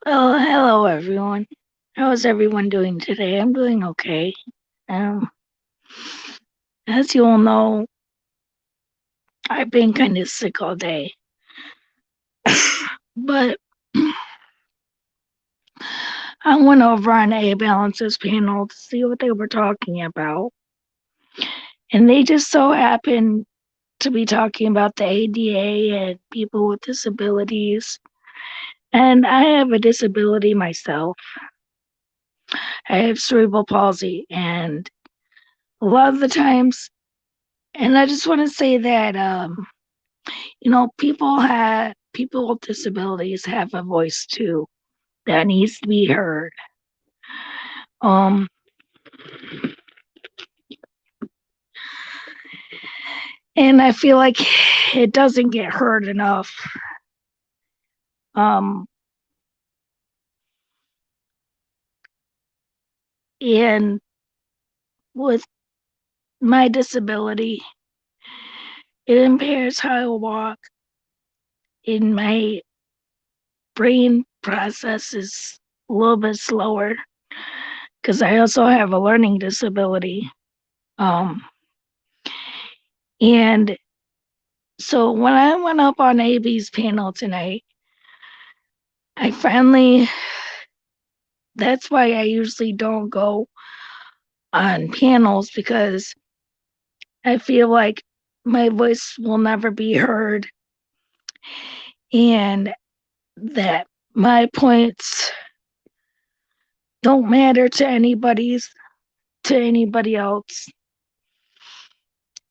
Oh, hello everyone. How's everyone doing today? I'm doing okay. Um, as you all know, I've been kind of sick all day, but I went over on A Balance's panel to see what they were talking about, and they just so happened to be talking about the ADA and people with disabilities. And I have a disability myself. I have cerebral palsy, and a lot of the times, and I just want to say that people with disabilities have a voice too that needs to be heard. Um, and I feel like it doesn't get heard enough. Um, and with my disability, it impairs how I walk. In my brain process is a little bit slower because I also have a learning disability. Um, and so when I went up on AB's panel tonight, I finally that's why I usually don't go on panels because I feel like my voice will never be heard and that my points don't matter to anybody else.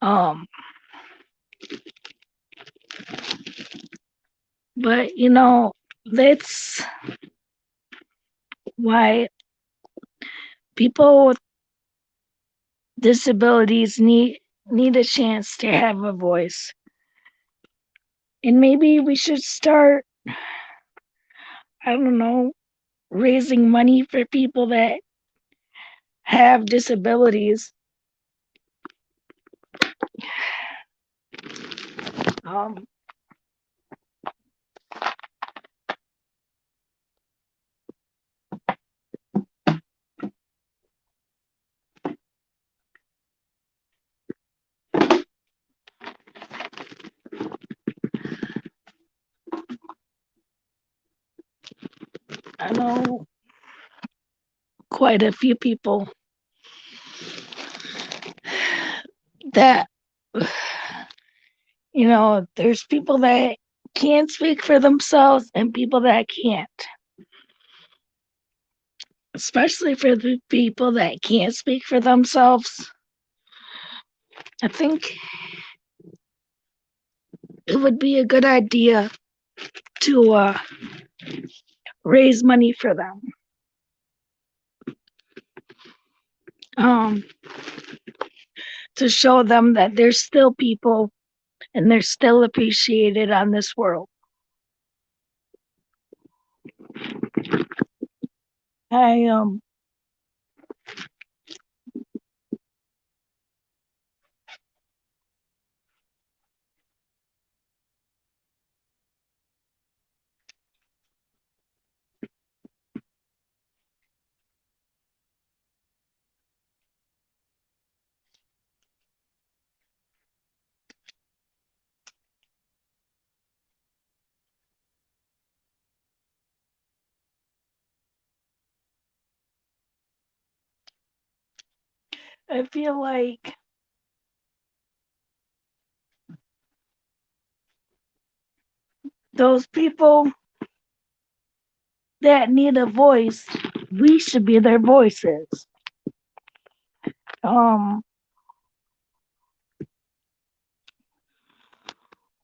Um but that's why people with disabilities need a chance to have a voice. And maybe we should start, I don't know, raising money for people that have disabilities. Um, I know quite a few people that, there's people that can speak for themselves and people that can't, especially for the people that can't speak for themselves. I think it would be a good idea to raise money for them, um, to show them that there's still people and they're still appreciated on this world. I feel like those people that need a voice, we should be their voices. Um,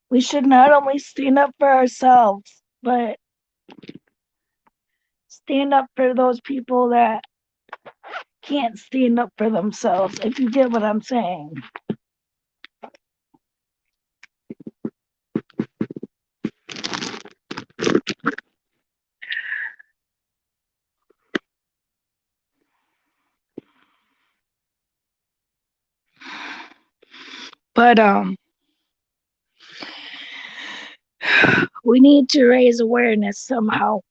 we should not only stand up for ourselves, but stand up for those people that can't stand up for themselves, if you get what I'm saying. But we need to raise awareness somehow.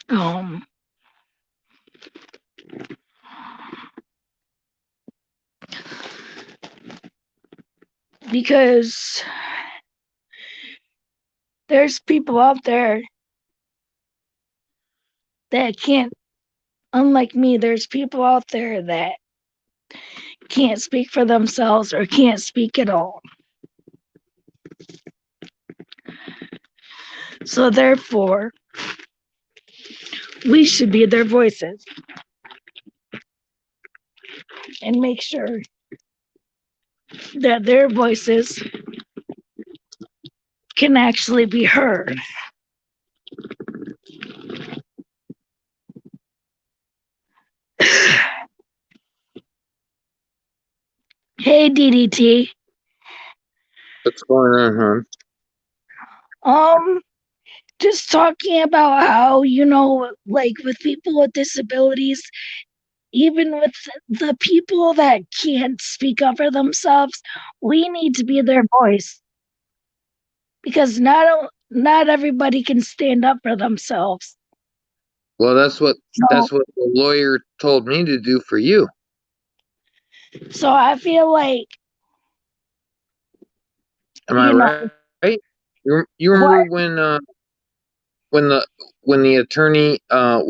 Um, because there's people out there that can't, unlike me, there's people out there that can't speak for themselves or can't speak at all. So therefore, we should be their voices and make sure that their voices can actually be heard. Hey DDT. What's going on, Um, just talking about how, like with people with disabilities, even with the people that can't speak up for themselves, we need to be their voice because not everybody can stand up for themselves. Well, So, that's what the lawyer told me to do for you. so I feel like, Am I you know, right? You remember what? when the when the attorney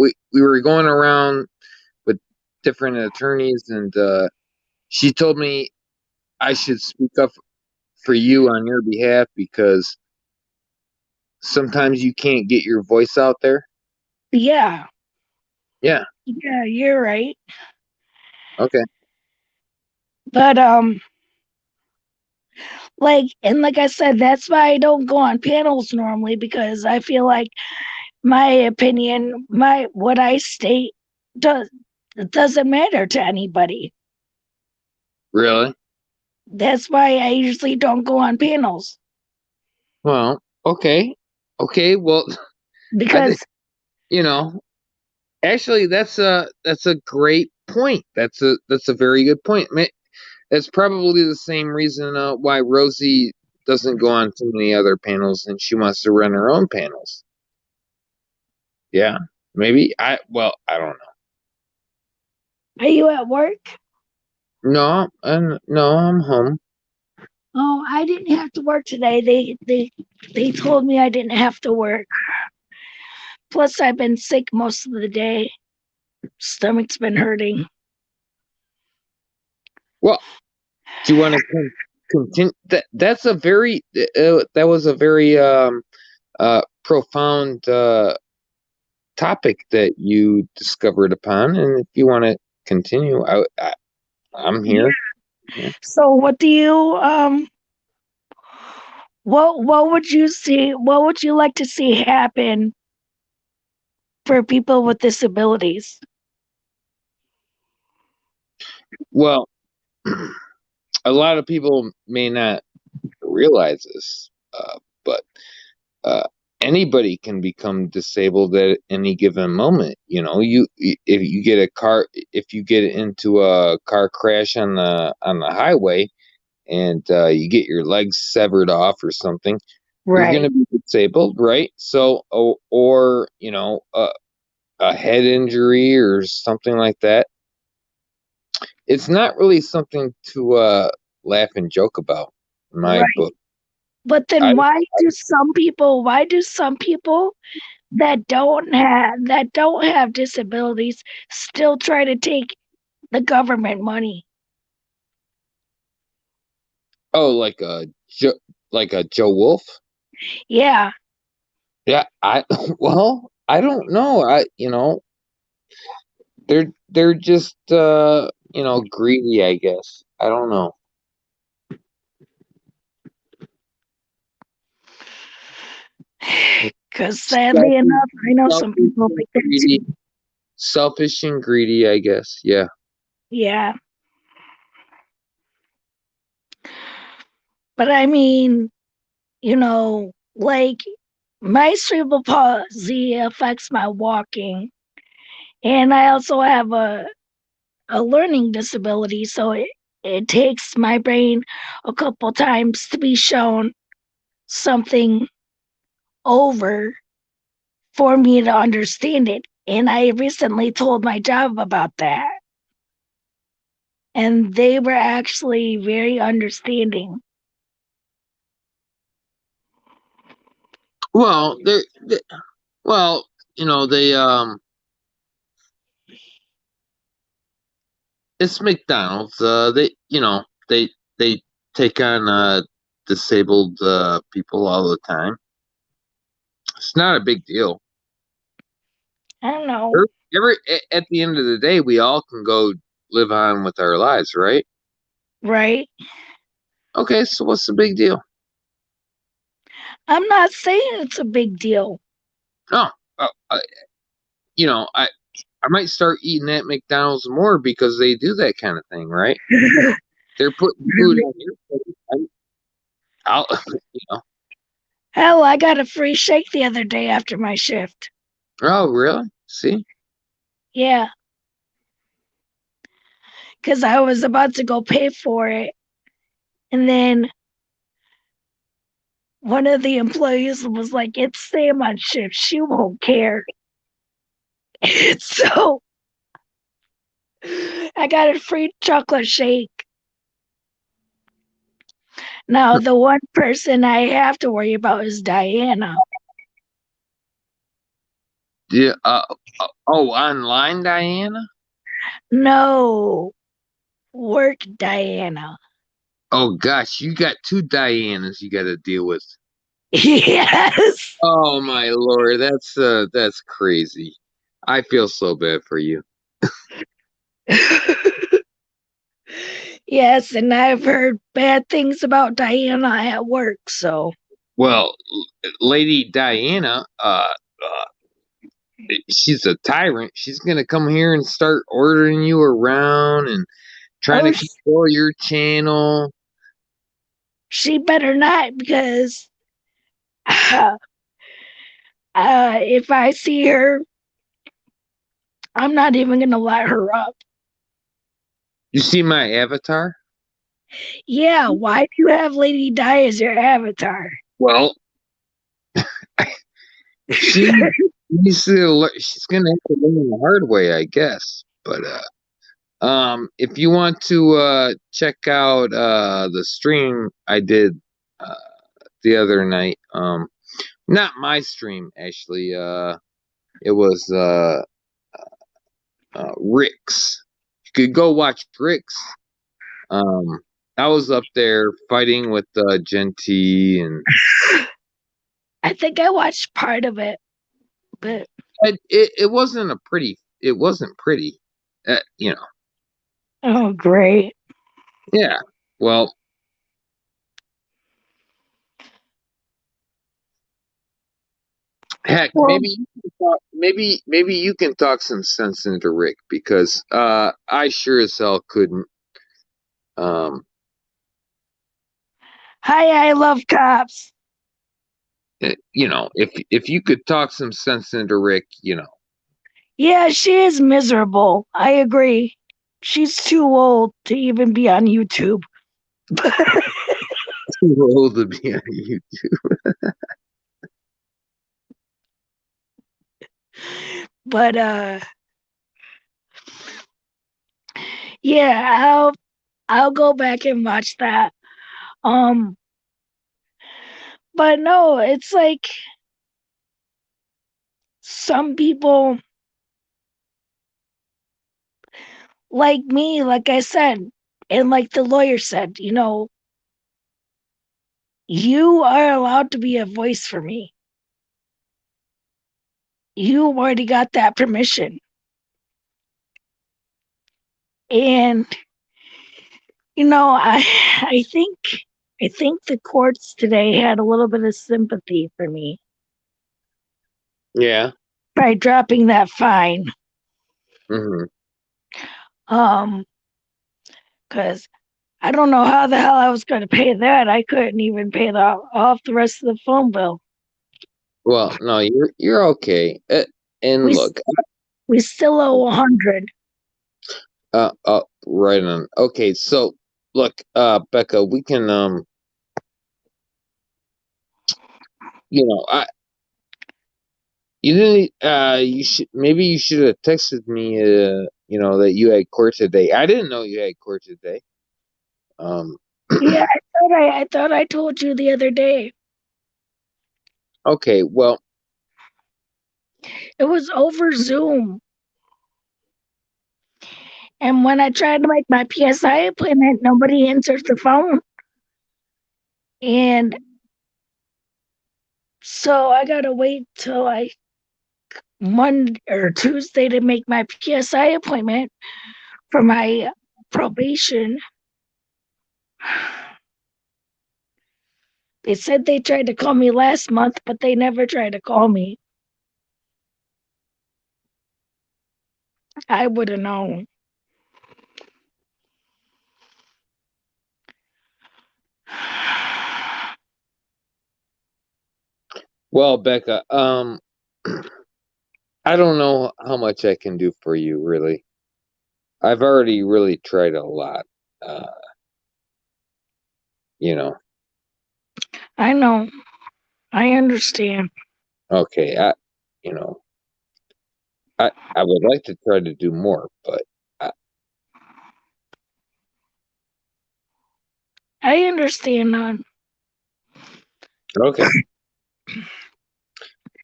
we were going around with different attorneys, and she told me I should speak up for you on your behalf because sometimes you can't get your voice out there. Yeah, Yeah. yeah, you're right. Okay. But like I said, that's why I don't go on panels normally because I feel like my opinion, my what I state does it doesn't matter to anybody. Really? That's why I usually don't go on panels Well, okay. Okay. Well, I think because you know. Actually, that's a great point. That's a very good point. That's probably the same reason why Rosie doesn't go on too many other panels and she wants to run her own panels. Yeah, maybe I don't are you at work? know. No, I'm home. Oh, I didn't have to work today. They told me I didn't have to work. Plus, I've been sick most of the day. Stomach's been hurting. Well, do you want to continue? That's a very that was a very profound topic that you discovered upon, and if you want to continue, I'm Yeah. here. Yeah. So, what do you what would you see? What would you like to see happen for people with disabilities? Well, a lot of people may not realize this, but uh, anybody can become disabled at any given moment. You know, if you get if you get into a car crash on the highway, and you get your legs severed off or something, you're going Right. to be disabled, right? So, or you know, a head injury or something like that. It's not really something to laugh and joke about in my Right. book. But I then why do some people that don't have disabilities still try to take the government money? oh like a Joe Wolf. Yeah, Yeah, I well, I don't know. They're just greedy, I guess. I don't know. because sadly Selfish, enough, I know some selfish people and like that greedy. too. Selfish and greedy, I guess. Yeah. Yeah, but I mean, like my cerebral palsy affects my walking, and I also have a learning disability, so it takes my brain a couple times to be shown something over for me to understand it. And I recently told my job about that. And they were actually very understanding. Well, well, they it's McDonald's. They take on disabled people all the time. It's not a big deal. I don't know. At the end of the day, we all can go live on with our lives, right? Right? Okay, so what's the big deal? I'm not saying it's a big deal. No, uh, uh, I might start eating at McDonald's more because they do that kind of thing, right? They're putting food on your plate. I'll, you know. Hell, I got a free shake the other day after my shift. Oh, really? See? Yeah, because I was about to go pay for it. And then one of the employees was like, it's Sam on shift. She won't care. So I got a free chocolate shake. Now, the one person I have to worry about is Diana. Yeah. Oh, online, Diana. No, work Diana. Oh gosh, you got two Dianas you got to deal with. Yes. Oh my lord, that's crazy. I feel so bad for you. Yes, and I've heard bad things about Diana at work, so Well, Lady Diana, she's a tyrant. She's gonna come here and start ordering you around and trying oh, to control your channel. she better not because if I see her, I'm not even gonna let her up. You see my avatar? Yeah, why do you have Lady Di as your avatar? Well, she needs to. She's gonna have to learn the hard way, I guess. But if you want to check out the stream I did uh, the other night, not my stream actually. It was Rick's. You could go watch Rick's. Um, I was up there fighting with Genty, and I think I watched part of it, but it wasn't a pretty. It wasn't pretty. You know. oh, great. Yeah. Well, heck, Well, maybe you can talk some sense into Rick because I sure as hell couldn't. Um, hi, I love cops. if you could talk some sense into Rick, Yeah, she is miserable. I agree. She's too old to even be on YouTube. too old to be on you. But yeah, I'll go back and watch that. Um but no, it's like some people like me, like I said, and like the lawyer said, you are allowed to be a voice for me. You already got that permission. And I I think I think the courts today had a little bit of sympathy for me Yeah. by dropping that fine. Hmm. Um, because I don't know how the hell I was going to pay that. I couldn't even pay off the rest of the phone bill. Well, no, you're okay. And We look, we still owe 100. right on. Okay, so look, Becca, we can, I You didn't. You should maybe you should have texted me. That you had court today. I didn't know you had court today. Um. Yeah, I thought I told you the other day. Okay. Well. It was over Zoom. And when I tried to make my PSI appointment, nobody answers the phone. And so I gotta wait till like Monday or Tuesday to make my PSI appointment for my probation. They said they tried to call me last month, but they never tried to call me. I would have known. Well, Becca. I don't know how much I can do for you. Really, I've already really tried a lot. Uh. You know. I know. I understand. Okay. You know. I would like to try to do more, but. Uh, I understand, None. okay.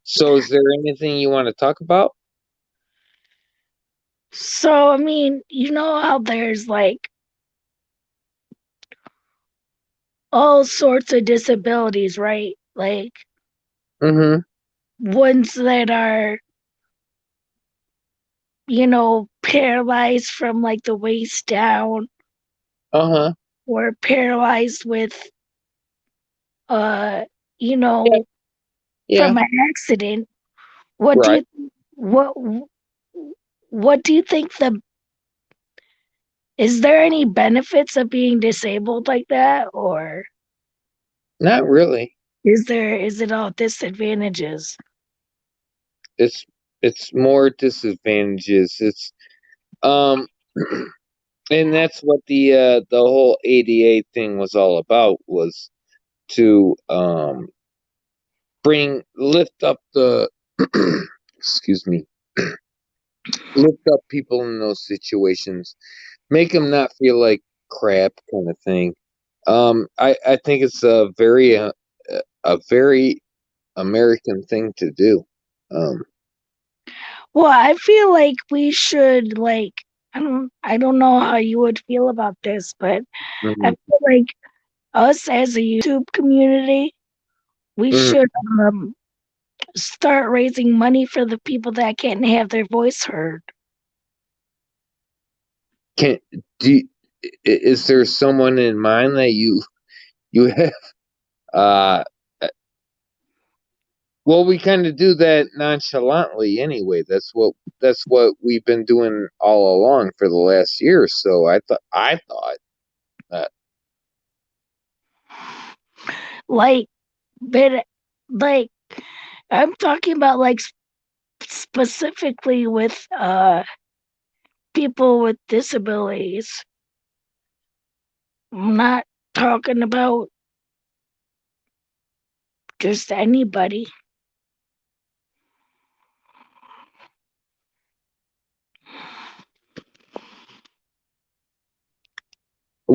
So, is there anything you want to talk about? So, I mean, you know how there's like all sorts of disabilities, right? Like Mm-hmm. ones that are, paralyzed from like the waist down Uh-huh. or paralyzed with, uh, you Yeah. know, Yeah. from an accident. What do Right. you, what, what do you think is there any benefits of being disabled like that? Or Not really. is it all disadvantages? It's it's more disadvantages. It's um and that's what the whole ADA thing was all about, was to bring lift up the excuse me, lift up people in those situations, make them not feel like crap, kind of thing. I think it's a very American thing to do. Um. Well, I feel like we should like I don't know how you would feel about this, but I Mhm. feel like us as a YouTube community, we Mhm. should start raising money for the people that can't have their voice heard. Can do you, is there someone in mind that you have? Uh, well, we kind of do that nonchalantly anyway. That's what we've been doing all along for the last year or so. I thought that. Like, but like I'm talking about like specifically with people with disabilities. I'm not talking about just anybody.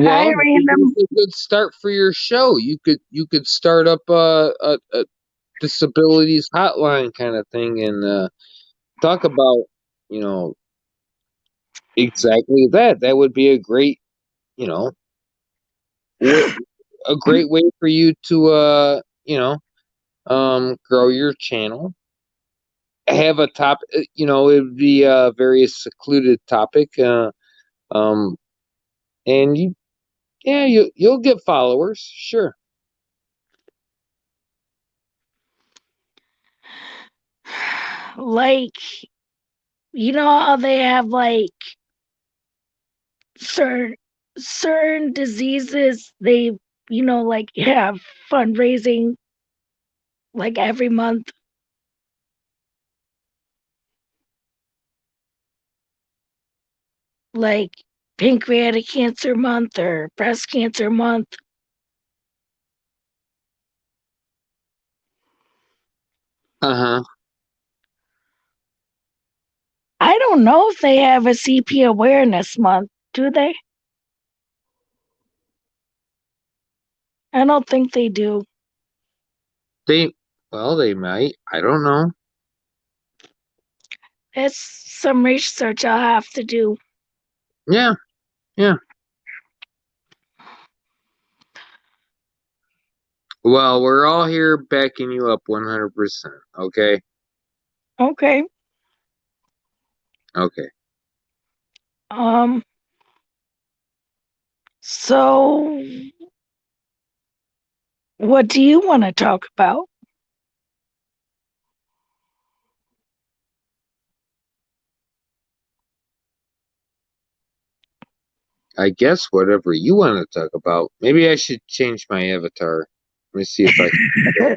Hi, Well, maybe random. it's a good start for your show. You could start up a disabilities hotline kind of thing, and talk about you know exactly that. That would be a great you know way, a great way for you to grow your channel. Have a top, it would be a very secluded topic, um, and you'll get followers, sure. Like, you know how they have like certain certain diseases they like have fundraising like every month, like pancreatic cancer month or breast cancer month. Uh huh. I don't know if they have a CP awareness month, do they? I don't think they do. They, well, they might. I don't know. It's some research I'll have to do. Yeah, yeah. Well, we're all here backing you up 100%. Okay? Okay. Okay. Um, so what do you want to talk about? I guess whatever you want to talk about. Maybe I should change my avatar. Let me see if I can.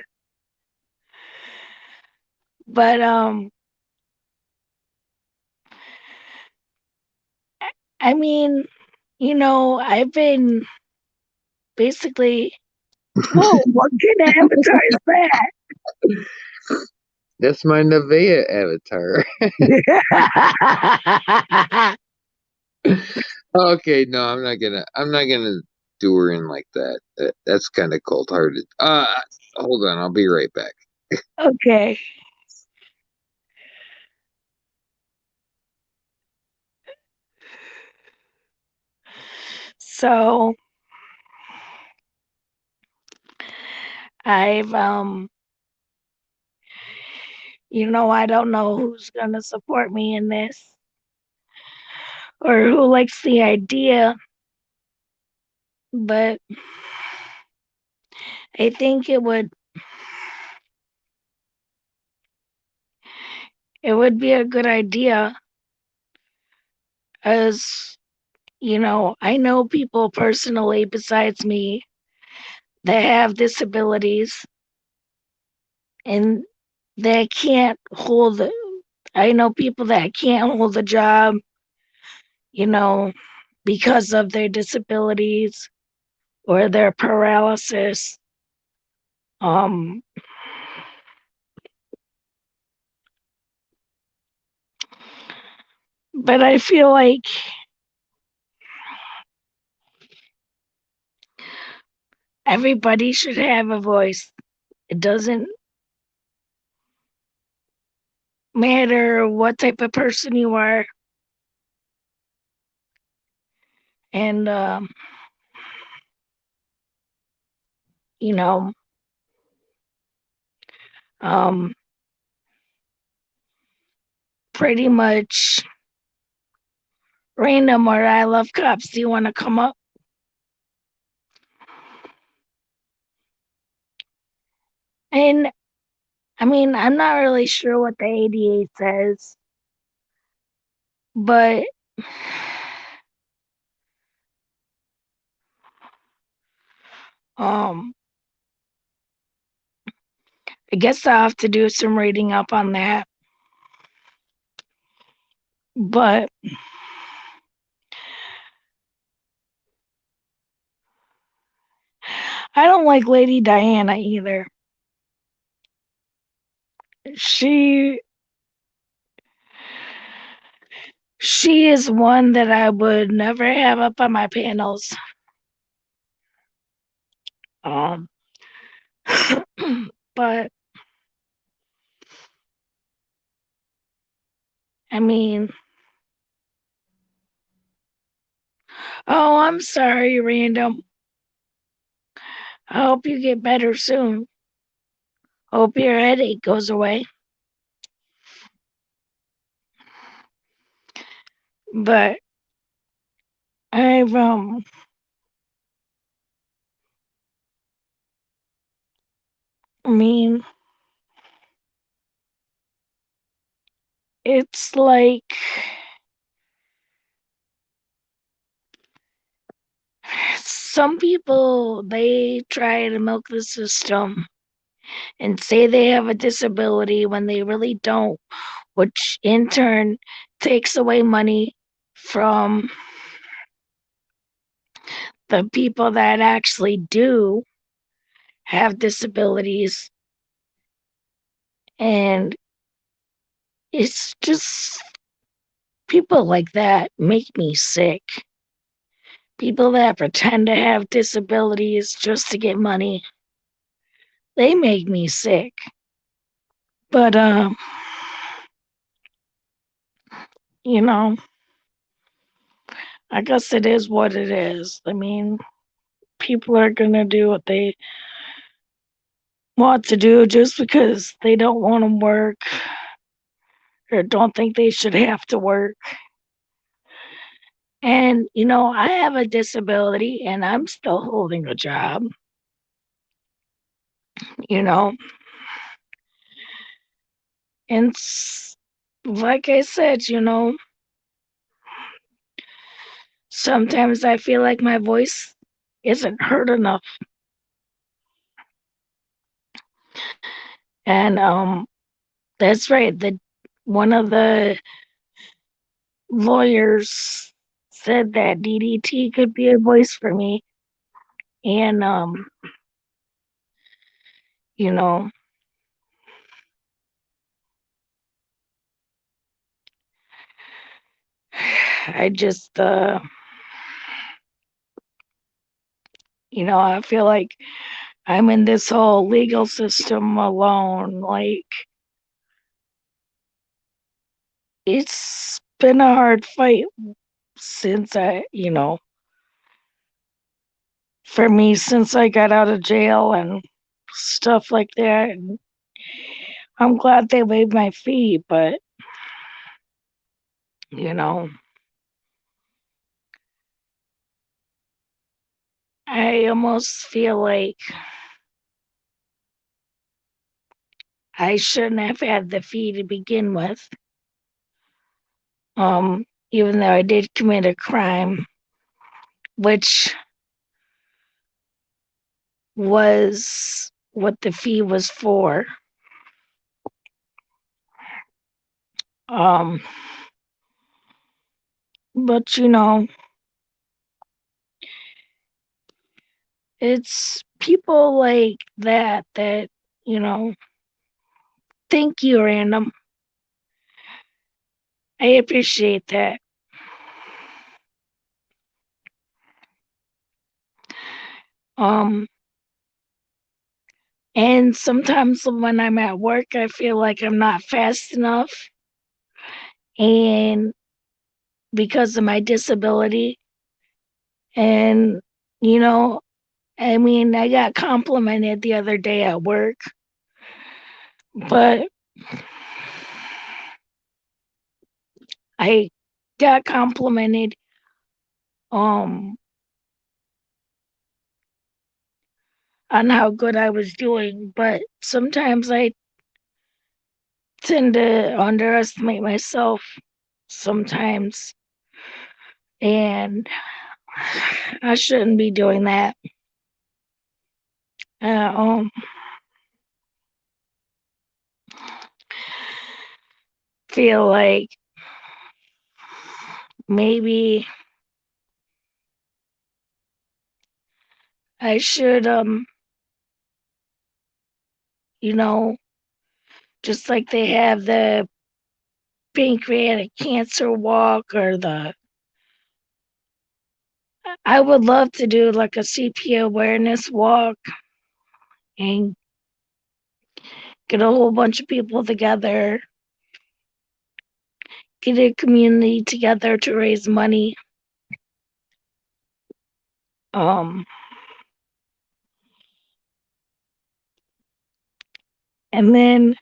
But I mean, I've been basically whoa, what kind of avatar is That's my Nevaeh avatar. that? Okay, no, I'm not gonna do her in like that. That's kind of cold hearted. Hold on, I'll be right back. Okay. So I've I don't know who's gonna support me in this or who likes the idea, but I think it would be a good idea as I know people personally besides me that have disabilities and that can't hold I know people that can't hold a job, you know, because of their disabilities or their paralysis. Um, but I feel like everybody should have a voice. It doesn't matter what type of person you are. And, you know, um, pretty much random or I love cops. Do you want to come up? And I mean, I'm not really sure what the ADA says, but um, I guess I'll have to do some reading up on that. But I don't like Lady Diana either. She she is one that I would never have up on my panels. Um, but I mean, oh, I'm sorry, random. I hope you get better soon. Hope your headache goes away. But I've I mean, it's like some people they try to milk the system and say they have a disability when they really don't, which in turn takes away money from the people that actually do have disabilities. And it's just People like that make me sick. People that pretend to have disabilities just to get money, they make me sick. But you know, I guess it is what it is. I mean, people are gonna do what they want to do just because they don't want to work or don't think they should have to work. And I have a disability and I'm still holding a job, you know. And like I said, sometimes I feel like my voice isn't heard enough. And that's right. The one of the lawyers said that DDT could be a voice for me. And you know, I just I feel like I'm in this whole legal system alone. Like it's been a hard fight since for me since I got out of jail and stuff like that. And I'm glad they waived my fee, but you know, I almost feel like I shouldn't have had the fee to begin with. Even though I did commit a crime, which was what the fee was for. Um, but it's people like that you know think you're random. I appreciate that. Um, and sometimes when I'm at work, I feel like I'm not fast enough, and because of my disability, and you know, I mean, I got complimented the other day at work, but I got complimented um on how good I was doing, but sometimes I tend to underestimate myself sometimes, and I shouldn't be doing that. Uh, um, feel like maybe I should, you know, just like they have the pancreatic cancer walk or I would love to do like a CP awareness walk and get a whole bunch of people together, get a community together to raise money. Um, and then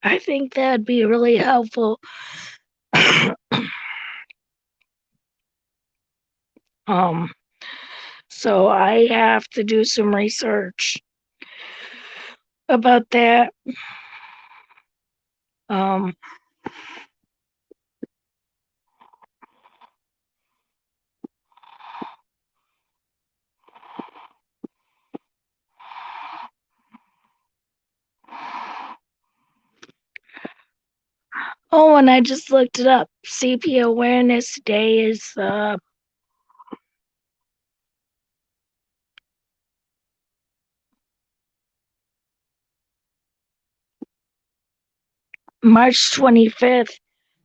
I think that'd be really helpful. um, so I have to do some research about that. Um, oh, and I just looked it up. CP Awareness Day is March 25th.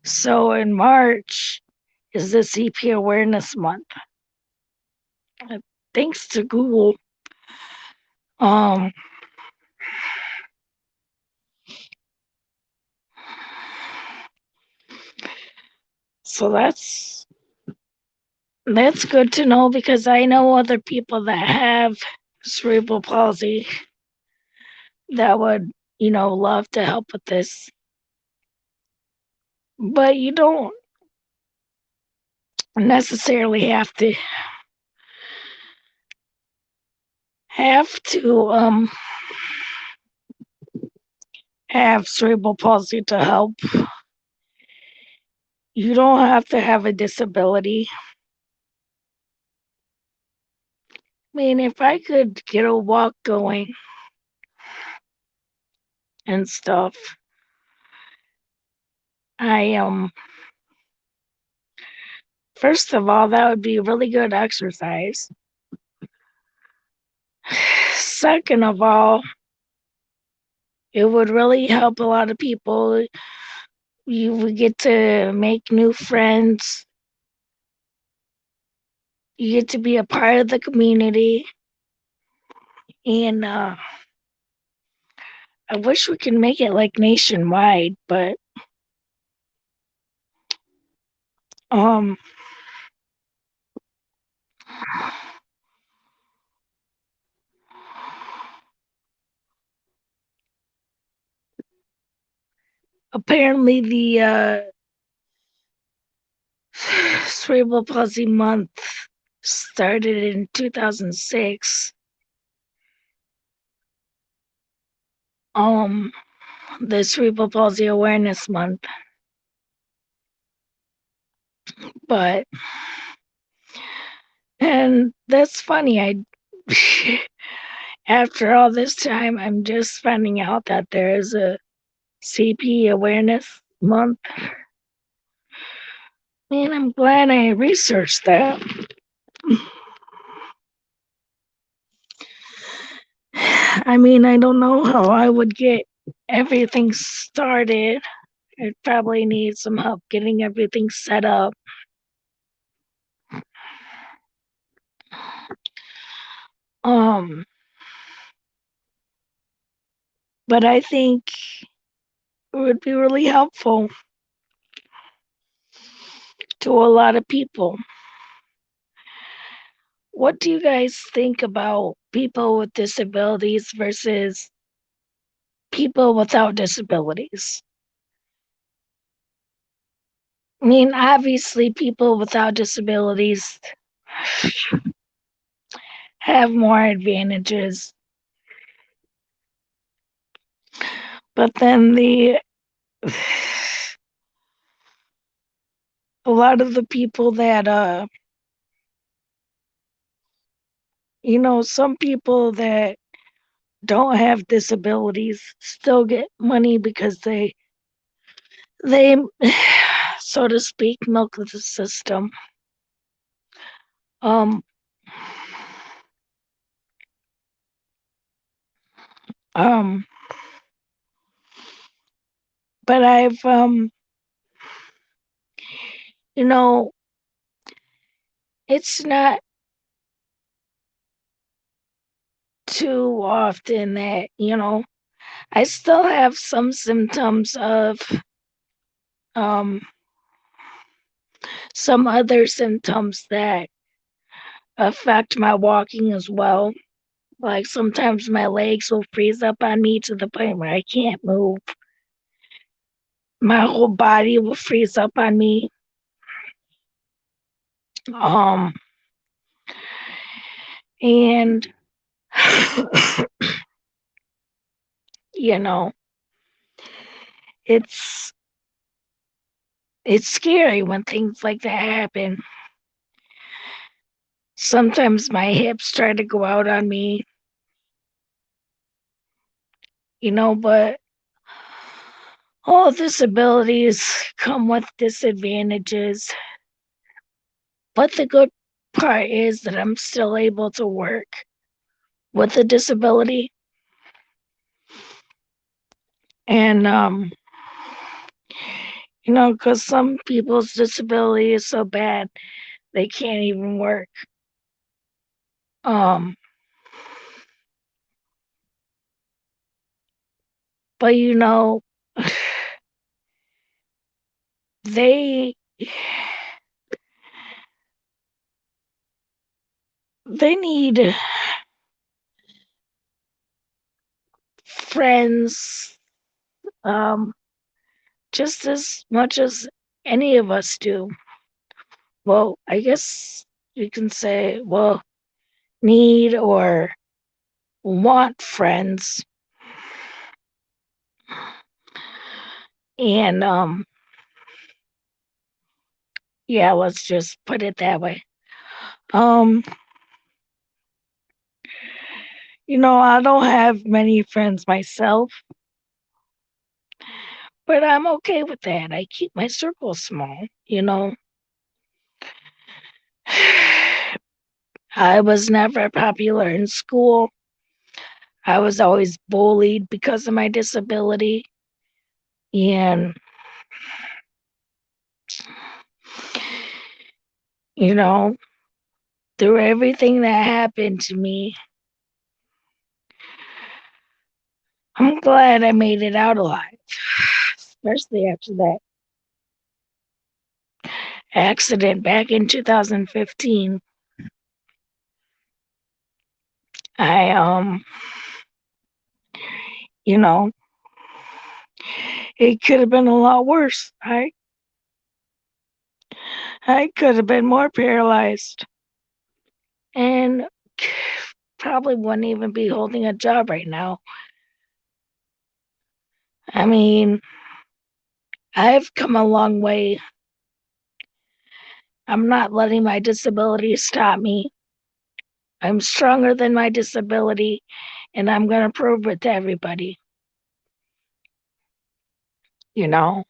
So in March is the CP Awareness Month. Thanks to Google. Um, so that's good to know because I know other people that have cerebral palsy that would, love to help with this. But you don't necessarily have to have cerebral palsy to help. You don't have to have a disability. I mean, if I could get a walk going and stuff, I first of all, that would be really good exercise. Second of all, it would really help a lot of people. You would get to make new friends. You get to be a part of the community. And I wish we could make it like nationwide, but um apparently the cerebral palsy month started in 2006. Um the cerebral palsy awareness month, but and that's funny. I after all this time, I'm just finding out that there is a CP awareness month. Man, I'm glad I researched that. I mean, I don't know how I would get everything started. I'd probably need some help getting everything set up. Um, but I think it would be really helpful to a lot of people. What do you guys think about people with disabilities versus people without disabilities? I mean, obviously, people without disabilities have more advantages, but then a lot of the people that some people that don't have disabilities still get money because they so to speak milk the system. Um um but I've you know it's not too often that I still have some symptoms of um some other symptoms that affect my walking as well. Like sometimes my legs will freeze up on me to the point where I can't move. My whole body will freeze up on me. Um, and you know, it's it's scary when things like that happen. Sometimes my hips try to go out on me, but all disabilities come with disadvantages. But the good part is that I'm still able to work with a disability. And Because some people's disability is so bad they can't even work. Um, but they they need friends just as much as any of us do. Well, I guess you can say, well, need or want friends. And yeah, let's just put it that way. Um, I don't have many friends myself, but I'm okay with that. I keep my circle small. I was never popular in school. I was always bullied because of my disability. And, you know, through everything that happened to me, I'm glad I made it out alive, especially after that accident back in 2015. I, you know, it could have been a lot worse. I could have been more paralyzed and probably wouldn't even be holding a job right now. I mean, I've come a long way. I'm not letting my disability stop me. I'm stronger than my disability, and I'm going to prove it to everybody. You know,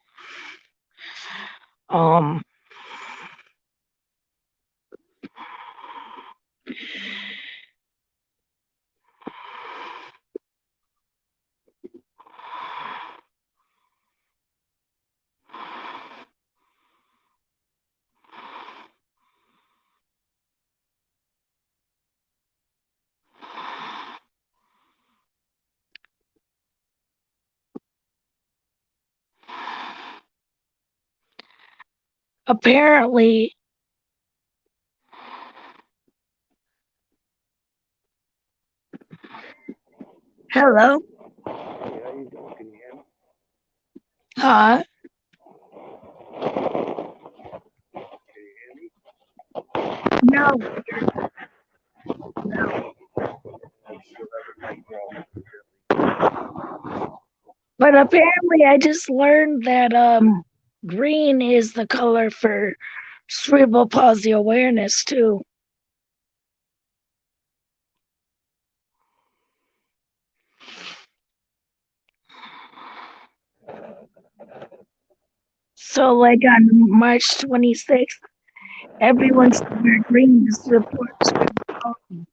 um, apparently, hello, huh? No, no. But apparently, I just learned that green is the color for cerebral palsy awareness too. So, like on March 26th, everyone should wear green to support cerebral palsy.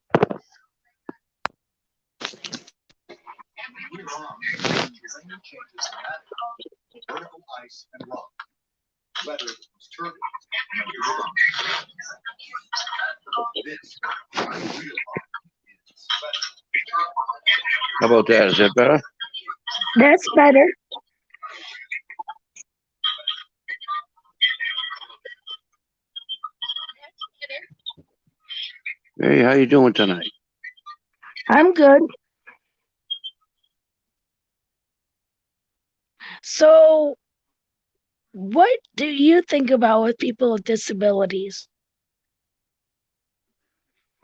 How about that? Is that better? That's better. Hey, how you doing tonight? I'm good. So, what do you think about with people with disabilities?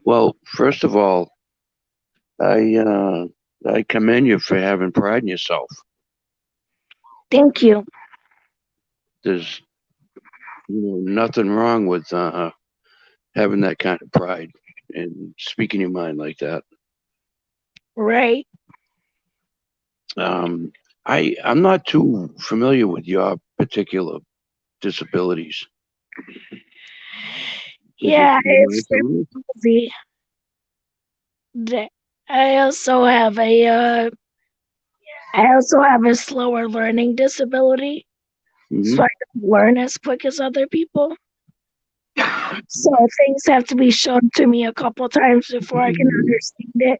Well, first of all, I I commend you for having pride in yourself. Thank you. There's nothing wrong with having that kind of pride and speaking your mind like that. Right. Um, I'm not too familiar with your particular disabilities. Could you Yeah, explain it's it to me? palsy. I also have a I also have a slower learning disability. Hmm. so I don't learn as quick as other people. So things have to be shown to me a couple times before I can understand it.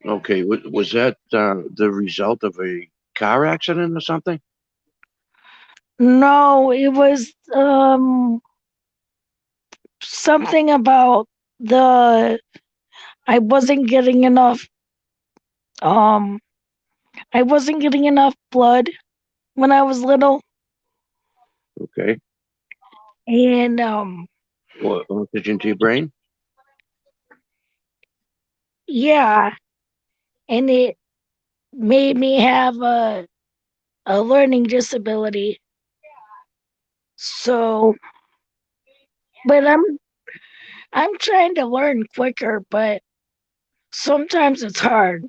Okay, was that the result of a car accident or something? No, it was something about the I wasn't getting enough um I wasn't getting enough blood when I was little, Okay, and what, oxygen to your brain? yeah, and it made me have a learning disability. So, but I'm trying to learn quicker, but sometimes it's hard.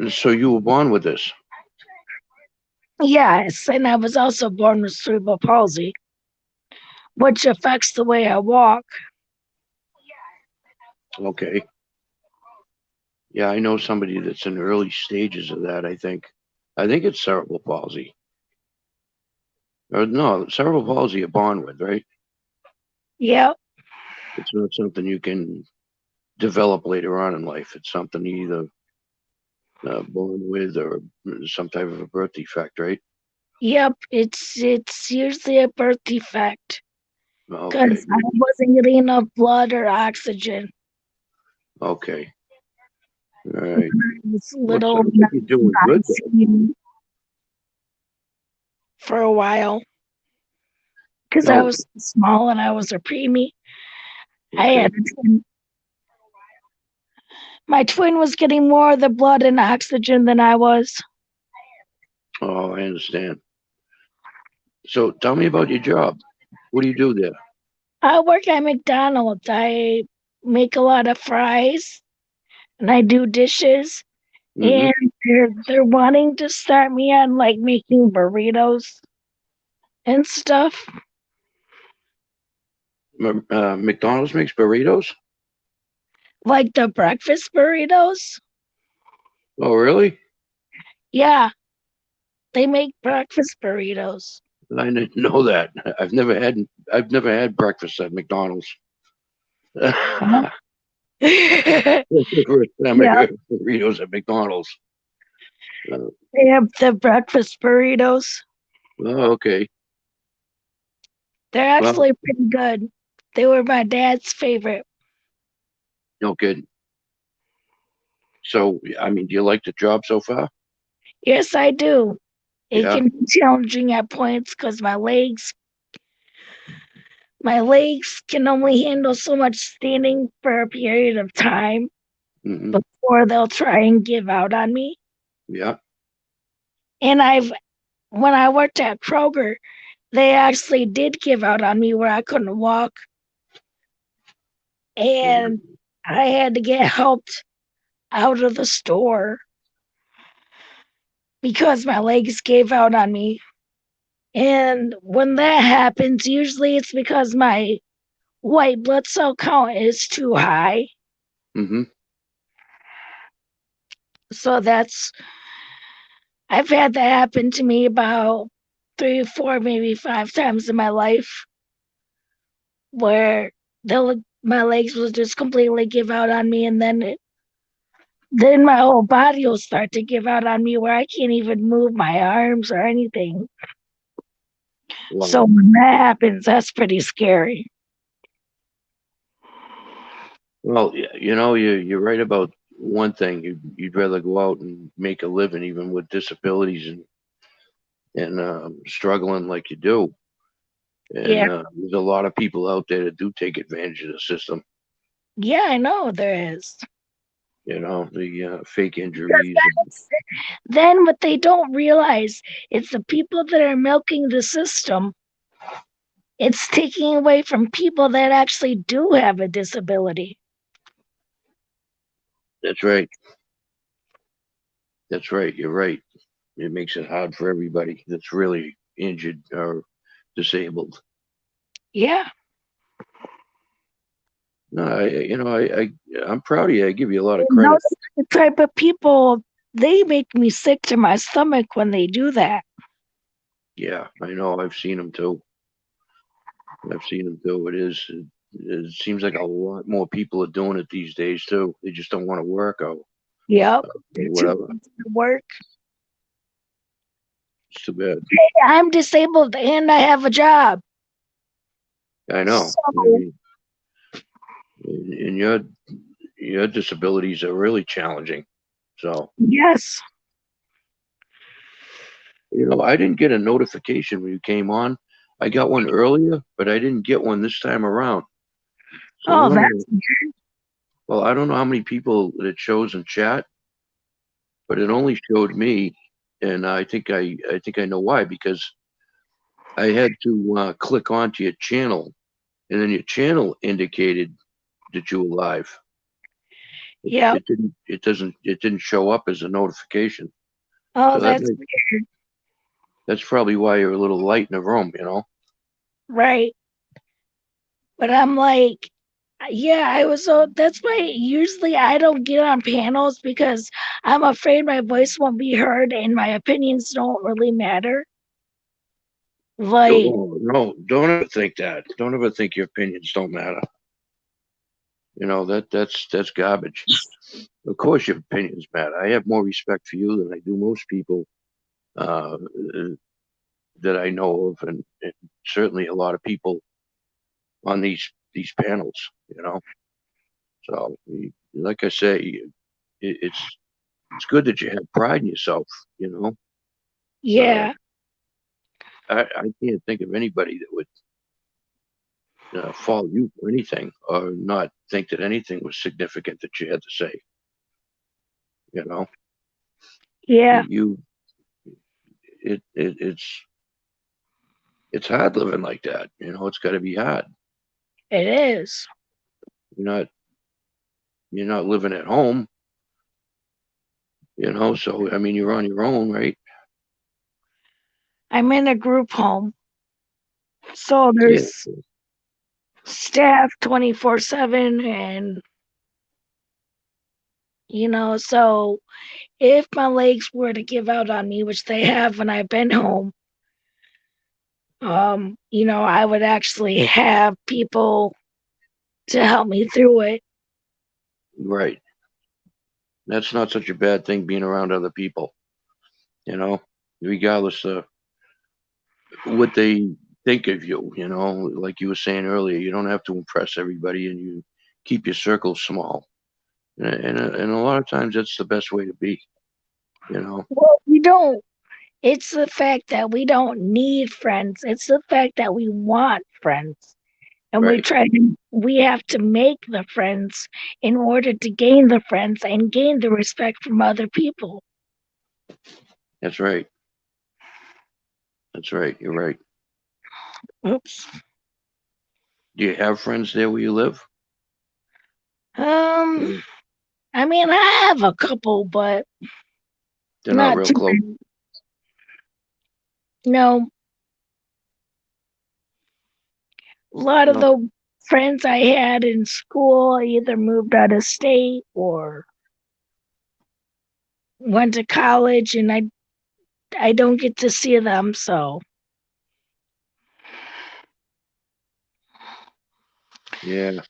So you were born with this? Yes, and I was also born with cerebral palsy, which affects the way I walk. Okay. Yeah, I know somebody that's in early stages of that. I think it's cerebral palsy. Or no, cerebral palsy you're born with, right? Yep, It's not something you can develop later on in life. It's something you either born with or some type of a birth defect, right? yep. It's usually a birth defect Okay, because I wasn't getting enough blood or oxygen okay, all right. when I was Well, it little, sounds when I like you're was in doing good though. ICU for a while because I No, was small and I was a preemie. I okay. had a twin. My twin was getting more of the blood and oxygen than I was. Oh, I understand. So tell me about your job. What do you do there? I work at McDonald's. I make a lot of fries and I do dishes. Mm-hmm. And they're wanting to start me on like making burritos and stuff. McDonald's makes burritos. Like the breakfast burritos. Oh, really? Yeah, they make breakfast burritos. I didn't know that. I've never had breakfast at McDonald's. Uh-huh. That's the first time I Yeah, heard of burritos at McDonald's. Uh, they have the breakfast burritos. oh, okay. They're Well, actually pretty good. They were my dad's favorite. no good. So, I mean, do you like the job so far? Yes, I do. It Yeah. can be challenging at points because my legs can only handle so much standing for a period of time Hmm. before they'll try and give out on me. Yeah. And when I worked at Kroger, they actually did give out on me where I couldn't walk, and I had to get helped out of the store because my legs gave out on me. And when that happens, usually it's because my white blood cell count is too high. Hmm. So I've had that happen to me about 3, 4, maybe 5 times in my life where my legs will just completely give out on me, and then my whole body will start to give out on me where I can't even move my arms or anything. So Wow. when that happens, that's pretty scary. Well, you're right about one thing. You'd rather go out and make a living, even with disabilities and struggling like you do. Yeah, And there's a lot of people out there that do take advantage of the system. yeah, I know there is. The fake 'Cause injuries. then what they don't realize is the people that are milking the system, it's taking away from people that actually do have a disability. That's right. That's right. You're right. It makes it hard for everybody that's really injured or disabled. Yeah. No, I'm proud of you. I give you a lot of And those credit. are the type of people they make me sick to my stomach when they do that. Yeah, I know. I've seen them too. I've seen them too. It seems like a lot more people are doing it these days too. They just don't want to work or Yep. They're too whatever. busy to work. It's too bad. I'm disabled and I have a job. I know. So, I mean, and your disabilities are really challenging. So, yes. I didn't get a notification when you came on. I got one earlier, but I didn't get one this time around. So I Oh, don't know. that's Well, I don't know how many people that it shows in chat, but it only showed me, and I think I know why, because I had to click onto your channel, and then your channel indicated that you were live. yep. It didn't show up as a notification. Oh, So that that's that's probably why you're a little light in the room. right. But I'm like, yeah, I was so that's why usually I don't get on panels because I'm afraid my voice won't be heard and my opinions don't really matter. Like, No, don't ever think that. Don't ever think your opinions don't matter. That's garbage. Of course, your opinions matter. I have more respect for you than I do most people uh, that I know of, and certainly a lot of people on these panels. You know, so like I say, it's good that you have pride in yourself. You know, uh, yeah, I can't think of anybody that would fault you for anything or not think that anything was significant that you had to say. You know, yeah, you it's hard living like that. It's got to be hard. it is. You're not you're not living at home. So I mean, you're on your own, right? I'm in a group home. So Yeah, there's staff 24/7 and so if my legs were to give out on me, which they have when I've been home, I would actually have people to help me through it. right. That's not such a bad thing being around other people. Regardless of what they think of you. Like you were saying earlier, you don't have to impress everybody, and you keep your circle small. And a lot of times that's the best way to be. You know, Well, we don't. It's the fact that we don't need friends. It's the fact that we want friends. And right? we have to make the friends in order to gain the friends and gain the respect from other people. That's right. That's right. You're right. Oops. Do you have friends there where you live? Um, Or I mean, I have a couple, but they're not not real too close. many. No, a lot of No. the friends I had in school either moved out of state or went to college, and I don't get to see them. So, Yeah.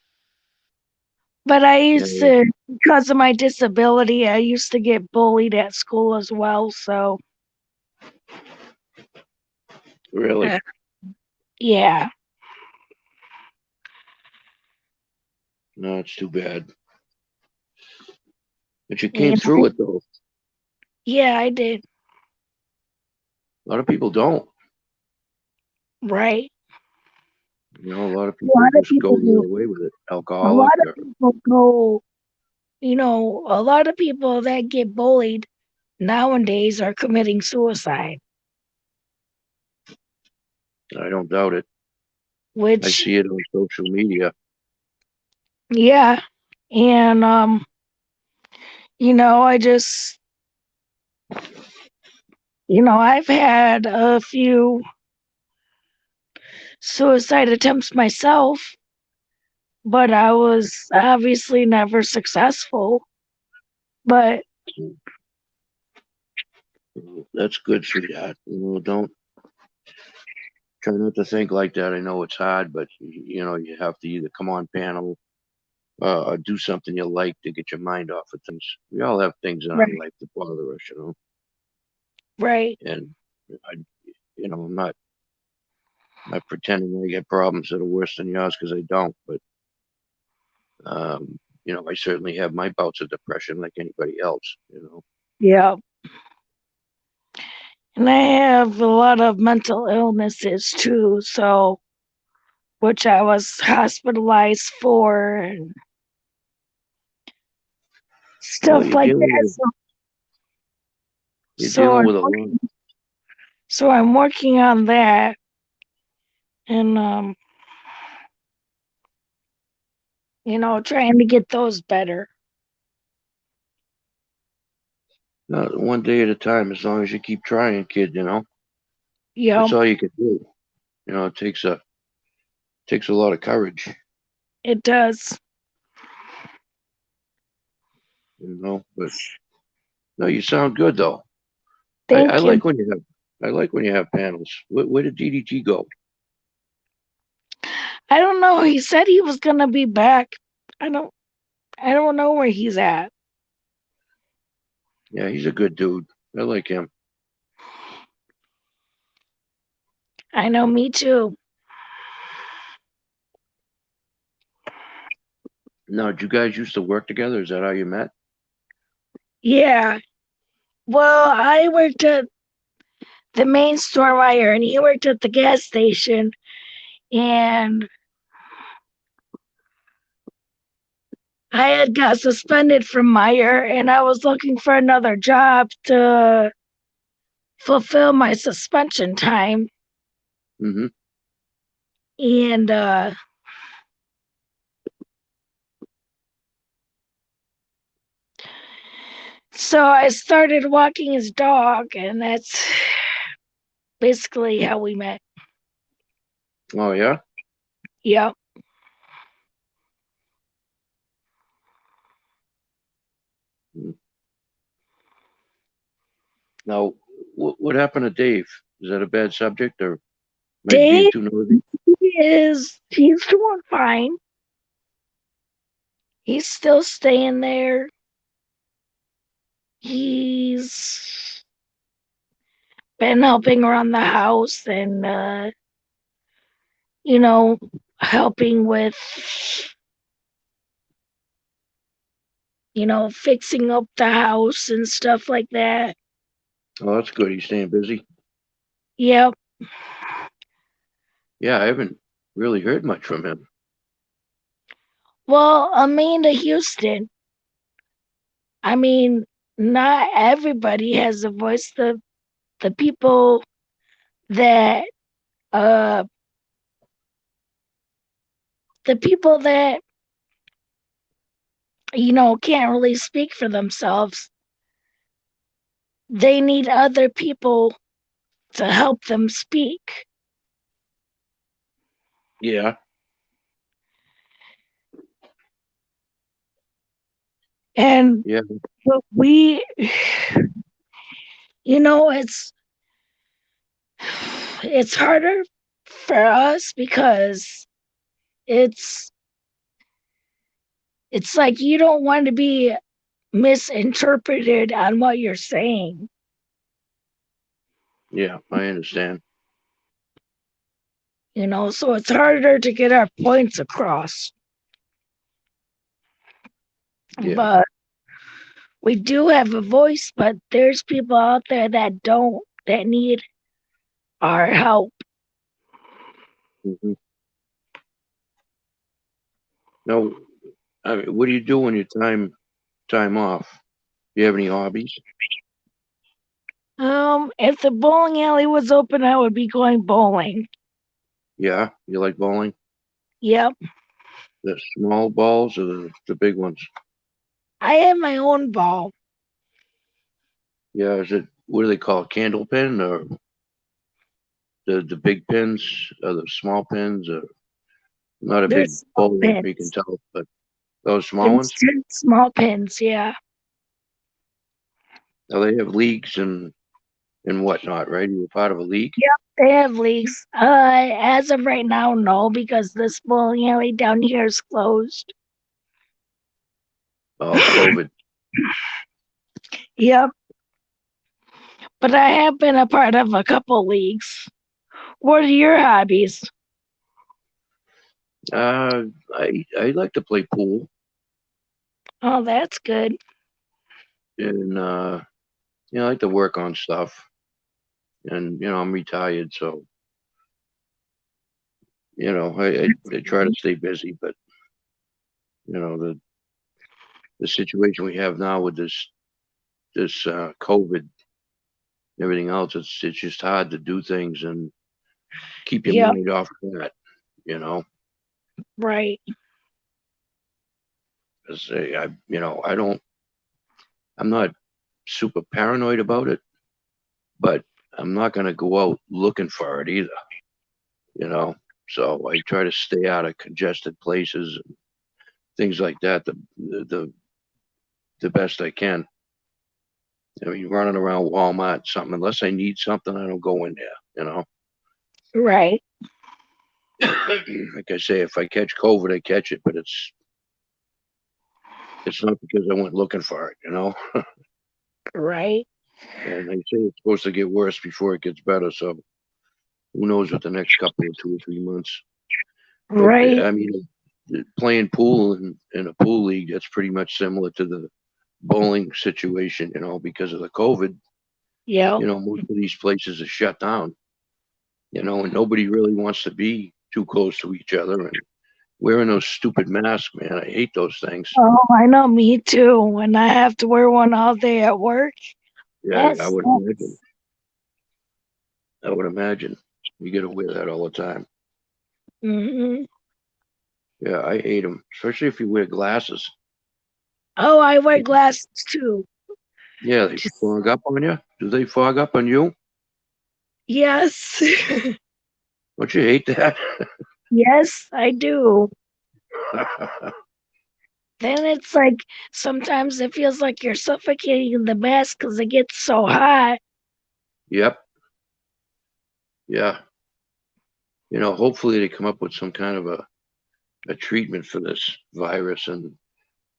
but I Yeah. used to, because of my disability, I used to get bullied at school as well. So, Really. uh, yeah, No, it's too bad. But you you came through know, it though. yeah, I did. A lot of people don't. Right. A lot of A people lot of just people go the do. other way with it. A Alcoholic lot of or people go, a lot of people that get bullied nowadays are committing suicide, I don't doubt it. I which, see it on social media. yeah. And, I just, I've had a few suicide attempts myself, but I was obviously never successful. But That's good, sweetheart. Don't try not to think like that. I know it's hard, but you have to either come on panel or do something you like to get your mind off of things. We all have things in our Right. life that bother us. Right. And I, I'm not pretending I get problems that are worse than yours because I don't. But I certainly have my bouts of depression like anybody else. Yeah. And I have a lot of mental illnesses too, so which I was hospitalized for and Well, stuff like that. you're So dealing I'm with a lot. working, so I'm working on that and trying to get those better. One day at a time. As long as you keep trying, kid. Yeah, That's all you can do. It takes a lot of courage. it does. But no, you sound good though. I, I Thank you. like when you have I like when you have panels. Where did DDT go? I don't know. He said he was gonna be back. I don't I don't know where he's at. Yeah, he's a good dude. I like him. I know, me too. Now, did you guys used to work together? Is that how you met? Yeah. Well, I worked at the main store wire and he worked at the gas station and I had got suspended from Meyer and I was looking for another job to fulfill my suspension time. Mm-hmm. And so I started walking his dog, and that's basically how we met. Oh yeah. Yep. Mm. Now, what happened to Dave? Is that a bad subject, or am I being Dave too nosy? he's doing fine. He's still staying there. He's been helping around the house and you know, helping with fixing up the house and stuff like that. Oh, that's good. He's staying busy. Yep. Yeah, I haven't really heard much from him. Well, Amanda Houston, I mean, not everybody has a voice. The people that uh the people that can't really speak for themselves, they need other people to help them speak. Yeah. And Yeah. we it's harder for us because it's it's like you don't want to be misinterpreted on what you're saying. Yeah. I understand. So it's harder to get our points across. Yeah. But we do have a voice, but there's people out there that don't, that need our help. Mm-hmm. Now, what do you do when your time off? Do you have any hobbies? If the bowling alley was open, I would be going bowling. Yeah. You like bowling? Yep. The small balls or the big ones? I have my own ball. Yeah. What do they call it? Candle pin or the big pins or the small pins? Or not a big There's small bowler, if you can pins. tell, but those small There's ones. 10 small pins, yeah. Now they have leagues and and whatnot, right? You were part of a league. Yep, they have leagues. As of right now, no, because this bowling alley down here is closed. Oh, COVID. Yep, but I have been a part of a couple leagues. What are your hobbies? I like to play pool, Oh, that's good. and I like to work on stuff. And I'm retired, so I try to stay busy. But the situation we have now with this COVID and everything else, it's just hard to do things and keep your Yep, mind off of that. You know, right, 'Cause I don't. I'm not super paranoid about it, but I'm not going to go out looking for it either. You know, so I try to stay out of congested places and things like that. The best I can. I mean, running around Walmart, something, unless I need something, I don't go in there. right, Like I say, if I catch COVID, I catch it, but it's not because I went looking for it. right, And they say it's supposed to get worse before it gets better. So who knows what the next couple of 2 or 3 months. But right. I mean, playing pool in a pool league, that's pretty much similar to the bowling situation, because of the COVID. Yep. Most of these places are shut down, and nobody really wants to be too close to each other. And wearing those stupid masks, man, I hate those things. Oh, I know, me too. When I have to wear one all day at work, Yeah, that I would imagine. sucks. I would imagine you got to wear that all the time. Hmm. Yeah, I hate them, especially if you wear glasses. Oh, I wear glasses too. Yeah, they Just fog up on you. Do they fog up on you? yes, Don't you hate that? yes, I do. Then it's like sometimes it feels like you're suffocating in the mask because it gets so hot. Yep. Yeah. Hopefully they come up with some kind of a treatment for this virus, and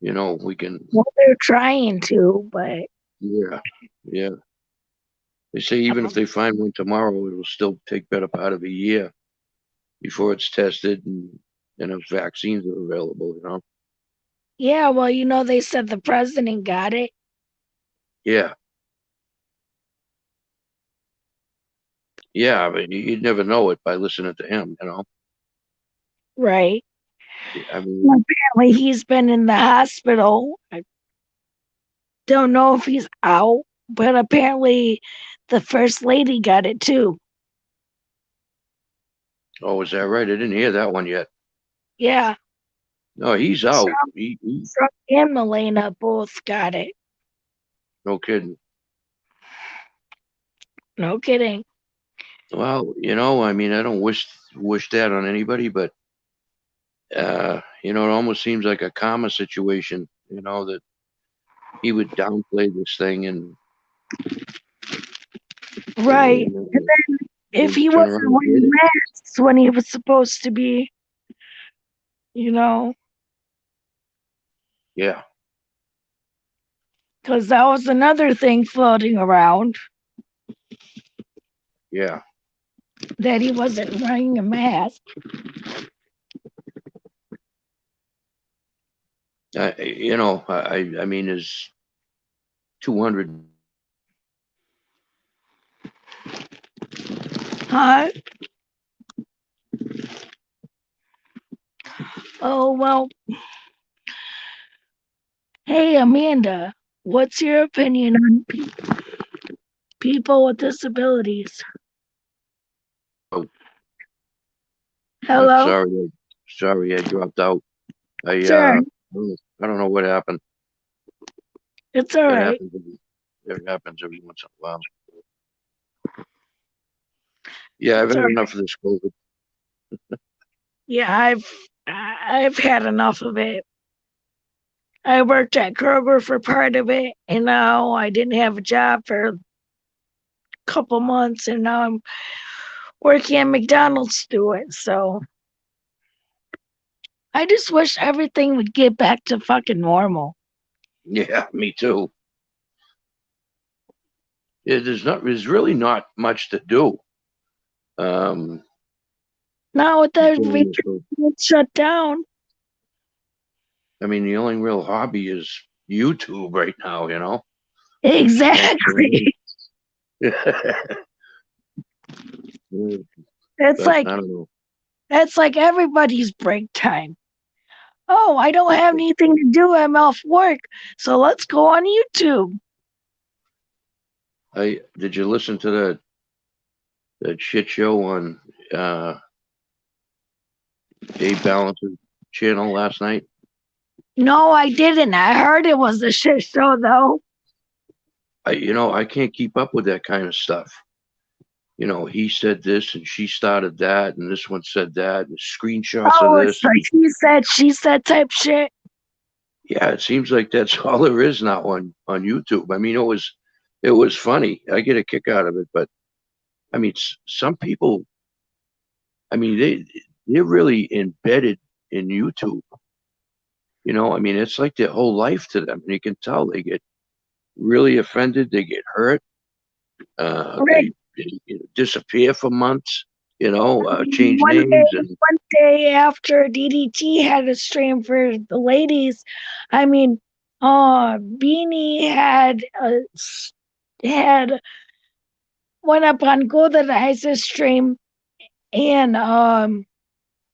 we can. Well, they're trying to, but Yeah. Yeah. They say even if they find one tomorrow, it will still take better part of a year before it's tested and if vaccines are available. yeah, well, they said the president got it, Yeah. Yeah. But you'd never know it by listening to him. right? I mean, Apparently, he's been in the hospital. I don't know if he's out, but apparently, the first lady got it too. oh, is that right? I didn't hear that one yet. Yeah, No, he's out. Trump, Trump and Melania both got it. No kidding. No kidding. Well, I mean, I don't wish that on anybody, but it almost seems like a karma situation. That he would downplay this thing Right. and If then he turn wasn't around and did wearing it. masks when he was supposed to be, you know, Yeah, because that was another thing floating around yeah. that he wasn't wearing a mask. I mean, is 200. Huh? Oh, well, hey, Amanda, what's your opinion on people with disabilities? Oh, I'm Hello? sorry. Sorry, I dropped out. Sure, I don't know what happened. it's all That right. happens. That happens every once in a while. Yeah, I've It's had all right. enough of this COVID. Yeah, I've had enough of it. I worked at Kroger for part of it, and now I didn't have a job for couple months, and now I'm working at McDonald's to do it. So I just wish everything would get back to fucking normal. Yeah, me too. Yeah, there's really not much to do. Um, Now with people everything on the shut down. I mean, the only real hobby is YouTube right now, you know? That's Exactly. It's but like I don't know. that's like everybody's break time. Oh, I don't have anything to do. I'm off work. So let's go on YouTube. Did you listen to that shit show on Dave Balance's channel last night? No, I didn't. I heard it was a shit show though. I can't keep up with that kind of stuff. He said this and she started that, and this one said that, and screenshots of Oh, it's this. like she said type shit. Yeah, it seems like that's all there is now on YouTube. I mean, it was funny. I get a kick out of it, but I mean, some people, I mean, they're really embedded in YouTube. I mean, it's like their whole life to them. And you can tell they get really offended. They get hurt. Right. They disappear for months. Change One day, names and one day after DDT had a stream for the ladies, I mean, Beanie had went up on Golden Eyes' stream and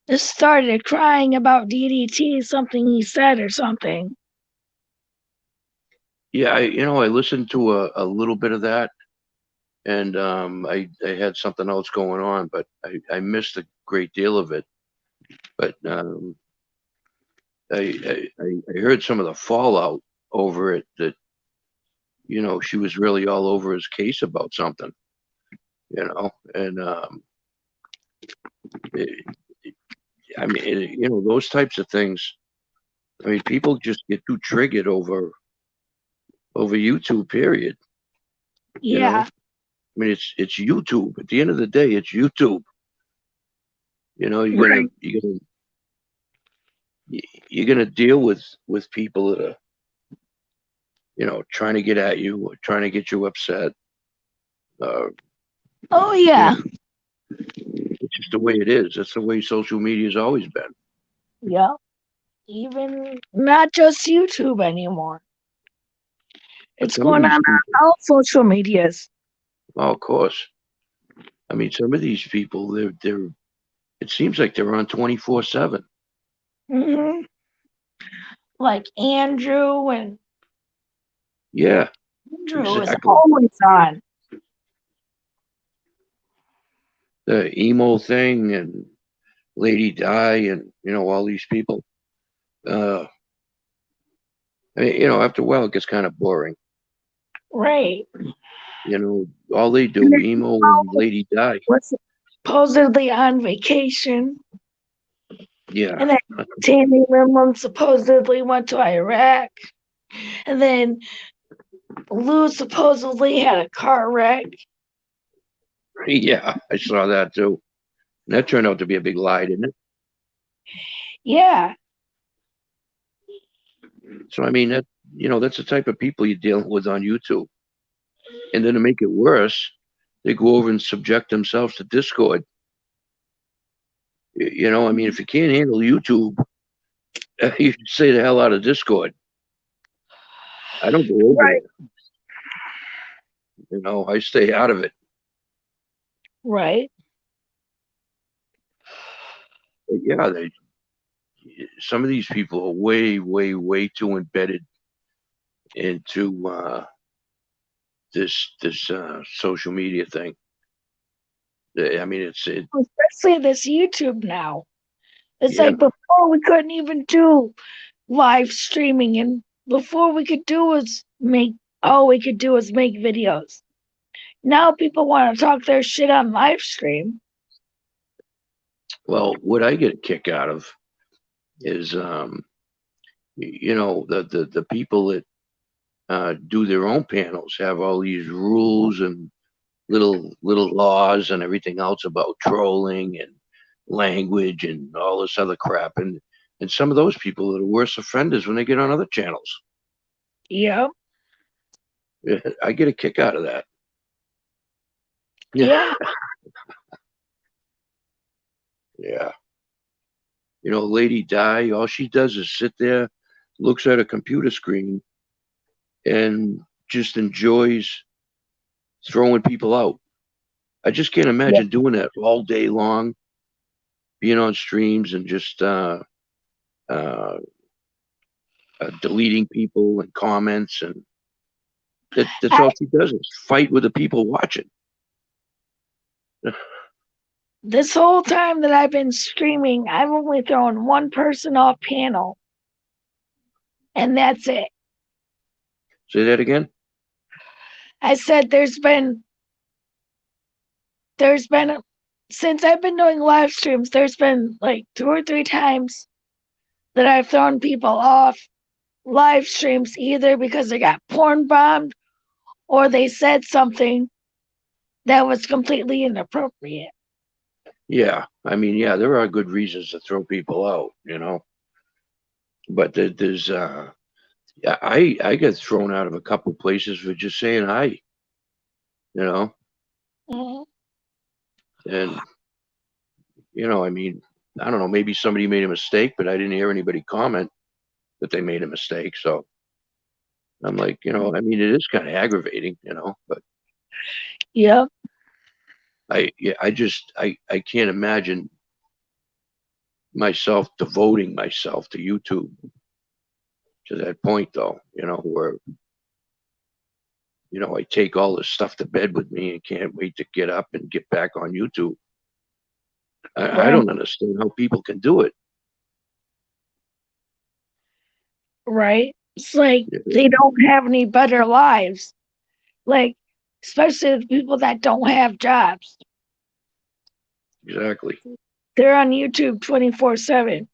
just started crying about DDT, something he said or something. yeah, I listened to a little bit of that, and I had something else going on, but I missed a great deal of it. But I heard some of the fallout over it, that she was really all over his case about something, and it, I mean, those types of things. I mean, people just get too triggered over YouTube. Period. You know. Yeah, I mean, it's YouTube. At the end of the day, it's YouTube. You're gonna right. you're gonna deal with people that are trying to get at you or trying to get you upset. Uh, Oh you know, yeah, it's just the way it is. That's the way social media has always been. yeah. Even not just YouTube anymore. But It's some of going these on people, all social medias. oh, of course. I mean, some of these people, they're. It seems like they're on 24/7. Hmm. Like Yeah, Andrew is exactly. always on. The emo thing and Lady Di and all these people. Uh, I mean, after a while it gets kind of boring. Right. All they And do, then emo and Mo Lady Di. was supposedly on vacation. Yeah, And then Tammy Limlum supposedly went to Iraq. And then Lou supposedly had a car wreck. yeah, I saw that too. And that turned out to be a big lie, didn't it? Yeah. So I mean, that's the type of people you're dealing with on YouTube. And then to make it worse, they go over and subject themselves to Discord. I mean, if you can't handle YouTube, you should stay the hell out of Discord. I don't go over Right. there. I stay out of it. Right. But yeah, some of these people are way, way, way too embedded into this social media thing. I mean, it. Especially this YouTube now. It's Yeah. like before we couldn't even do live streaming, and before we could do was make all we could do was make videos. Now people want to talk their shit on live stream. Well, what I get a kick out of is, the people that do their own panels have all these rules and little laws and everything else about trolling and language and all this other crap. And some of those people are the worst offenders when they get on other channels. Yep. I get a kick out of that. Yeah, Yeah. yeah. Lady Di, all she does is sit there, looks at a computer screen, and just enjoys throwing people out. I just can't Yeah. imagine doing that all day long, being on streams and just uh, deleting people and comments, and that's I, all she does is fight with the people watching. this whole time that I've been streaming, I've only thrown one person off panel, and that's it. Say that again. I said there's been since I've been doing live streams, there's been like 2 or 3 times that I've thrown people off live streams either because they got porn bombed or they said something that was completely inappropriate. Yeah, I mean, yeah, there are good reasons to throw people out, but there's yeah, I get thrown out of a couple places for just saying hi, you know, Mhm. and I mean, I don't know, maybe somebody made a mistake, but I didn't hear anybody comment that they made a mistake. So I'm like, I mean, it is kind of aggravating, but Yep. I can't imagine myself devoting myself to YouTube to that point though, where, I take all this stuff to bed with me and can't wait to get up and get back on YouTube. I Right. don't understand how people can do it. Right. It's like Yeah, they don't have any better lives. Like, especially the people that don't have jobs. exactly. They're on YouTube 24/7.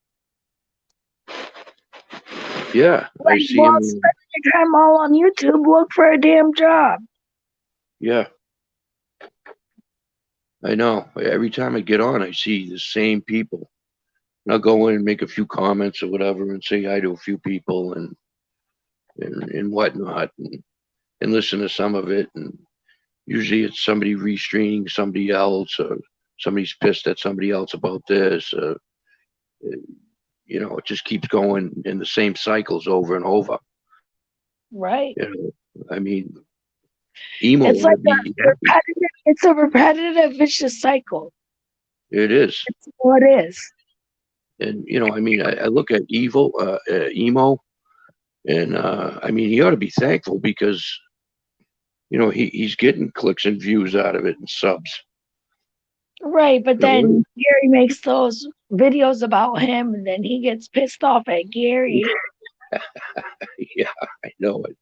Yeah, I Like, see well, him. spend your time all on YouTube, look for a damn job. Yeah, I know. Every time I get on, I see the same people. And I'll go in and make a few comments or whatever and say hi to a few people and whatnot and listen to some of it. And usually it's somebody restraining somebody else or somebody's pissed at somebody else about this. It just keeps going in the same cycles over and over. Right. I mean, emo It's ought like to be happy. it's a repetitive vicious cycle. It is. It's what it is. And, I mean, I look at emo, and I mean, he ought to be thankful because, he's getting clicks and views out of it and subs. Right. But You know, then Gary makes those videos about him and then he gets pissed off at Gary. yeah, I know it.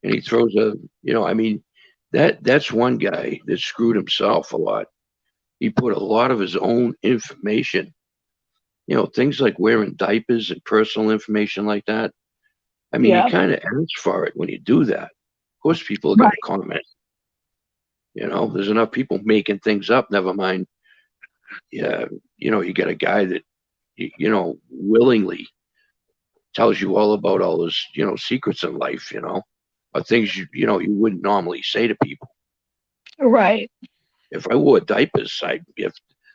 And he throws I mean, that's one guy that screwed himself a lot. He put a lot of his own information, things like wearing diapers and personal information like that. I mean, you Yeah. kind of ask for it when you do that. Of course, people are going to Right. comment. There's enough people making things up. Never mind. Yeah, you get a guy that willingly tells you all about all his secrets in life. Or things you wouldn't normally say to people. Right. If I wore diapers, if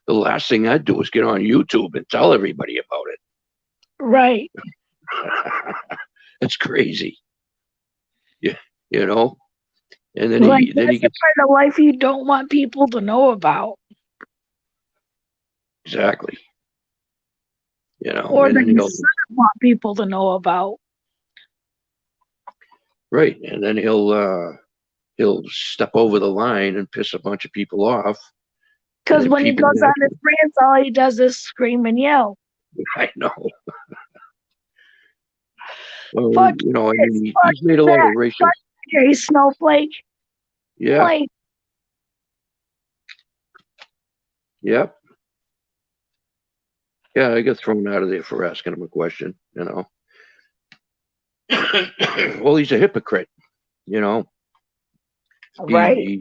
the last thing I'd do is get on YouTube and tell everybody about Right. it. That's crazy. Yeah, you know. And then Like he that's the gets part of life you don't want people to know about. exactly. Or And that then you shouldn't want people to know about. right, and then he'll step over the line and piss a bunch of people off, and Because then when he people goes on his naturally. rants, all he does is scream and yell. I know. Well, Fuck I this, mean, fuck he's made a lot that, of racial. fuck Gary Snowflake. Yeah, Like, yep, yeah. I got thrown out of there for asking him a question. Well, he's a hypocrite. You know, Right.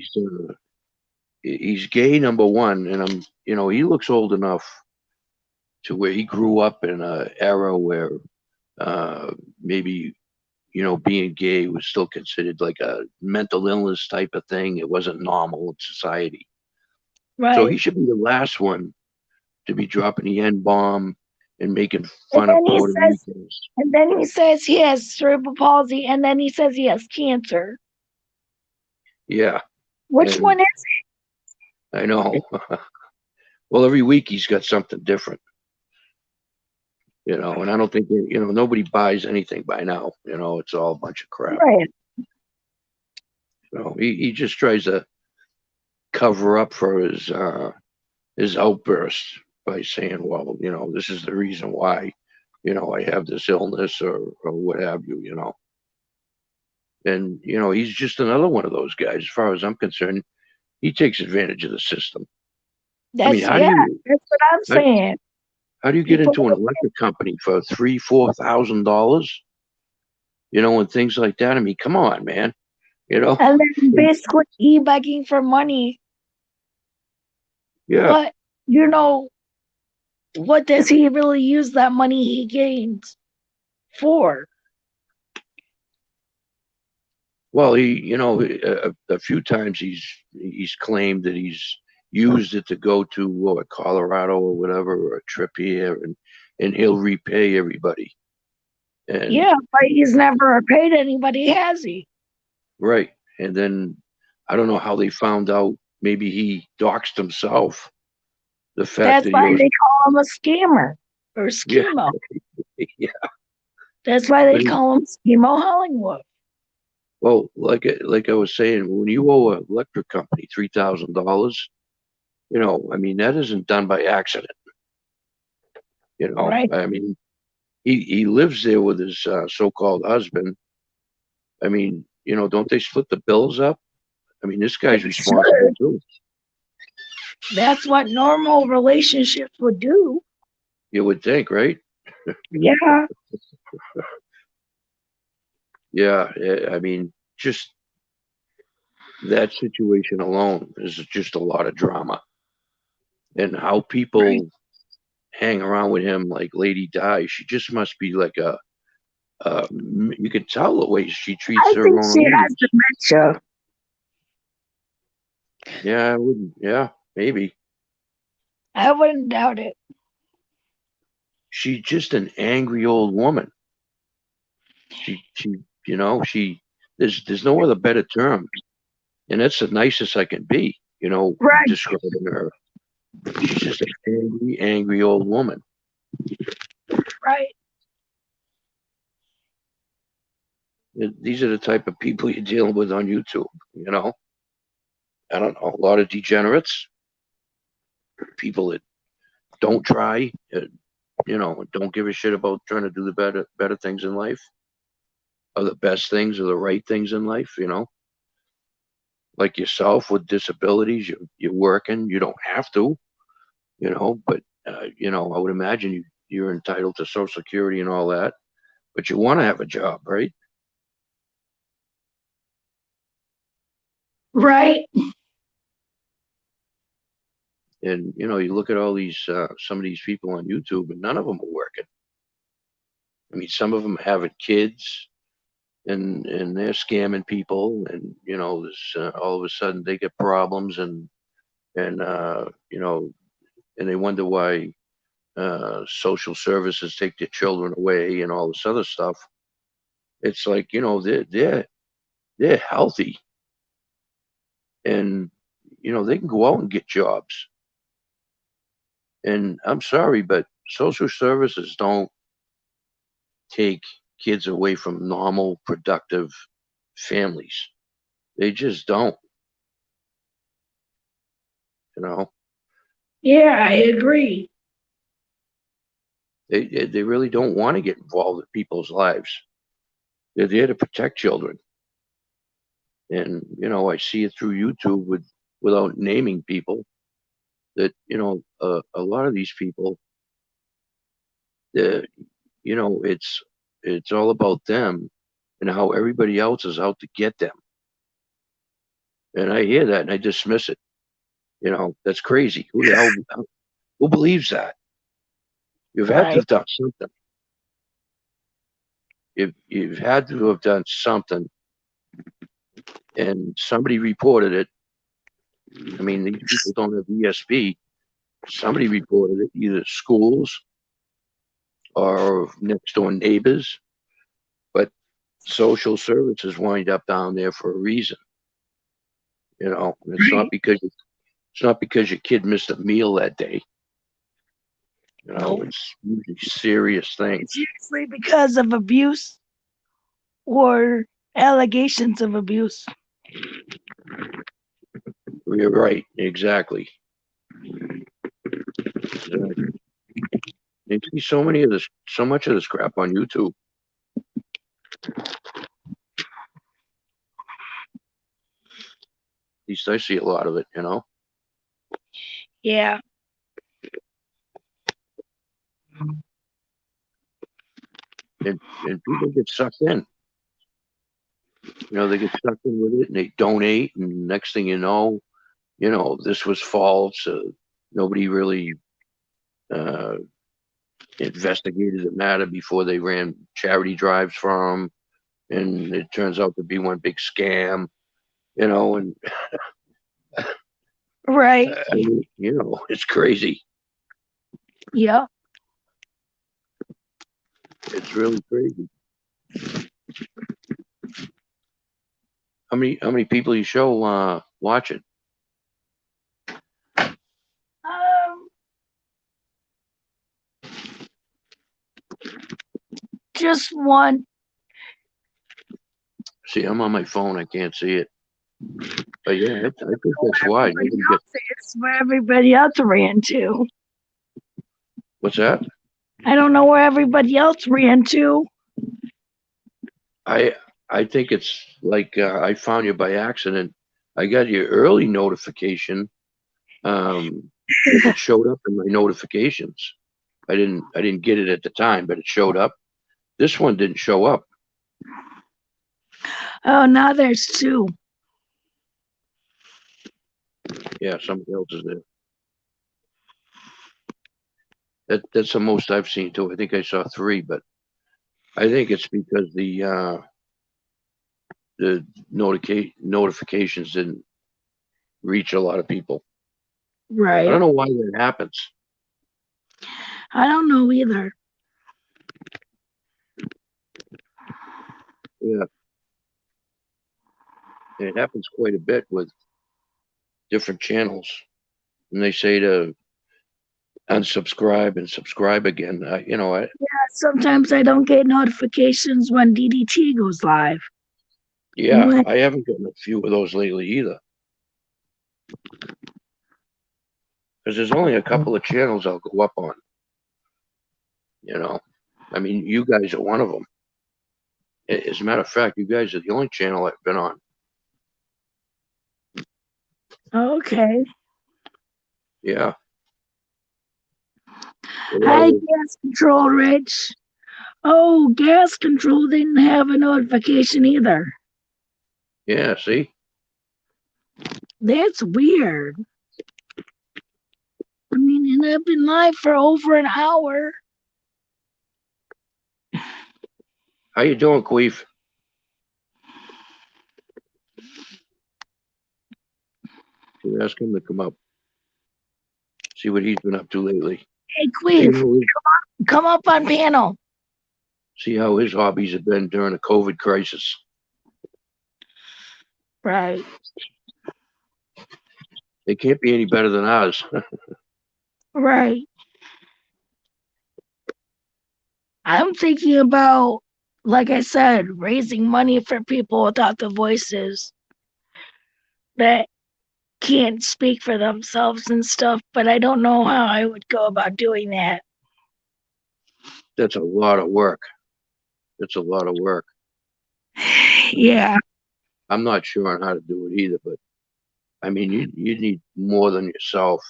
He's gay, number one, and he looks old enough to where he grew up in an era where maybe being gay was still considered like a mental illness type of thing. It wasn't normal in society. So he Right. should be the last one to be dropping the N bomb and making And fun of then he Puerto says, Ricans. and then he says he has cerebral palsy, and then he says he has cancer. Yeah, Which and one is I know. Well, every week he's got something different, and I don't think nobody buys anything by now. It's all a bunch of it? crap. Right. He just tries to cover up for his outburst by saying, well, this is the reason why, I have this illness or what have you. And, he's just another one of those guys. As far as I'm concerned, he takes advantage of the system. I mean, That's yeah. That's what I'm how, saying. how do you get People, into an electric company for $3,000-$4,000? And things like that. I mean, come on, man. You know, and then basically he begging for money. yeah. But what does he really use that money he gains for? Well, a few times he's claimed that he's used it to go to Colorado or whatever, or a trip here, and he'll repay everybody. And Yeah, but he's never paid anybody, has he? right, and then I don't know how they found out. Maybe he doxed himself. The fact That's that he why was, they call him a scammer or yeah, schemo. yeah. That's why they But call him Schemo Hollywood. well, like I was saying, when you owe an electric company $3,000, I mean that isn't done by accident. Right. I mean, he lives there with his so-called husband. I mean, don't they split the bills up? I mean, this They guy's responsible should. too. That's what normal relationships would do. You would think, right? Yeah. Yeah. I mean, just that situation alone is just a lot of drama, and how Right. people hang around with him like Lady Di. She just must be like you can tell the way she treats I her think own she has audience. dementia. Yeah, I wouldn't. Yeah, maybe. I wouldn't doubt it. She's just an angry old woman. She, there's no other better term, and that's the nicest I can be. Right. Describing her. She's just an angry old woman. Right. These are the type of people you're dealing with on YouTube. I don't know, a lot of degenerates, people that don't try, don't give a shit about trying to do the better things in life, or the best things, or the right things in life. Like yourself with disabilities, you're working. You don't have to, but I would imagine you're entitled to Social Security and all that, but you want to have a job, right? Right. And you look at all these some of these people on YouTube, and none of them are working. I mean, some of them having kids, and they're scamming people, and this all of a sudden they get problems, and and they wonder why social services take their children away and all this other stuff. It's like they're healthy, and they can go out and get jobs. And I'm sorry, but social services don't take kids away from normal, productive families. They just don't. You know, Yeah, I agree. they really don't want to get involved in people's lives. They're there to protect children. And I see it through YouTube without naming people that a lot of these people, uh, it's all about them and how everybody else is out to get them. And I hear that and I dismiss it. That's crazy. Who the hell, who believes that? You've had to Right. have done something. You've had to have done something, and somebody reported it. I mean, these people don't have ESP. Somebody reported it, either schools or next door neighbors. But social services wind up down there for a reason. It's not Right. because your kid missed a meal that day. Nope. It's usually serious things. It's usually because of abuse or allegations of abuse. You're right, exactly. You see so much of this crap on YouTube. At least I see a lot of it. Yeah. And people get sucked in. They get sucked in with it, and they donate, and next thing this was false. Nobody really uh, investigated the matter before they ran charity drives for them, and it turns out to be one big scam. And Right. it's crazy. Yeah. It's really crazy. How many people you show watching? Um, just one. See, I'm on my phone. I can't see it. But yeah, I think that's why Everybody nobody gets. else is where everybody else ran to. What's that? I don't know where everybody else ran to. I think it's like I found you by accident. I got your early notification because it showed up in my notifications. I didn't get it at the time, but it showed up. This one didn't show up. Oh, now there's two. Yeah, somebody else is there. That's the most I've seen too. I think I saw 3, but I think it's because the notifications didn't reach a lot of people. I Right. don't know why that happens. I don't know either. Yeah, and it happens quite a bit with different channels, and they say to unsubscribe and subscribe again. Sometimes I don't get notifications when DDT goes live. Yeah, When I haven't gotten a few of those lately either. Because there's only a couple of channels I'll go up on. I mean, you guys are one of them. As a matter of fact, you guys are the only channel I've been on. okay. Yeah. Hi, gas control, Rich. Oh, gas control didn't have a notification either. Yeah, see? That's weird. I mean, and I've been live for over an hour. How you doing, Queef? Should ask him to come up. See what he's been up to lately. Hey, See Queef, come up on panel. see how his hobbies have been during the COVID crisis. Right. They can't be any better than ours. Right. I'm thinking about, like I said, raising money for people without the voices that can't speak for themselves and stuff, but I don't know how I would go about doing that. That's a lot of work. That's a lot of work. Yeah. I'm not sure on how to do it either, but I mean, you need more than yourself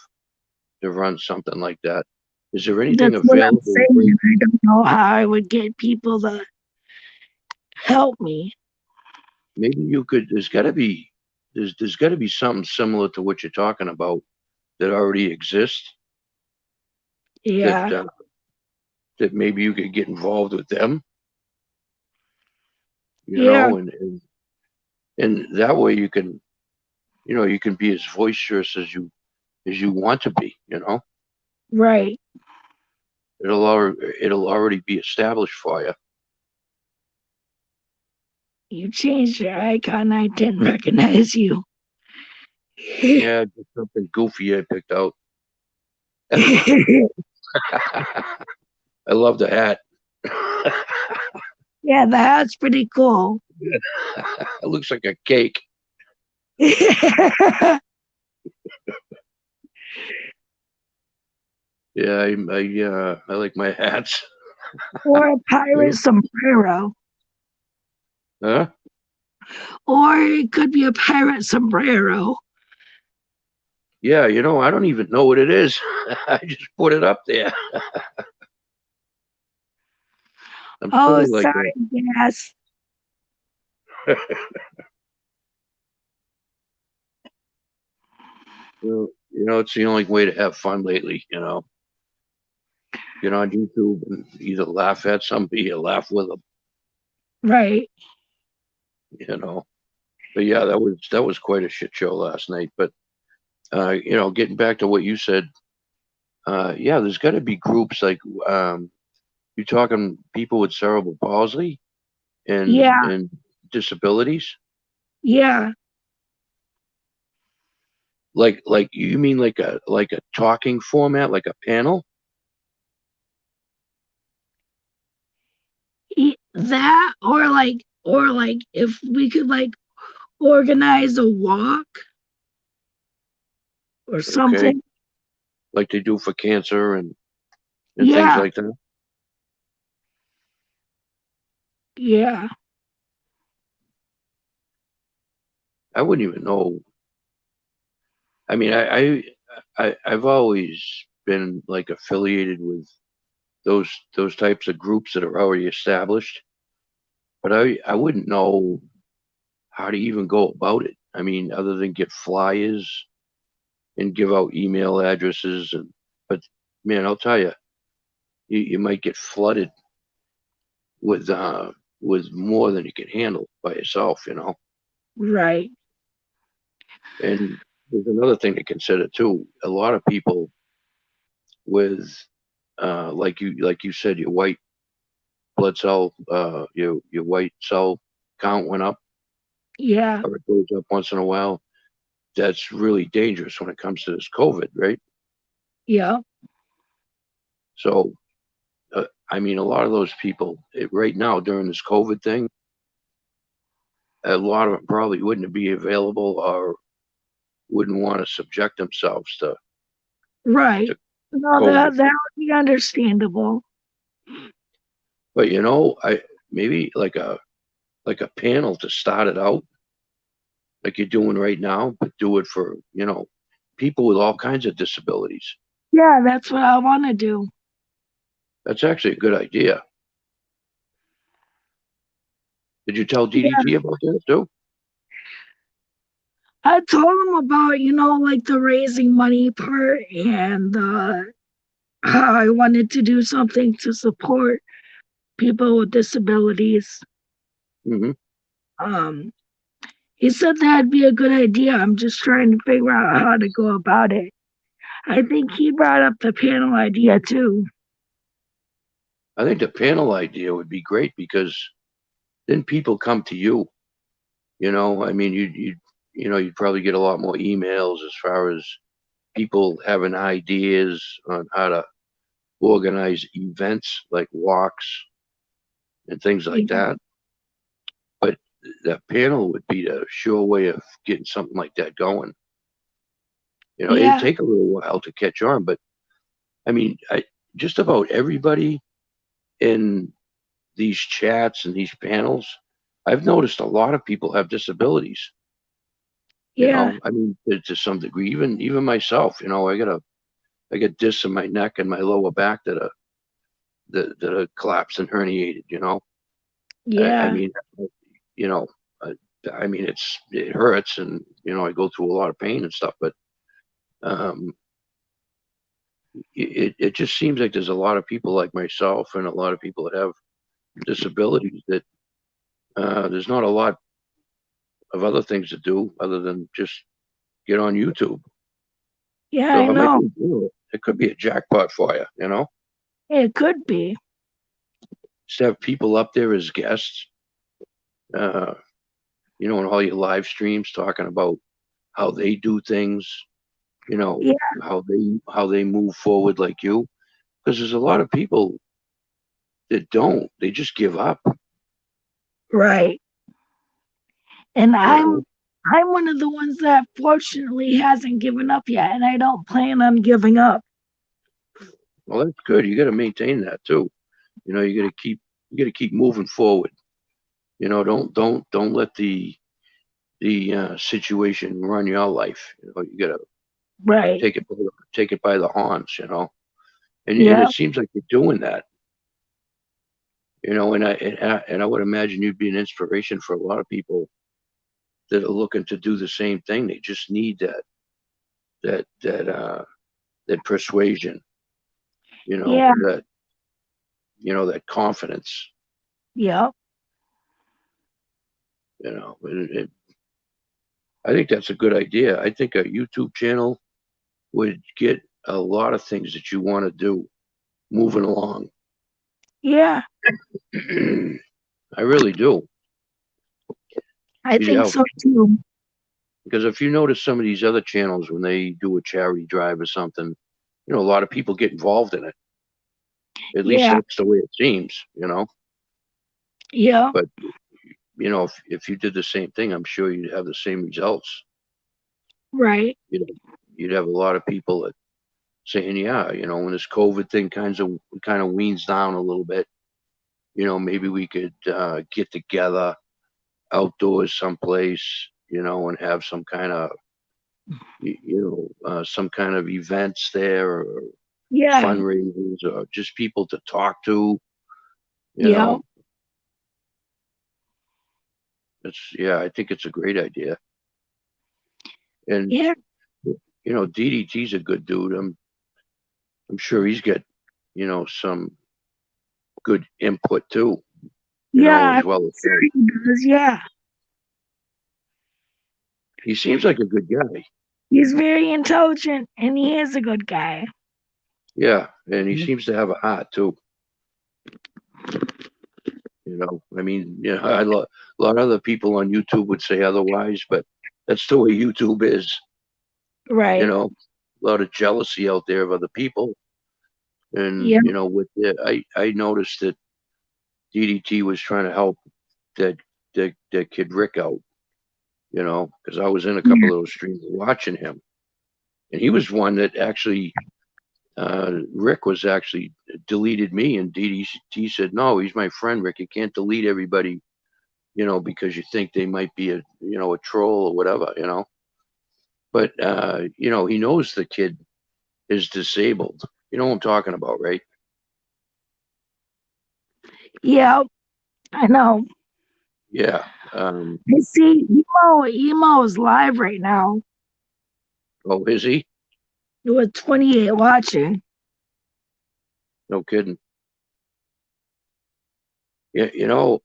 to run something like that. Is there anything That's what I'm available saying. right? I don't know how I would get people to help me. Maybe you could. There's got to be there's got to be something similar to what you're talking about that already exists that Yeah, that maybe you could get involved with them, yeah, and that way you can, you can be as boisterous as you want to be. right. It'll already be established for you. You changed your icon. I didn't recognize you. Yeah, just something goofy I picked out. I love the hat. Yeah, the hat's pretty cool. It looks like a cake. Yeah, I like my hats. Or a pirate sombrero. Huh? Or it could be a pirate sombrero. Yeah, I don't even know what it is. I just put it up there. I'm Oh, silly like sorry, yes. that. It's the only way to have fun lately. Get on YouTube and either laugh at somebody or laugh with them. Right. You know. But yeah, that was quite a shit show last night. But getting back to what you said, yeah, there's got to be groups like you're talking people with cerebral palsy and Yeah, and disabilities. yeah. Like you mean like a talking format, like a panel? That or like if we could like organize a walk or Okay, something. like they do for cancer and things Yeah, like that. yeah, I wouldn't even know. I mean, I've always been like affiliated with those types of groups that are already established, but I wouldn't know how to even go about it. I mean, other than get flyers and give out email addresses, but man, I'll tell you, you might get flooded with more than you can handle by yourself. right. And there's another thing to consider too. A lot of people with like you said, your white blood cell, your white cell count went up, Yeah, or it goes up once in a while. That's really dangerous when it comes to this COVID, right? yeah, So, I mean, a lot of those people right now during this COVID thing, a lot of them probably wouldn't be available or wouldn't want to subject themselves right. to No, COVID. that would be understandable. But I maybe like a panel to start it out, like you're doing right now, but do it for people with all kinds of disabilities. Yeah, that's what I want to do. That's actually a good idea. Did you tell Yeah, DDT about that too? I told him about like the raising money part and how I wanted to do something to support people with disabilities. Hmm. Um, he said that'd be a good idea. I'm just trying to figure out how to go about it. I think he brought up the panel idea too. I think the panel idea would be great because then people come to you. I mean, you'd probably get a lot more emails as far as people having ideas on how to organize events like walks and things like Yeah, that. But that panel would be a sure way of getting something like that going. It'd yeah, take a little while to catch on, but I mean, just about everybody in these chats and these panels, I've noticed a lot of people have disabilities. yeah, I mean, to some degree, even myself. I got discs in my neck and my lower back that are collapsed and herniated. I yeah, mean, you know, I mean, it hurts, and I go through a lot of pain and stuff. But um, it just seems like there's a lot of people like myself and a lot of people that have disabilities that there's not a lot of other things to do other than just get on YouTube. Yeah, I So know. it could be a jackpot for you. It could be. Just have people up there as guests, uh, in all your live streams talking about how they do things, Yeah, how they move forward like you. Because there's a lot of people that don't. They just give up. right. And You I'm know. I'm one of the ones that fortunately hasn't given up yet, and I don't plan on giving up. Well, that's good. You got to maintain that too. You got to keep moving forward. Don't let the situation run your life. You got to Right. take it by the horns. And Yeah. it seems like you're doing that. And I would imagine you'd be an inspiration for a lot of people that are looking to do the same thing. They just need that persuasion. Yeah. That confidence. Yeah. I think that's a good idea. I think a YouTube channel would get a lot of things that you want to do moving along. Yeah. I really do. I You think know, so too. because if you notice some of these other channels when they do a charity drive or something, a lot of people get involved in it. At least Yeah. that's the way it seems. Yeah. But if you did the same thing, I'm sure you'd have the same results. Right. You'd have a lot of people that saying, yeah, when this COVID thing kind of weans down a little bit, maybe we could get together outdoors someplace, and have some kind of events there, or Yeah. fundraisers, or just people to talk to. You Yeah. know, yeah, I think it's a great idea. And Yeah. DDT's a good dude. I'm sure he's got some good input too. Yeah. As I'm well as sure me. he does. Yeah. He seems like a good guy. He's very intelligent and he is a good guy. Yeah, and he seems to have a heart too. I mean, a lot of other people on YouTube would say otherwise, but that's the way YouTube is. Right. A lot of jealousy out there of other people, and Yeah. I noticed that DDT was trying to help that that kid Rick out. Because I was in a couple of those streams watching him, and he was one that actually Rick was actually deleted me, and DDT said, "No, he's my friend, Rick. You can't delete everybody, because you think they might be a troll or whatever. But he knows the kid is disabled. You know what I'm talking about, right? Yeah. I know. Yeah. I see emo is live right now Oh, is he? with 28 watching. No kidding. Yeah.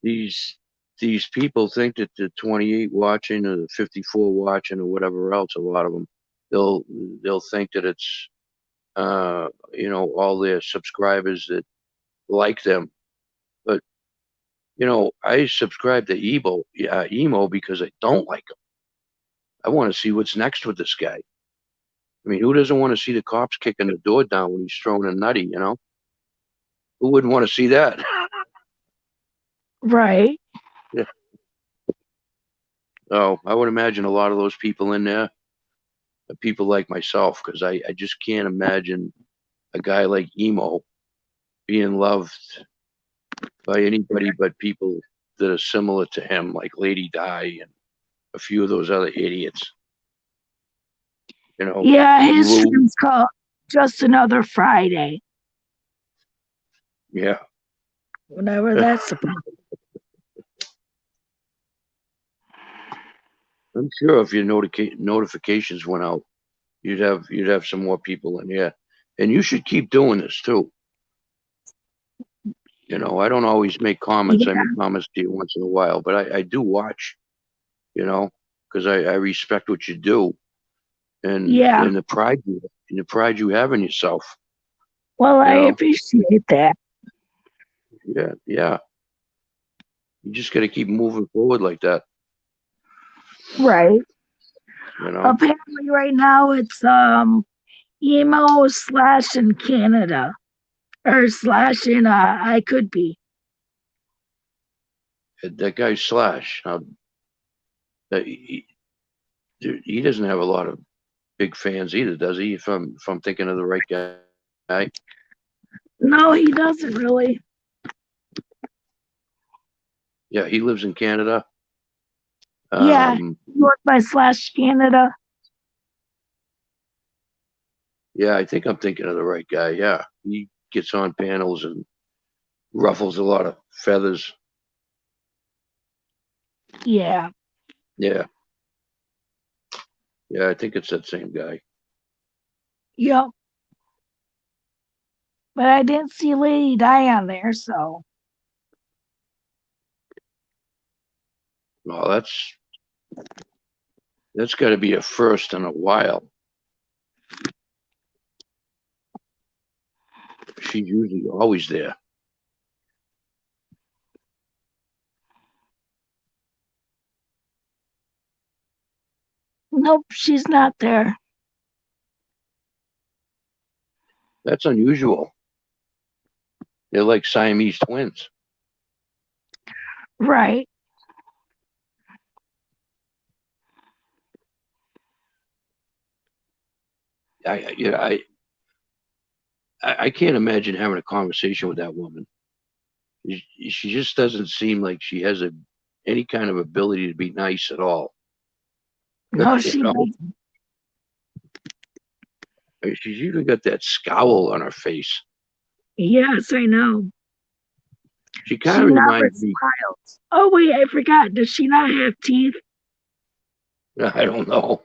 These these people think that the 28 watching or the 54 watching or whatever else, a lot of them, they'll they'll think that it's all their subscribers that like them. But I subscribe to emo because I don't like him. I want to see what's next with this guy. I mean, who doesn't want to see the cops kicking the door down when he's throwing a nutty? Who wouldn't want to see that? Right. Yeah. Oh, I would imagine a lot of those people in there are people like myself, because I just can't imagine a guy like emo being loved by anybody but people that are similar to him, like Lady Di and a few of those other idiots. Yeah, his Lou. stream's called Just Another Friday. Yeah. Whatever that's about. I'm sure if your notifications went out, you'd have some more people in here, and you should keep doing this too. I don't always make comments. I Yeah, make comments to you once in a while, but I do watch. You know, because I respect what you do and yeah. and the pride you have in yourself. Well, You I know, appreciate that. yeah, yeah. You just got to keep moving forward like that. Right. You know, Apparently, right now it's emo slash in Canada or slash in I could be. that guy Slash. Dude, he doesn't have a lot of big fans either, does he? If I'm thinking of the right guy. No, he doesn't really. Yeah, he lives in Canada. Yeah, Um, York by slash Canada. yeah, I think I'm thinking of the right guy. Yeah, he gets on panels and ruffles a lot of feathers. Yeah. Yeah, yeah, I think it's that same guy. Yep. But I didn't see Lady Di on there, so Well, that's got to be a first in a while. She's usually always there. nope, she's not there. That's unusual. They're like Siamese twins. Right. I can't imagine having a conversation with that woman. She just doesn't seem like she has any kind of ability to be nice at all. No, you she know, doesn't. she's even got that scowl on her face. Yes, I know. She kind She of never reminds me. smiles. Oh wait, I forgot. Does she not have teeth? I don't know.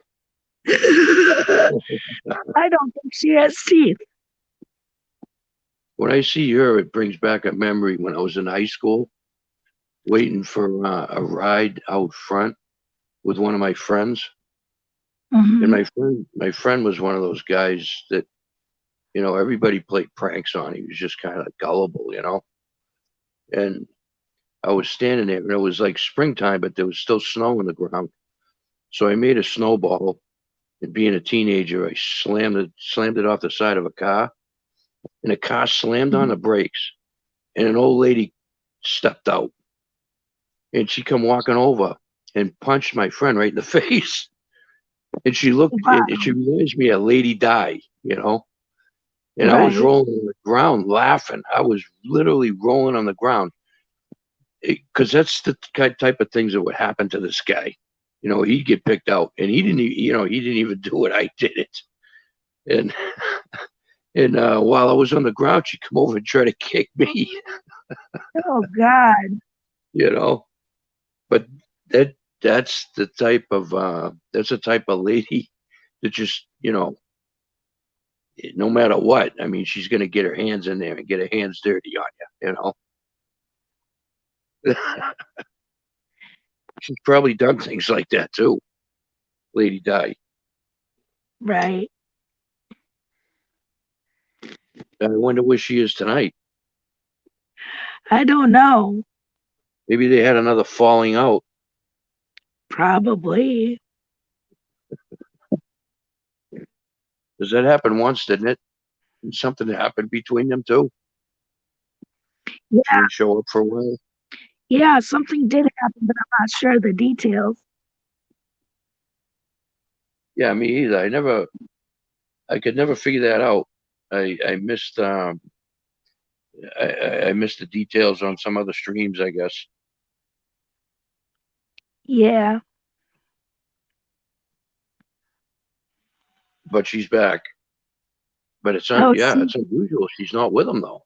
I don't think she has teeth. When I see her, it brings back a memory when I was in high school, waiting for a ride out front with one of my friends. And Hmm. my friend was one of those guys that everybody played pranks on. He was just kind of gullible. And I was standing there, and it was like springtime, but there was still snow on the ground. So I made a snowball, and being a teenager, I slammed it off the side of a car, and the car slammed on the brakes, and an old lady stepped out, and she come walking over and punched my friend right in the face. And she looked, Wow. and she reminds me of Lady Di. And I was Right. rolling on the ground laughing. I was literally rolling on the ground because that's the type of things that would happen to this guy. He'd get picked out, and he didn't even do it. I did it, and while I was on the ground, she come over and try to kick me. Oh God. You know, but that that's the type of lady that just no matter what. I mean, she's gonna get her hands in there and get her hands dirty on you. She's probably done things like that too, Lady Di. Right. I wonder where she is tonight. I don't know. Maybe they had another falling out. Probably. Does that happen once, didn't it? And something happened between them two. She Yeah. didn't show up for a while. Yeah. Something did happen, but I'm not sure the details. Yeah, me either. I could never figure that out. I missed I missed the details on some other streams, I guess. Yeah. But she's back. But Oh, yeah, she. it's unusual. She's not with him though.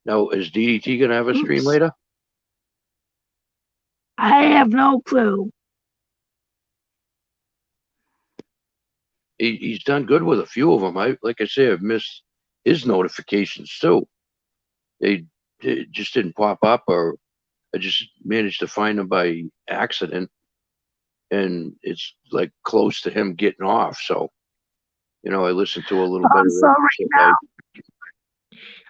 Now, is DDT gonna have a stream Oops. later? I have no clue. He's done good with a few of them. Like I say, I've missed his notifications too. They, they just didn't pop up, or I just managed to find them by accident, and it's like close to him getting off. So I listened to a little bit of Also, it. So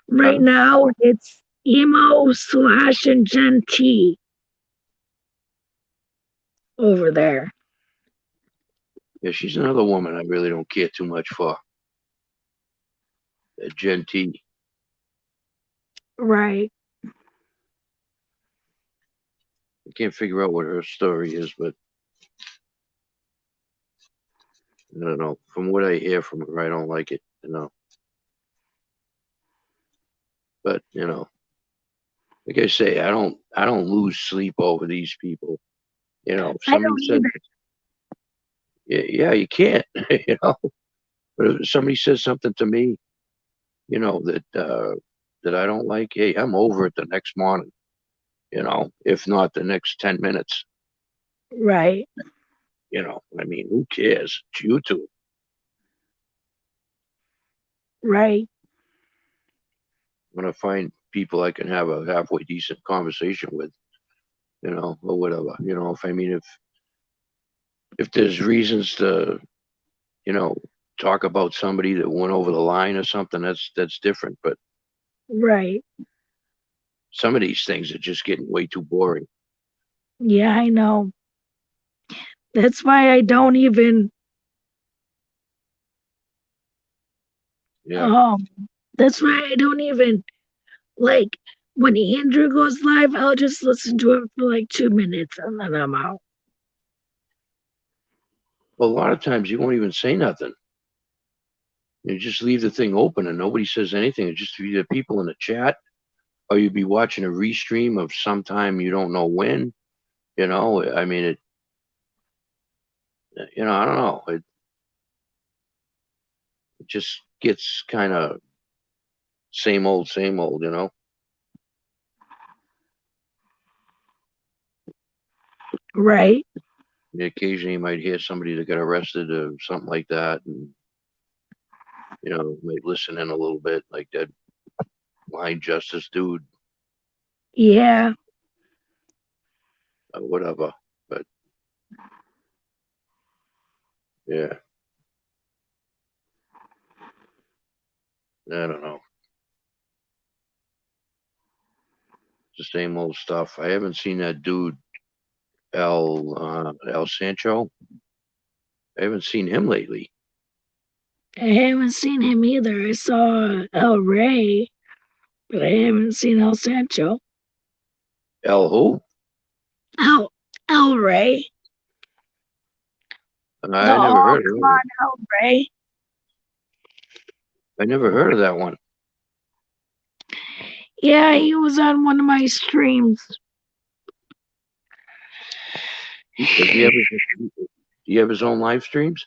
right pardon? now it's emo slash and Gen T over there. Yeah, she's another woman I really don't care too much for. Gen T. Right. I can't figure out what her story is, but I don't know. From what I hear from her, I don't like it. But like I say, I don't lose sleep over these people. If I somebody don't says, either. yeah, you can't, but if somebody says something to me, that I don't like, hey, I'm over it the next morning. If not the next 10 minutes. Right. I mean, who cares? It's YouTube. Right. I'm gonna find people I can have a halfway decent conversation with, or whatever. If there's reasons to, you know, talk about somebody that went over the line or something, that's different. But Right. some of these things are just getting way too boring. Yeah, I know. That's why I don't even Yeah. um that's why I don't even like when Andrew goes live, I'll just listen to it for like 2 minutes and then I'm out. Well, a lot of times you won't even say nothing. You just leave the thing open and nobody says anything. It's just either people in the chat, or you'd be watching a restream of sometime you don't know when. I mean, I don't know. It just gets kind of same old, same old. Right. Occasionally you might hear somebody that got arrested or something like that, and might listen in a little bit, like that line justice dude, Yeah. or whatever. But yeah, I don't know. It's the same old stuff. I haven't seen that dude El Sancho. I haven't seen him lately. I haven't seen him either. I saw El Rey, but I haven't seen El Sancho. El who? El Rey. The I never Oh heard of Come that one. On El Rey. I never heard of that one. Yeah, he was on one of my streams. Does he have his own live streams?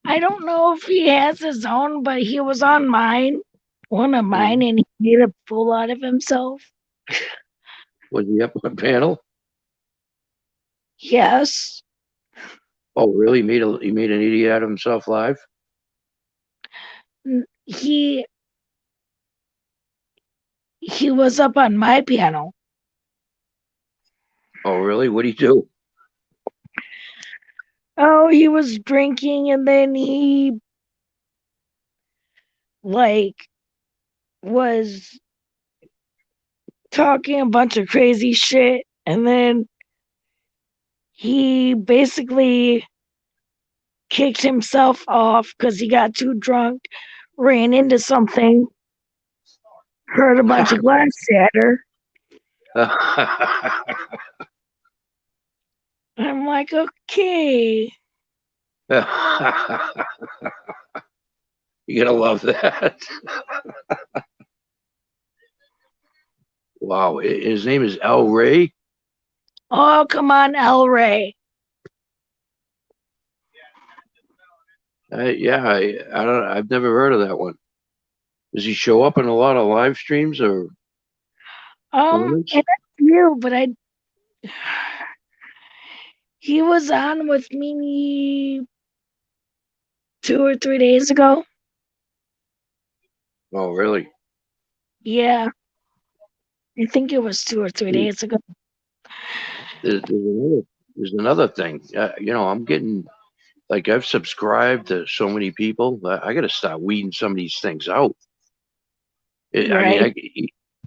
I don't know if he has his own, but he was on mine, one of mine, Mhm. and he made a fool out of himself. Was he up on panel? Yes. Oh, really? He made an idiot out of himself live? He was up on my panel. Oh, really? What'd he do? Oh, he was drinking and then he like was talking a bunch of crazy shit and then he basically kicked himself off because he got too drunk, ran into something, heard a bunch of glass shatter. I'm like, okay. You're gonna love that. Wow, his name is El Rey. Oh, come on, El Rey. Yeah, I don't. I've never heard of that one. Does he show up in a lot of live streams or tournaments? And that's you, but he was on with me 2 or 3 days ago. Oh, really? Yeah, I think it was 2 or 3 days ago. There's another thing. I'm getting like I've subscribed to so many people. I got to start weeding some of these things out. I mean, Right,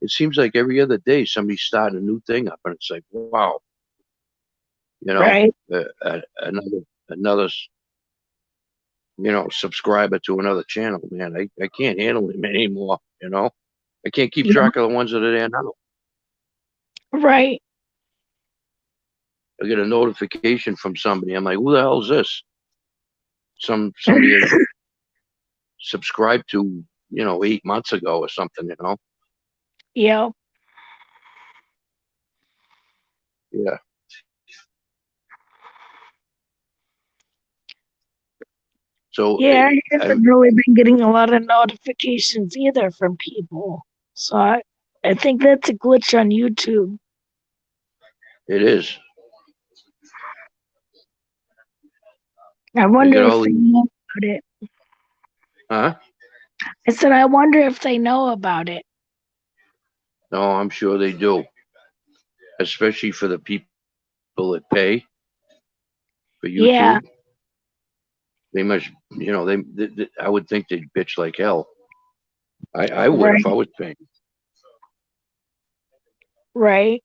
it seems like every other day somebody's starting a new thing up, and it's like, wow, you know, right. another subscriber to another channel. Man, I can't handle him anymore. I can't keep Yeah, track of the ones that are there now. right. I get a notification from somebody. I'm like, who the hell is this? Somebody I subscribed to, 8 months ago or something. Yeah, Yeah. So yeah. I I, haven't really been getting a lot of notifications either from people. So I think that's a glitch on YouTube. it is. I They wonder get if all they these, know about it. huh? I said, I wonder if they know about it. No, I'm sure they do, especially for the people that pay for Yeah, YouTube. They must, I would think they'd bitch like hell. I would if I right, was paying. right.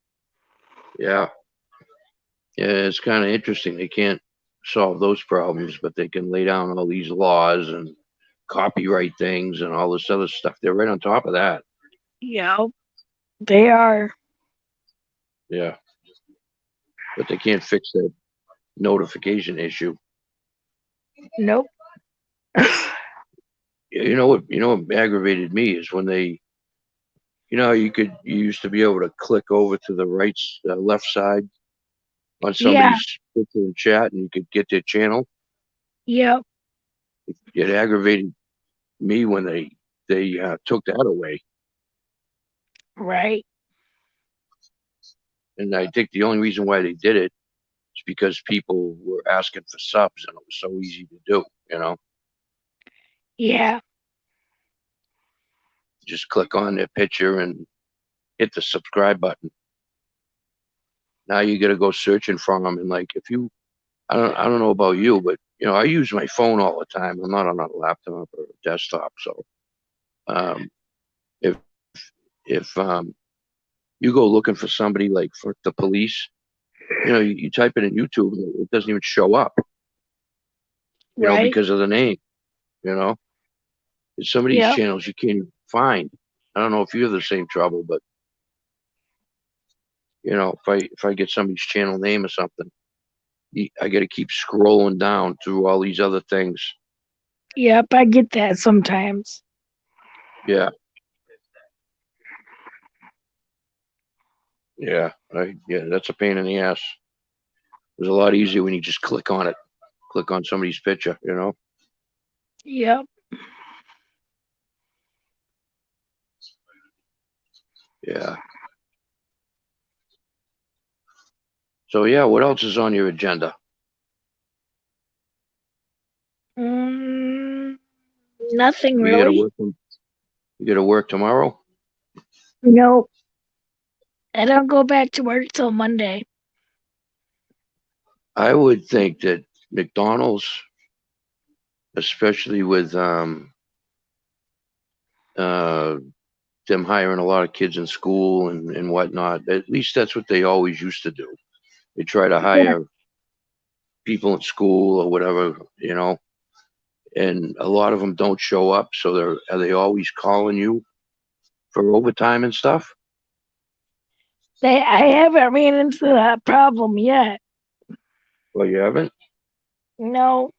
Yeah. Yeah, it's kind of interesting. They can't solve those problems, but they can lay down all these laws and copyright things and all this other stuff. They're right on top of that. Yeah, they are. Yeah. But they can't fix that notification issue. Nope. You know what aggravated me is when they, how you used to be able to click over to the left side on Yeah, somebody's picture and chat, and you could get their channel. yep, It aggravated me when they took that away, right. and I think the only reason why they did it is because people were asking for subs, and it was so easy to do. Yeah, Just click on their picture and hit the subscribe button. Now you got to go searching for them, and like if you, I don't know about you, but I use my phone all the time. I'm not on a laptop or a desktop, so um, if if you go looking for somebody like for the police, you type it in YouTube, and it doesn't even show up, right. because of the name. You know, some of these Yep, channels you can't even find. I don't know if you have the same trouble, but if I get somebody's channel name or something, I got to keep scrolling down through all these other things. yep. I get that sometimes. Yeah, yeah, that's a pain in the ass. It's a lot easier when you just click on it, click on somebody's picture. Yep. Yeah. So yeah, what else is on your agenda? Mm, nothing You got to really. work. You got to work tomorrow. Nope. I don't go back to work till Monday. I would think that McDonald's, especially with uh, them hiring a lot of kids in school and whatnot, at least that's what they always used to do. They try to Yeah, hire people in school or whatever, and a lot of them don't show up. So are they always calling you for overtime and stuff? I haven't ran into that problem yet. Well, you haven't. No,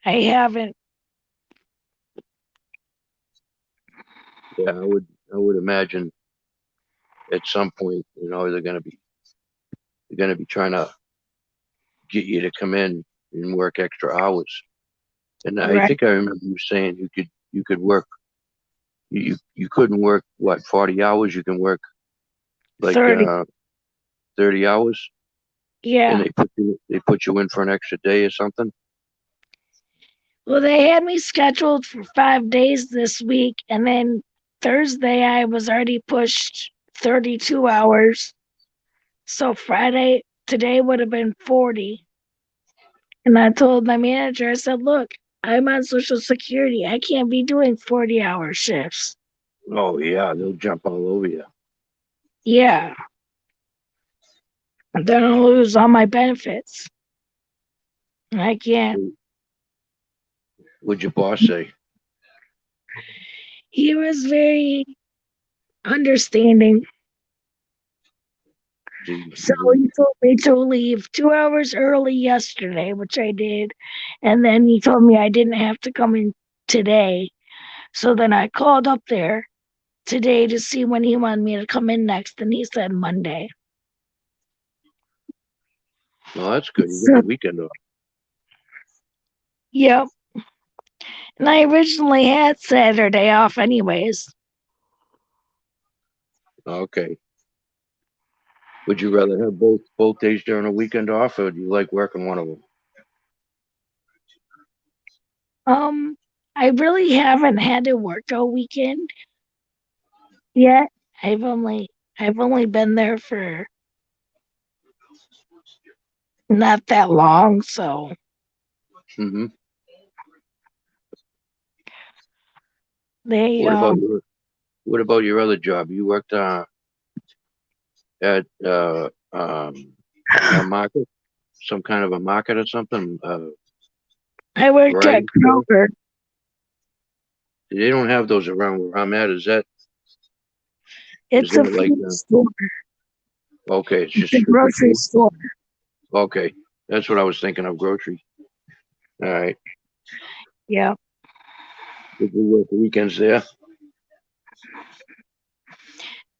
I haven't. Yeah, I would imagine at some point, they're gonna be trying to get you to come in and work extra hours. And I Right. think I remember you saying you could you could work. You couldn't work what 40 hours. You can work like 30. 30 hours, and Yeah. they put you in for an extra day or something. Well, they had me scheduled for 5 days this week, and then Thursday I was already pushed 32 hours. So Friday, today would have been 40. And I told my manager, I said, look, I'm on Social Security. I can't be doing 40-hour shifts. Oh yeah, they'll jump all over you. Yeah. And then I'll lose all my benefits. I can't. What'd your boss say? He was very understanding. So Did he told me to leave 2 hours early yesterday, which I did. And then he told me I didn't have to come in today. So then I called up there today to see when he wanted me to come in next. And he said Monday. Well, that's good. You get So, the weekend off. yep. And I originally had Saturday off, anyways. Okay. Would you rather have both days during a weekend off, or do you like working one of them? Um, I really haven't had to work all weekend yet. I've only I've only been there for not that long, so Mm-hmm. they What about your What about your other job? You worked at a market, some kind of a market or something. I worked at Variety store. Kroger. They don't have those around where I'm at. Is It's a that like food store. okay? It's It's just a strictly grocery food. store. Okay, that's what I was thinking of. Grocery. All right. Yeah. Did you work weekends there?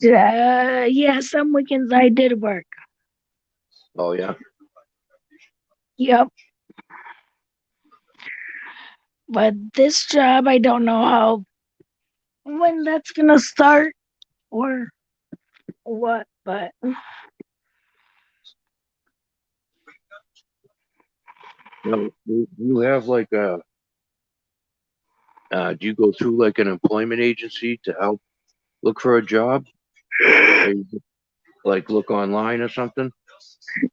Yeah, some weekends I did work. Oh yeah. Yep. But this job, I don't know how when that's gonna start or what, but No, you have like a. Do you go through like an employment agency to help look for a job, or you just, like look online or something?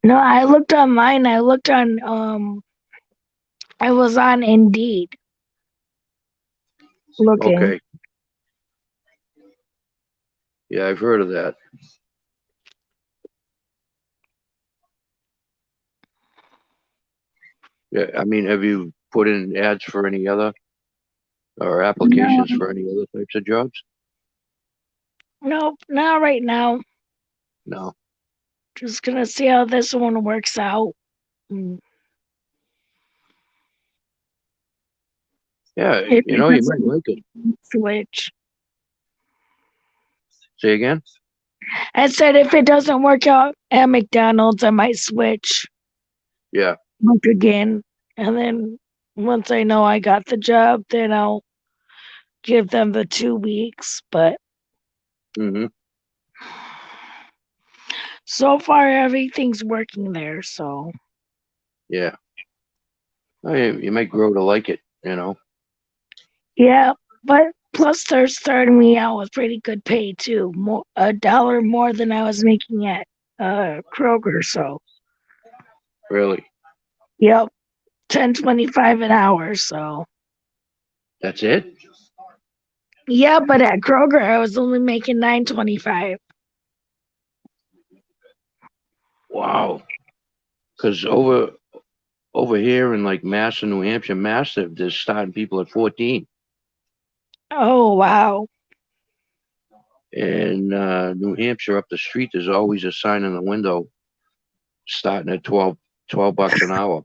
no, I looked online. I was on Indeed looking. Okay. Yeah, I've heard of that. Yeah, I mean, have you put in ads for any other or No, applications for any other types of jobs? nope, not right now. No. Just gonna see how this one works out. Yeah, If it you might doesn't like it. switch. Say again? I said if it doesn't work out at McDonald's, I might switch Yeah. look again. And then once I know I got the job, then I'll give them the 2 weeks. But Mm-hmm. so far everything's working there. So Yeah. Oh, yeah, you might grow to like it. yeah. But plus they're starting me out with pretty good pay too. $1 more than I was making at Kroger. So Really. yep. 10.25 an hour. So That's it? yeah, but at Kroger I was only making 9.25. Wow. Because over here in like Mass and New Hampshire, Massive, they're starting people at 14. Oh wow. In New Hampshire, up the street, there's always a sign in the window starting at 12 bucks an hour.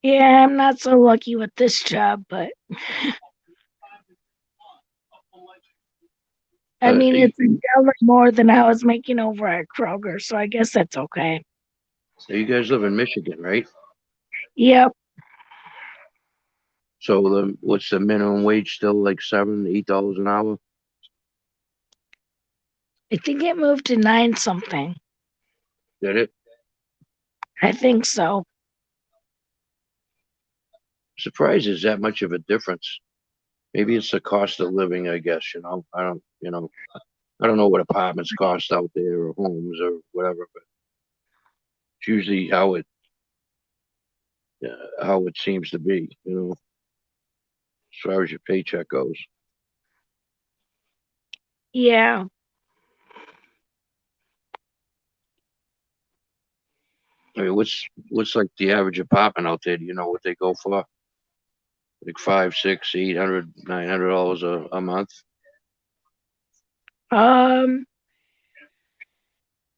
Yeah, I'm not so lucky with this job, but I mean You, it's $1 more than I was making over at Kroger, so I guess that's okay. you guys live in Michigan, right? Yep. So what's the minimum wage still like $7, $8 an hour? I think it moved to 9 something. Did it? I think so. Surprised there's that much of a difference. Maybe it's the cost of living, I guess, I don't know what apartments cost out there or homes or whatever, but it's usually how it seems to be, as far as your paycheck goes. Yeah. I mean, what's like the average apartment out there? Do you know what they go for? Like 5, 6, 800, $900 a month. Um,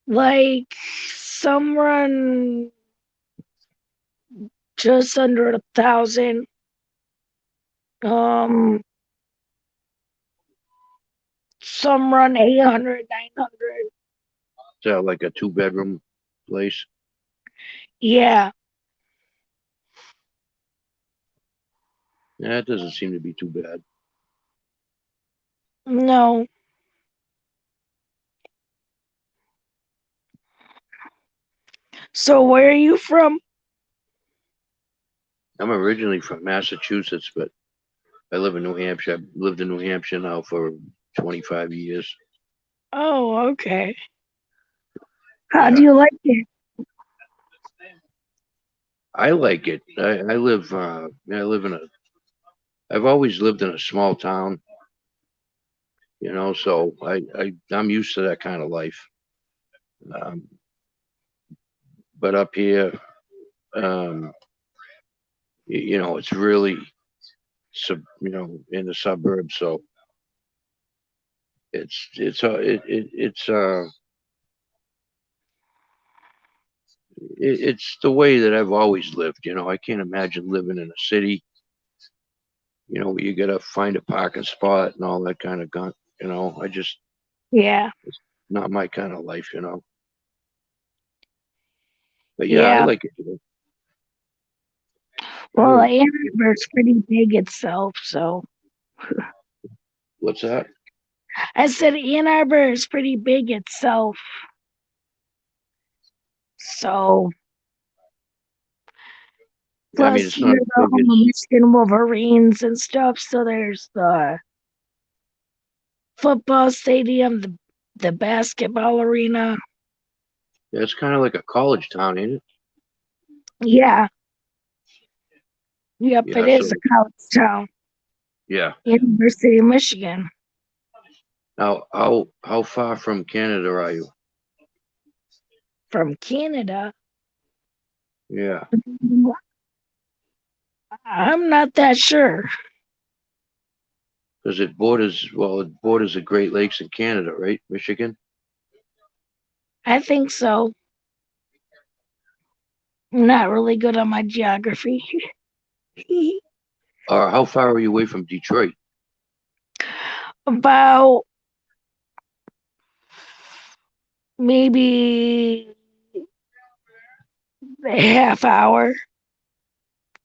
like some run just under 1,000. Um, some run 800, 900. Is that like a 2-bedroom place? Yeah. Yeah, it doesn't seem to be too bad. No. So where are you from? I'm originally from Massachusetts, but I live in New Hampshire. I've lived in New Hampshire now for 25 years. Oh, okay. How do Yeah, you like it? I like it. I've always lived in a small town, so I'm used to that kind of life. Um, but up here, um, it's really in the suburbs, so it's the way that I've always lived. I can't imagine living in a city, where you gotta find a parking spot and all that kind of gun. I just Yeah. it's not my kind of life. But yeah, I Yeah. like it. I Well, like Ann Arbor's pretty big itself, so what's that? I said Ann Arbor is pretty big itself. So I mean, plus it's not you're as the big home of as Michigan Wolverines and stuff. So there's the football stadium, the basketball arena. yeah, it's kind of like a college town, ain't it? Yeah. Yep, it Yeah. is So a college town. yeah. University of Michigan. Now, how far from Canada are you? From Canada. Yeah, I'm not that sure. because it borders the Great Lakes in Canada, right? Michigan. I think so. I'm not really good on my geography. Or how far are you away from Detroit? About maybe a half hour,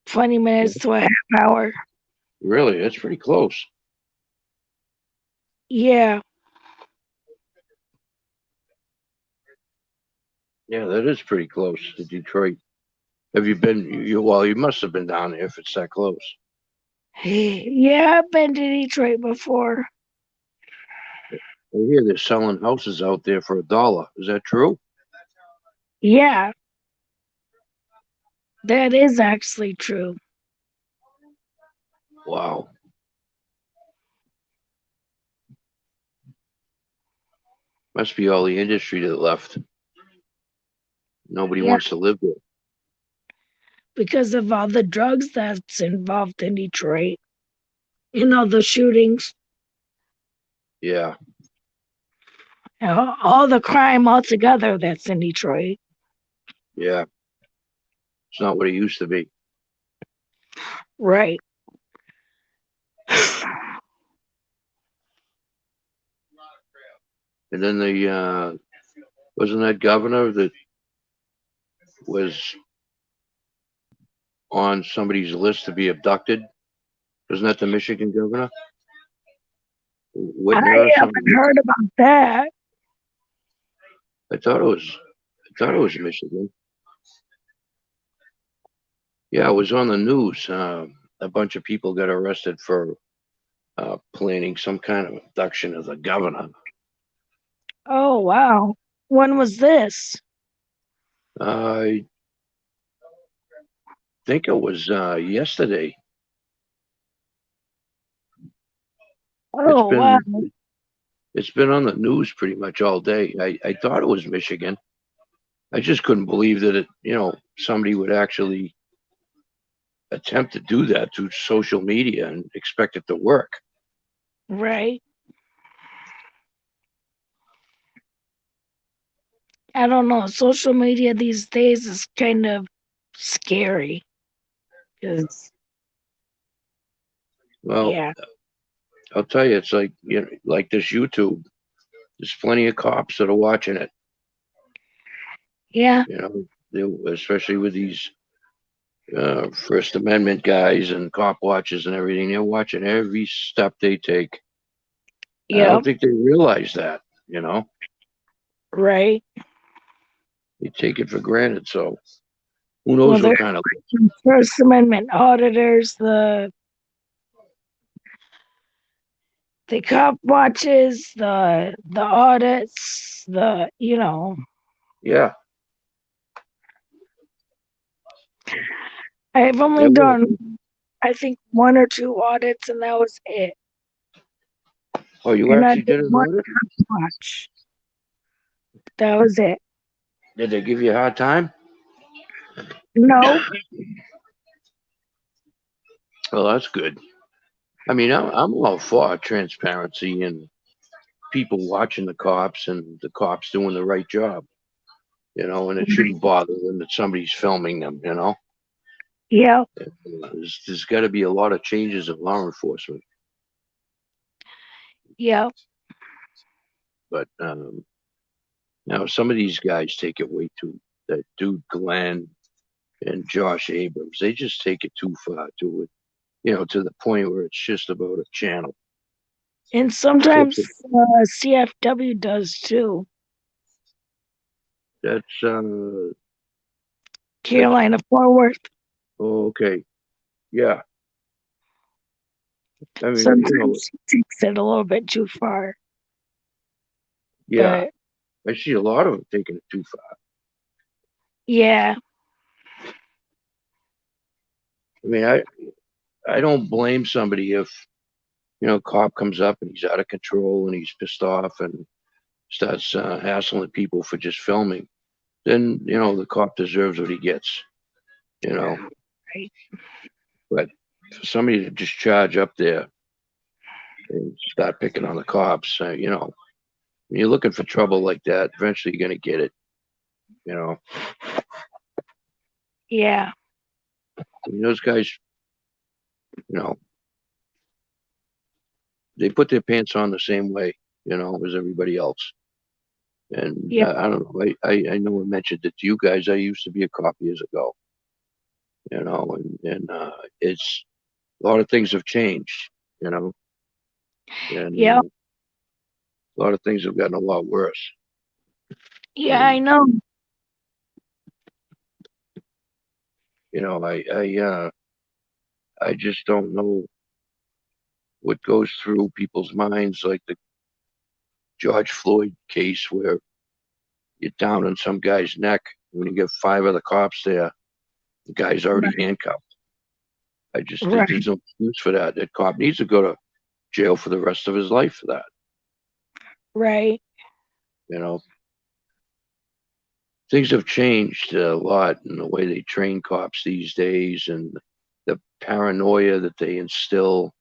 20 minutes to a half hour. Really, that's pretty close. Yeah. Yeah, that is pretty close to Detroit. Have you been? You must have been down there if it's that close. Yeah, I've been to Detroit before. I hear they're selling houses out there for $1. Is that true? Yeah, that is actually true. Wow. Must be all the industry that left. Nobody Yeah, wants to live there. because of all the drugs that's involved in Detroit. You know, the shootings, Yeah, all the crime altogether that's in Detroit. yeah. It's not what it used to be. Right. And then wasn't that governor that was on somebody's list to be abducted? Isn't that the Michigan governor? I Whitmer or haven't something? heard about that. I thought it was. I thought it was Michigan. Yeah, it was on the news. A bunch of people got arrested for planning some kind of abduction of the governor. Oh, wow. When was this? I think it was yesterday. It's Oh, wow. been it's been on the news pretty much all day. I thought it was Michigan. I just couldn't believe that somebody would actually attempt to do that through social media and expect it to work. Right. I don't know. Social media these days is kind of scary. 'Cause, Well, yeah. I'll tell you, it's like like this YouTube. There's plenty of cops that are watching it. Yeah. Especially with these First Amendment guys and cop watches and everything. They're watching every step they take. I Yep. don't think they realize that. You know, Right. they take it for granted. So who Well, knows what there's kind of First Amendment auditors, the cop watches, the audits, yeah. I've only It will. done I think one or two audits and that was it. Oh, you And I actually did did an one audit? cop watch. That was it. Did they give you a hard time? No. Well, that's good. I mean, I'm all for transparency and people watching the cops and the cops doing the right job. And it shouldn't bother them that somebody's filming them. Yep. There's got to be a lot of changes in law enforcement, Yep. but now some of these guys take it way too. That dude Glenn and Josh Abrams, they just take it too far to the point where it's just about a channel. And Clips sometimes of, CFW does too. that's that's Carolina Forward. oh, okay, yeah. I mean, Sometimes he takes it a little bit too far. yeah. But I see a lot of them taking it too far. yeah. I mean, I don't blame somebody if a cop comes up and he's out of control and he's pissed off and starts hassling people for just filming. Then the cop deserves what he gets. You know, Right. but for somebody to just charge up there and start picking on the cops, when you're looking for trouble like that, eventually you're gonna get it. You know, Yeah. I mean, those guys, you know, they put their pants on the same way, as everybody else. And Yeah. I don't know. I know I mentioned it to you guys. I used to be a cop years ago, and it's a lot of things have changed, you know, and Yeah. a lot of things have gotten a lot worse. Yeah, I And know. I just don't know what goes through people's minds, like the George Floyd case, where you're down on some guy's neck when you get five other cops there. The guy's already Right. handcuffed. I just Right. there's no excuse for that. That cop needs to go to jail for the rest of his life for that. Right. You know, things have changed a lot in the way they train cops these days, and the paranoia that they instill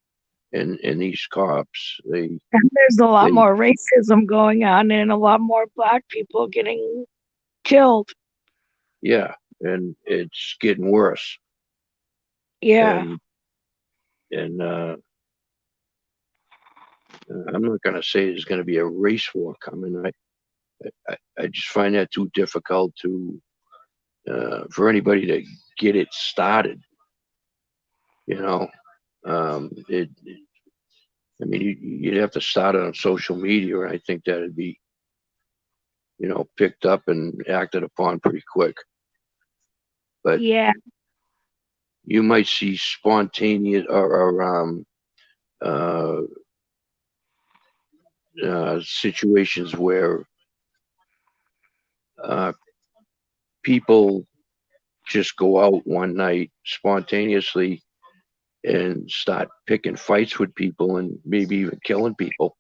in these cops. And there's a lot They more racism going on and a lot more black people getting killed. Yeah, and it's getting worse. Yeah. And and I'm not going to say there's going to be a race war coming. I just find that too difficult to for anybody to get it started. You know, It, I mean, you'd have to start it on social media, and I think that'd be, picked up and acted upon pretty quick. But Yeah, you might see spontaneous or uh, situations where uh, people just go out one night spontaneously and start picking fights with people and maybe even killing people,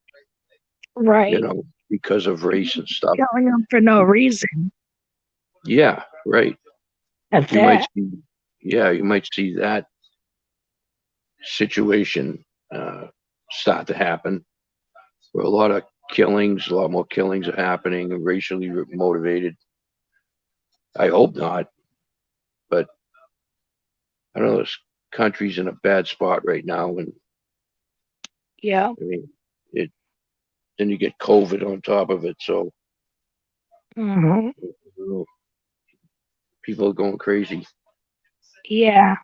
you right. know, because of race and stuff. Killing them for no reason Yeah, right. at You might that. see, yeah, you might see that situation uh, start to happen where a lot more killings are happening, racially motivated. I hope not, but I don't know. This country's in a bad spot right now, and Yeah. I mean, it. Then you get COVID on top of it, so Hmm. you know, people are going crazy. Yeah.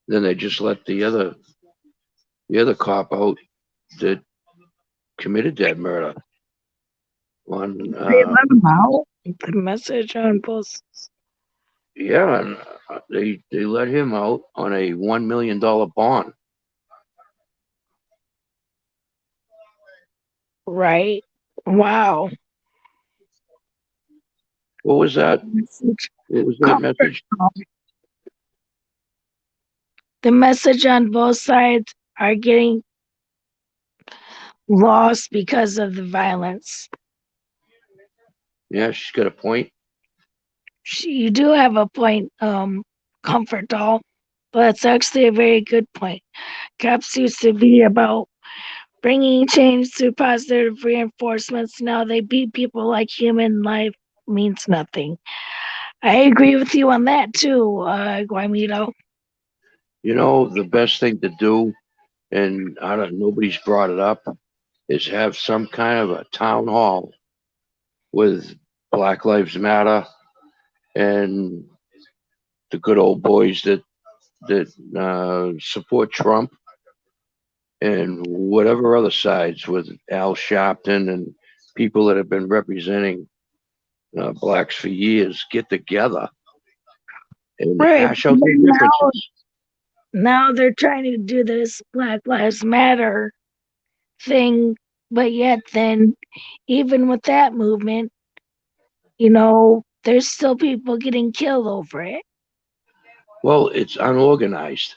Then they just let the other cop out that committed that murder on They let them out. The message on both. yeah, and they let him out on a $1 million bond. Right. Wow. What was that? Message. What was that Comfort. message? The message on both sides are getting lost because of the violence. Yeah, she's got a point. You do have a point, comfort doll, but it's actually a very good point. Cops used to be about bringing change through positive reinforcements. Now they beat people like human life means nothing. I agree with you on that too, Guamito. The best thing to do, and I don't. Nobody's brought it up, is have some kind of a town hall with Black Lives Matter and the good old boys that support Trump and whatever other sides with Al Sharpton and people that have been representing blacks for years get together and Right. hash out their differences. Now they're trying to do this Black Lives Matter thing, but yet then even with that movement, there's still people getting killed over it. Well, it's unorganized,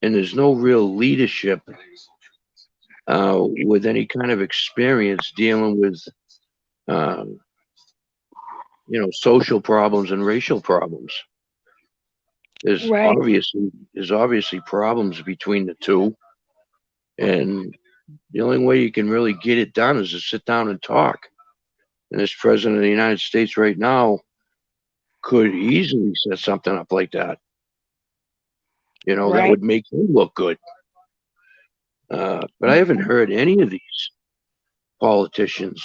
and there's no real leadership with any kind of experience dealing with, um, social problems and racial problems. There's Right, obviously there's obviously problems between the two, and the only way you can really get it done is to sit down and talk. And this president of the United States right now could easily set something up like that. That right, would make him look good. But I haven't heard any of these politicians.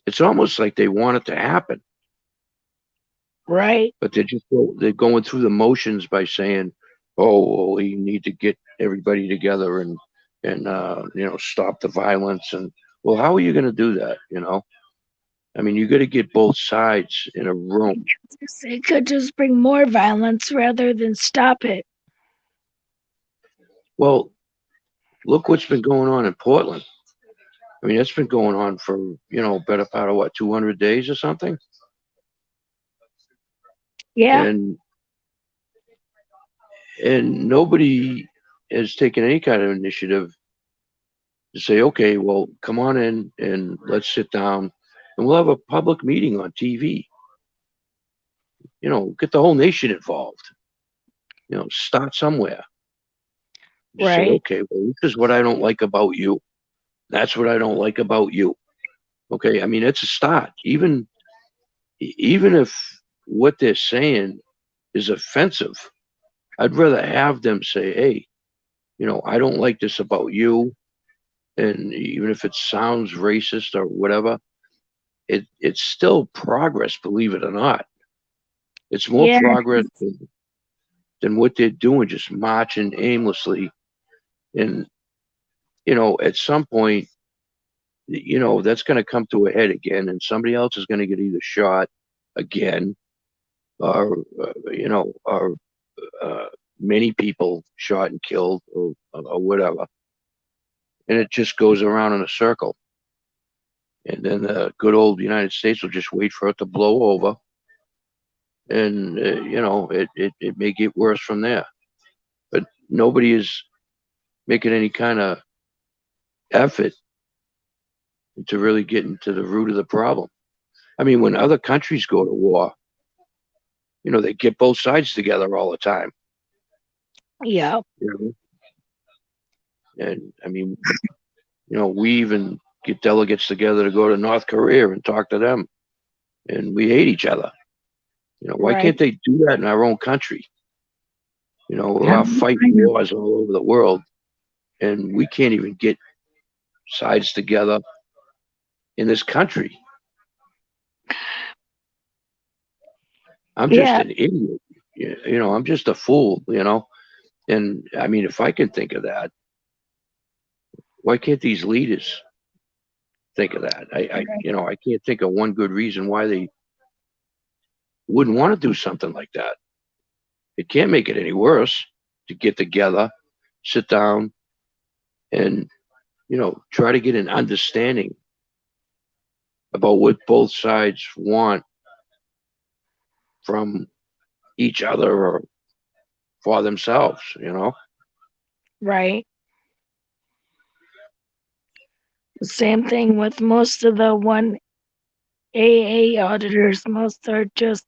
It's almost like they want it to happen, right. but they're going through the motions by saying, "Oh, well, we need to get everybody together and stop the violence." And well, how are you going to do that? I mean, you got to get both sides in a room. It could just bring more violence rather than stop it. Well, look what's been going on in Portland. I mean, it's been going on for better part of what, 200 days or something, Yeah, and nobody has taken any kind of initiative to say, okay, well, come on in and let's sit down and we'll have a public meeting on TV. Get the whole nation involved. Start somewhere. Just say, right. okay, well, this is what I don't like about you. That's what I don't like about you. Okay, I mean, it's a start. Even if what they're saying is offensive, I'd rather have them say, hey, I don't like this about you. And even if it sounds racist or whatever, it's still progress, believe it or not. It's more Yeah, progress than what they're doing, just marching aimlessly. And, at some point, that's going to come to a head again, and somebody else is going to get either shot again, or, or uh, many people shot and killed, or whatever. And it just goes around in a circle. And then the good old United States will just wait for it to blow over, and it may get worse from there. But nobody is making any kind of effort to really get into the root of the problem. I mean, when other countries go to war, they get both sides together all the time. Yeah. You And I mean, we even get delegates together to go to North Korea and talk to them, and we hate each other. Why Right. can't they do that in our own country? We're I all fighting wars all over the world, and we can't even get sides together in this country. I'm just Yeah. an idiot. I'm just a fool. And I mean, if I can think of that, why can't these leaders think of that? I can't think of one good reason why they wouldn't want to do something like that. It can't make it any worse to get together, sit down, and try to get an understanding about what both sides want from each other or for themselves. Right. Same thing with most of the 1AA auditors. Most are just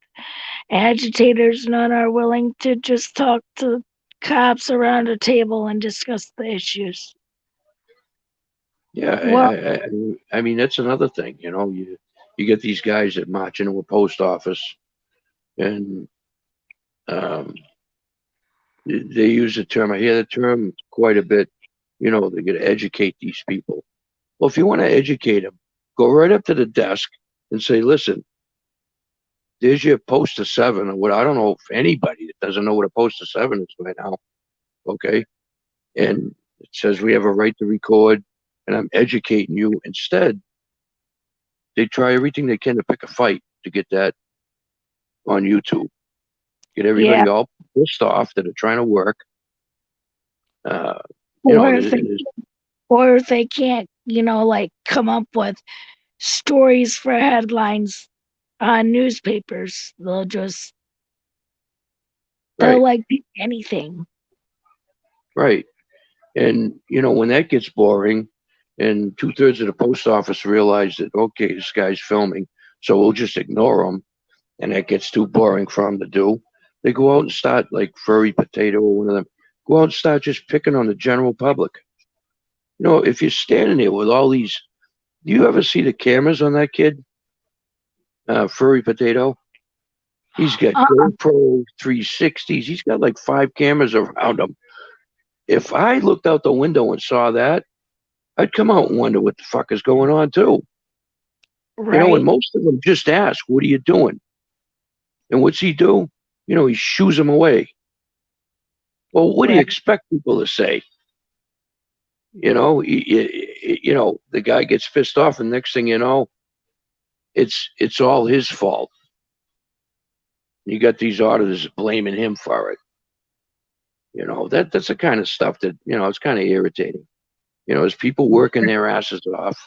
agitators, none are willing to just talk to cops around a table and discuss the issues. Yeah, Well, I mean that's another thing. You get these guys that march into a post office, and um, they use the term. I hear the term quite a bit. They're going to educate these people. Well, if you want to educate them, go right up to the desk and say, "Listen, there's your poster 7." Or what? I don't know if anybody that doesn't know what a poster 7 is right now. Okay, and it says we have a right to record, and I'm educating you. Instead, they try everything they can to pick a fight to get that on YouTube. Get yeah. everybody all pissed off that are trying to work. Uh, you know, Or if they or if they can't, like come up with stories for headlines on newspapers, they'll right, like pick anything. right. And when that gets boring, and 2/3 of the post office realize that okay, this guy's filming, so we'll just ignore him, and that gets too boring for them to do. They go out and start like Furry Potato or one of them. Go out and start just picking on the general public. If you're standing there with all these, do you ever see the cameras on that kid, Furry Potato? He's got Uh, GoPro 360s. He's got like 5 cameras around him. If I looked out the window and saw that, I'd come out and wonder what the fuck is going on too. And right, most of them just ask, "What are you doing?" And what's he do? He shoos them away. Well, what do you right, expect people to say? The guy gets pissed off, and next thing you know, it's all his fault. You got these auditors blaming him for it. That's the kind of stuff that it's kind of irritating. As people working their asses off,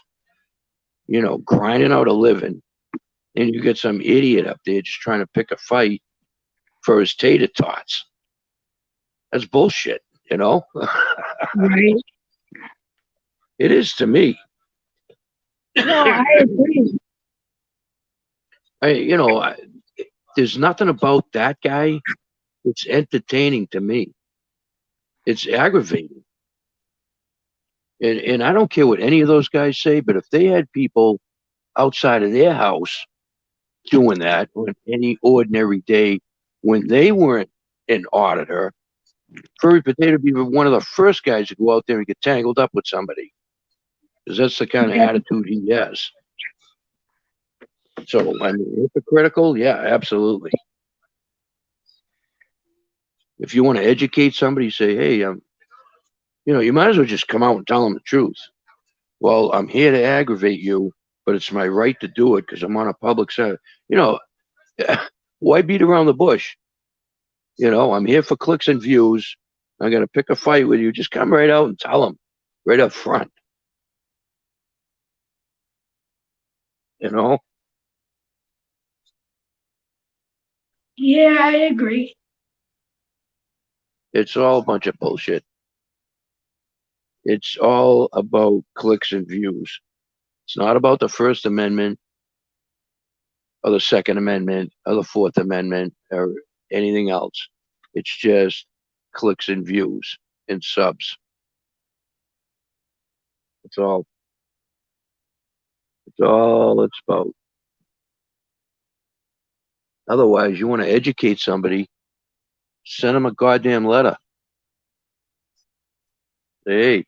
grinding out a living, and you get some idiot up there just trying to pick a fight for his tater tots. That's bullshit. right. It is to me. No, I agree. I, you know, I, there's nothing about that guy that's entertaining to me. It's aggravating. And I don't care what any of those guys say, but if they had people outside of their house doing that on any ordinary day when they weren't an auditor, Furry Potato would be one of the first guys to go out there and get tangled up with somebody because that's the kind of Yeah, attitude he has. So, I mean, hypocritical? Yeah, absolutely. If you want to educate somebody, say, hey, you might as well just come out and tell them the truth. Well, I'm here to aggravate you, but it's my right to do it because I'm on a public service. You know, why beat around the bush? I'm here for clicks and views. I'm going to pick a fight with you. Just come right out and tell them right up front. You know, Yeah, I agree. it's all a bunch of bullshit. It's all about clicks and views. It's not about the First Amendment or the Second Amendment or the Fourth Amendment or anything else. It's just clicks and views and subs. It's all. It's all it's about. Otherwise, you want to educate somebody, send them a goddamn letter. Say, hey,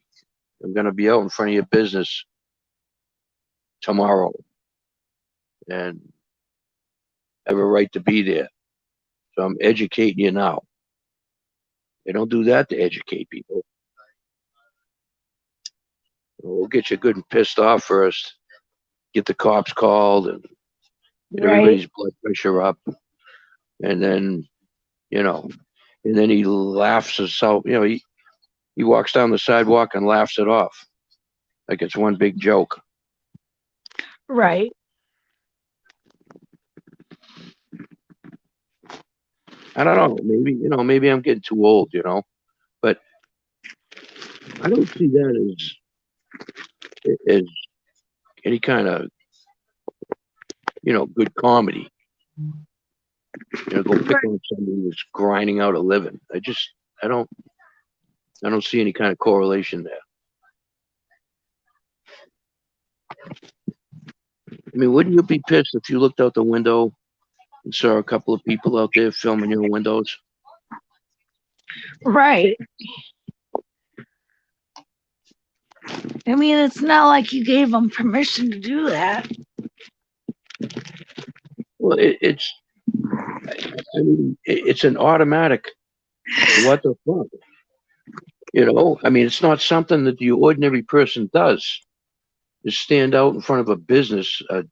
I'm going to be out in front of your business tomorrow, and I have a right to be there. So I'm educating you now. They don't do that to educate people. We'll get you good and pissed off first, get the cops called, and get Right. everybody's blood pressure up, and then you know, and then he laughs us out. He walks down the sidewalk and laughs it off like it's one big joke. Right. I don't know. Maybe I'm getting too old, but I don't see that as any kind of good comedy. Go pick Right. on somebody who's grinding out a living. I don't see any kind of correlation there. I mean, wouldn't you be pissed if you looked out the window and saw a couple of people out there filming your windows? Right. I mean, it's not like you gave them permission to do that. Well, it's an automatic. What the fuck? I mean, it's not something that the ordinary person does. Just stand out in front of a business, a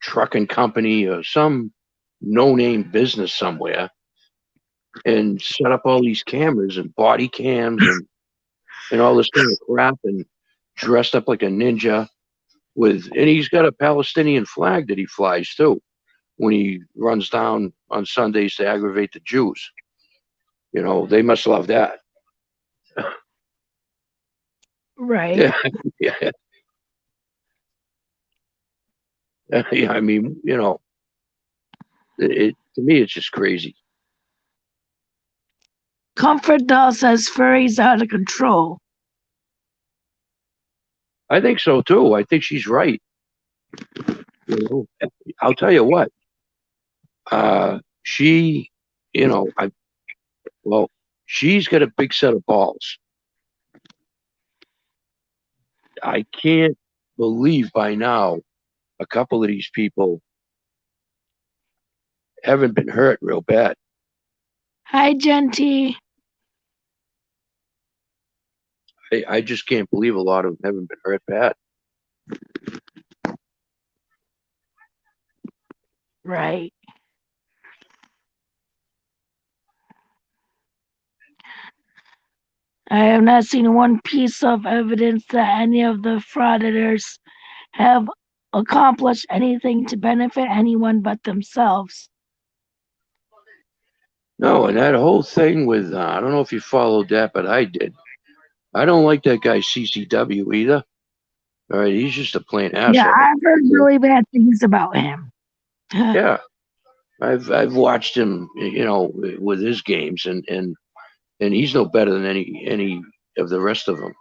trucking company, or some no-name business somewhere, and set up all these cameras and body cams and all this kind of crap, and dressed up like a ninja and he's got a Palestinian flag that he flies too when he runs down on Sundays to aggravate the Jews. They must love that. Right. Yeah, yeah, yeah. I mean, to me, it's just crazy. Comfort Doll says furry's out of control. I think so too. I think she's right. I'll tell you what. She, well, she's got a big set of balls. I can't believe by now a couple of these people haven't been hurt real bad. Hi, Genty. I just can't believe a lot of them haven't been hurt bad. Right. I have not seen one piece of evidence that any of the frauditors have accomplished anything to benefit anyone but themselves. No, and that whole thing with I don't know if you followed that, but I did. I don't like that guy CCW either. All right, he's just a plain Yeah, asshole. I've heard really bad things about him. Yeah, I've watched him, with his games, and he's no better than any of the rest of them.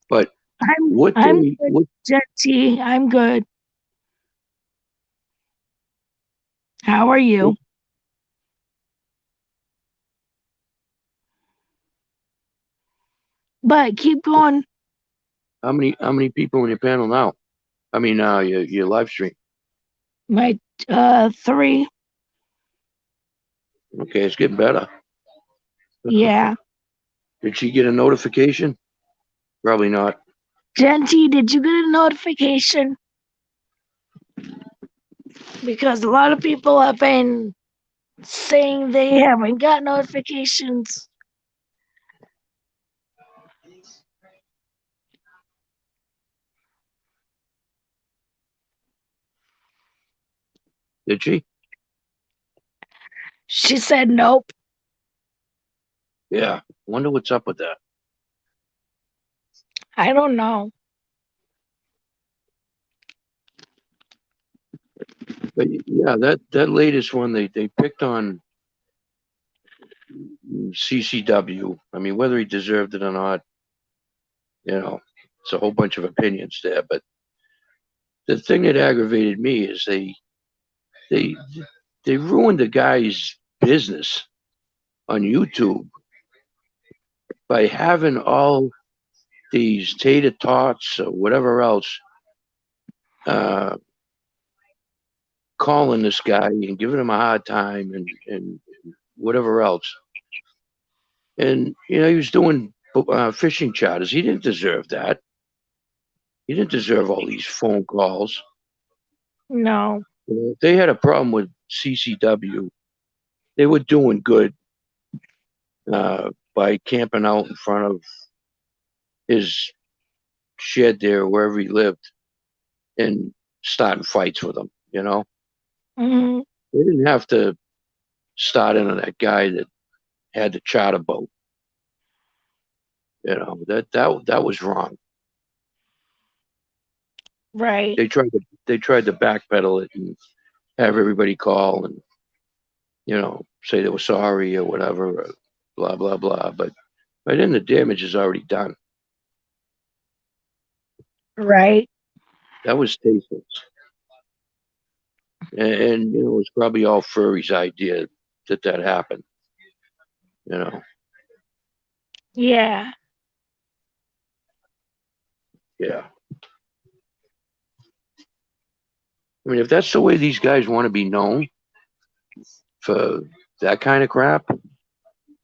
But what I'm they good, what Genty. I'm good. How are you? But keep going. how many people in your panel now? I mean, your live stream. My 3. Okay, it's getting better. Yeah. Did she get a notification? Probably not. Genty, did you get a notification? Because a lot of people have been saying they haven't got notifications. Did she? She said nope. Yeah. Wonder what's up with that. I don't know. But yeah, that latest one they picked on CCW. I mean, whether he deserved it or not, it's a whole bunch of opinions there. But the thing that aggravated me is they they ruined the guy's business on YouTube by having all these tater tots or whatever else uh, calling this guy and giving him a hard time and whatever else. And he was doing fishing charters. He didn't deserve that. He didn't deserve all these phone calls. No. If they had a problem with CCW, they were doing good by camping out in front of his shed there, wherever he lived, and starting fights with him. Hmm. They didn't have to start in on that guy that had the charter boat. That was wrong. Right. They tried to backpedal it and have everybody call and say they were sorry or whatever, or blah blah blah. But by then the damage is already done. Right. That was tasteless, and it was probably all Furry's idea that happened. You know, Yeah. yeah. I mean, if that's the way these guys want to be known for that kind of crap,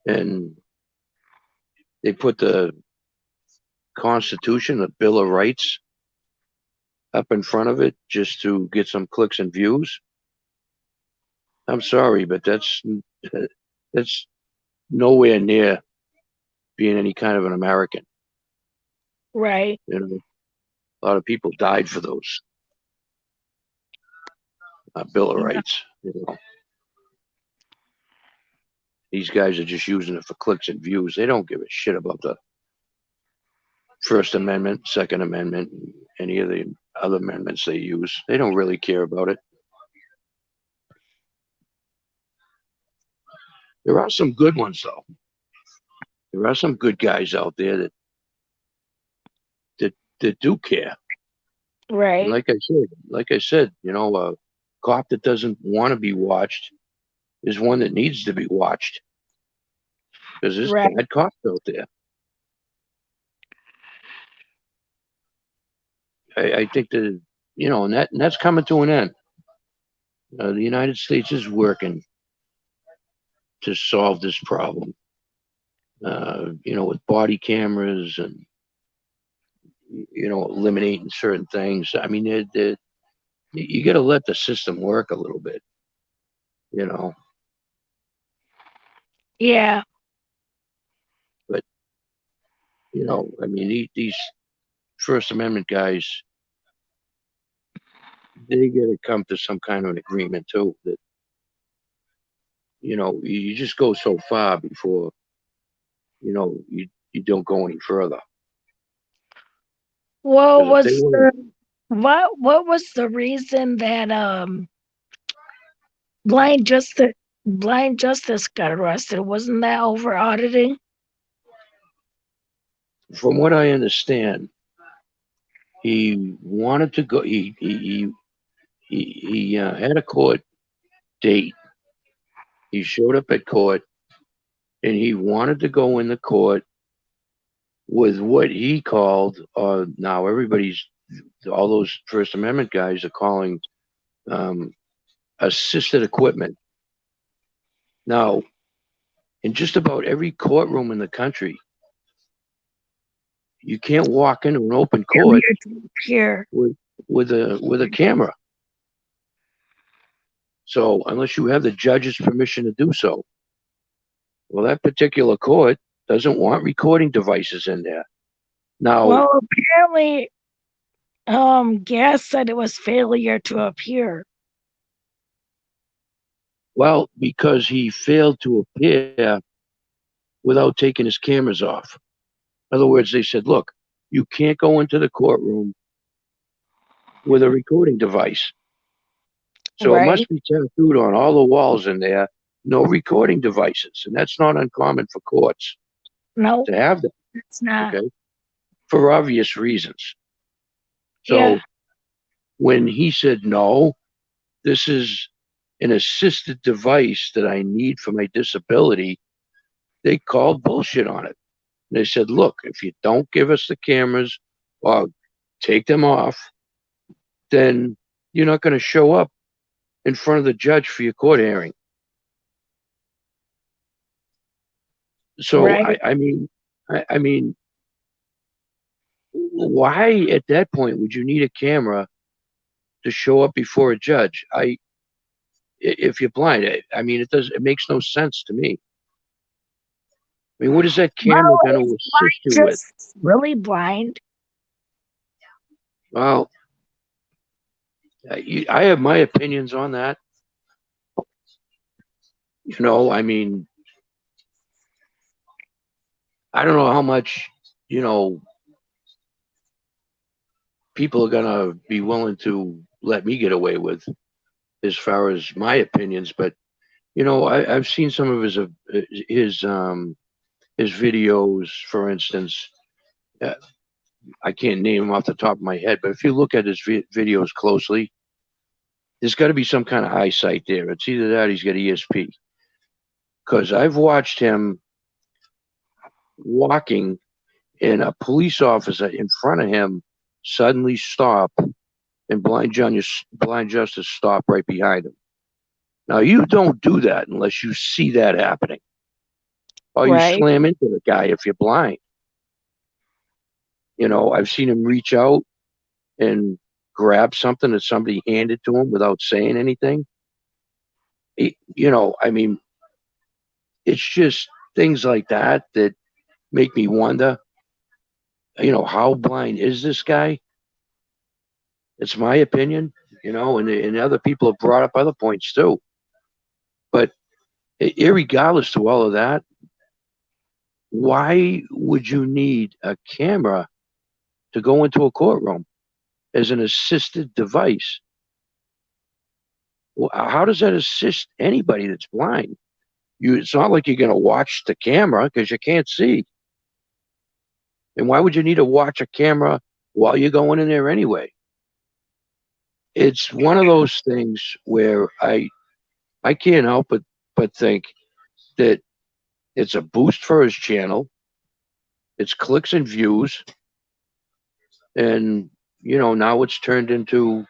and they put the Constitution, the Bill of Rights, up in front of it just to get some clicks and views. I'm sorry, but that's nowhere near being any kind of an American. Right. A lot of people died for those Bill of Yeah. Rights. These guys are just using it for clicks and views. They don't give a shit about the First Amendment, Second Amendment, any of the other amendments they use. They don't really care about it. There are some good ones, though. There are some good guys out there that do care. And Right. like I said, a cop that doesn't want to be watched is one that needs to be watched because there's Right. bad cops out there. I think that and that's coming to an end. The United States is working to solve this problem. With body cameras and eliminating certain things. I mean, you got to let the system work a little bit. You know, Yeah. but I mean, these First Amendment guys, they got to come to some kind of an agreement too. That you just go so far before you don't go any further. What Because if they was want the what was the reason that blind justice blind justice got arrested? Wasn't that over auditing? from what I understand, he wanted to go. He had a court date. He showed up at court, and he wanted to go in the court with what he called. Now all those First Amendment guys are calling assisted equipment. Now in just about every courtroom in the country, you can't walk into an open court Failure to appear. with with a camera. So unless you have the judge's permission to do so, well, that particular court doesn't want recording devices in there. Now, Well, apparently, Gas said it was failure to appear. well, because he failed to appear without taking his cameras off. In other words, they said, look, you can't go into the courtroom with a recording device. So it Right? must be tattooed on all the walls in there, no recording devices. And that's not uncommon for courts No, to have them, it's not. okay, for obvious reasons. Yeah, So when he said, no, this is an assisted device that I need for my disability, they called bullshit on it. They said, look, if you don't give us the cameras or take them off, then you're not going to show up in front of the judge for your court hearing. So right. I mean, why at that point would you need a camera to show up before a judge? If you're blind, it makes no sense to me. I mean, what is that camera Well, going to is assist you with? just really blind. Well, I have my opinions on that. I mean, I don't know how much, you know, people are going to be willing to let me get away with as far as my opinions. But, I've seen some of his, um, his videos, for instance. Uh, I can't name them off the top of my head, but if you look at his videos closely, there's got to be some kind of eyesight there. It's either that or he's got ESP. Because I've watched him walking and a police officer in front of him suddenly stop and blind justice stop right behind him. Now you don't do that unless you see that happening, or you Right. slam into the guy if you're blind. I've seen him reach out and grab something that somebody handed to him without saying anything. I mean, it's just things like that that make me wonder. How blind is this guy? It's my opinion. And other people have brought up other points too. But irregardless to all of that, why would you need a camera to go into a courtroom as an assisted device? Well, how does that assist anybody that's blind? It's not like you're going to watch the camera because you can't see. And why would you need to watch a camera while you're going in there anyway? It's one of those things where I can't help but think that it's a boost for his channel. It's clicks and views, and now it's turned into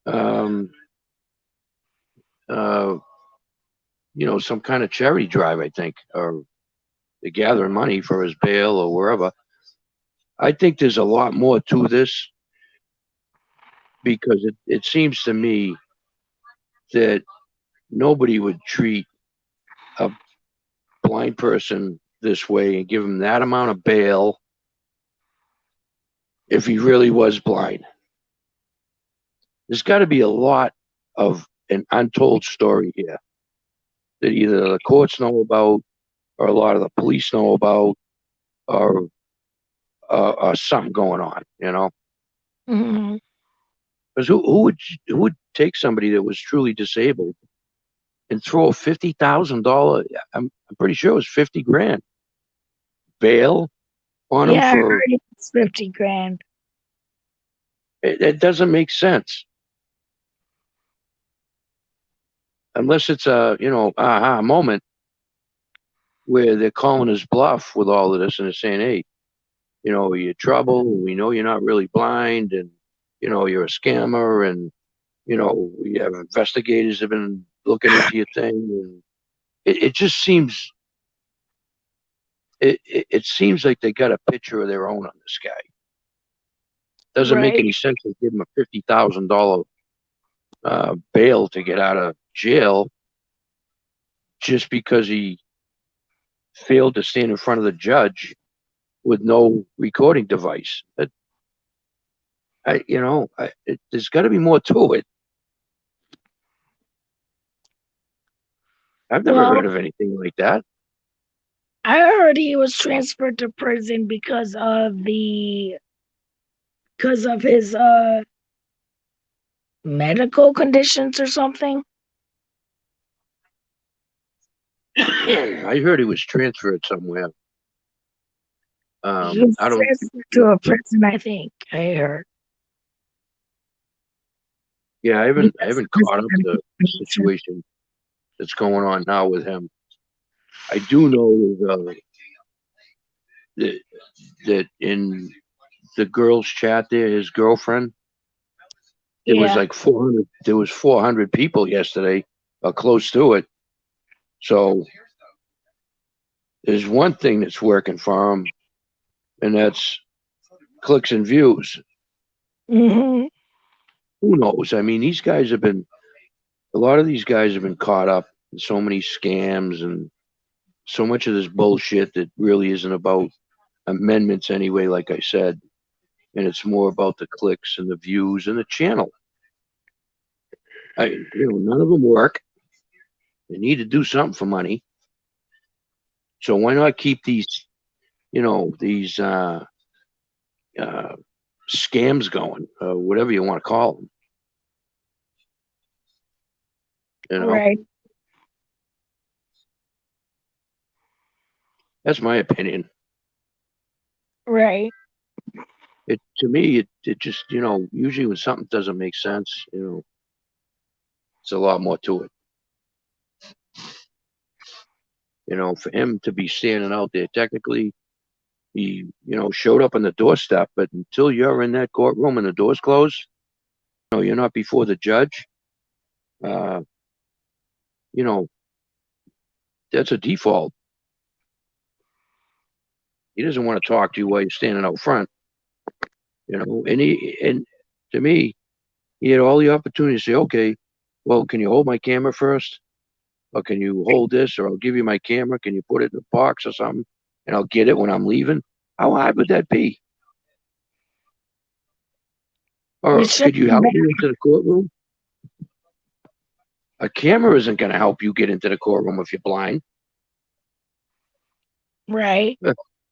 um, uh, some kind of charity drive, I think, or they're gathering money for his bail or wherever. I think there's a lot more to this because it seems to me that nobody would treat a blind person this way and give him that amount of bail if he really was blind. There's got to be a lot of an untold story here that either the courts know about or a lot of the police know about or something going on, Hmm. because who would take somebody that was truly disabled and throw a $50,000, I'm pretty sure it was 50 grand bail on him Yeah, I for heard it's 50 grand. it doesn't make sense unless it's a aha moment where they're calling his bluff with all of this and they're saying, hey, you're trouble. We know you're not really blind, and you're a scammer, and we have investigators have been looking into your thing, and it just seems it seems like they got a picture of their own on this guy. Doesn't make Right. any sense to give him a $50,000 bail to get out of jail just because he failed to stand in front of the judge with no recording device. There's got to be more to it. I've never Well, heard of anything like that. I heard he was transferred to prison because of his medical conditions or something. I heard he was transferred somewhere. He was I don't. transferred to a prison, I think. I heard Yeah, I because haven't of his caught up medical the condition. situation that's going on now with him. I do know that that in the girls' chat there, his girlfriend, there was Yeah. like 400. There was 400 people yesterday, close to it. So there's one thing that's working for him, and that's clicks and views. Hmm. Who knows? I mean, a lot of these guys have been caught up in so many scams and so much of this bullshit that really isn't about amendments anyway, like I said, and it's more about the clicks and the views and the channel. None of them work. They need to do something for money. So why not keep these uh, scams going, whatever you want to call them? You know, Right. that's my opinion. Right. It to me, it just usually when something doesn't make sense, it's a lot more to it. For him to be standing out there, technically, he showed up on the doorstep, but until you're in that courtroom and the doors closed, you're not before the judge. Uh, you know, that's a default. He doesn't want to talk to you while you're standing out front. And to me, he had all the opportunity to say, okay, well, can you hold my camera first? Or can you hold this? Or I'll give you my camera. Can you put it in a box or something? And I'll get it when I'm leaving. How hard would that be? It Or should could you be help bad. me into the courtroom? A camera isn't going to help you get into the courtroom if you're blind. Right.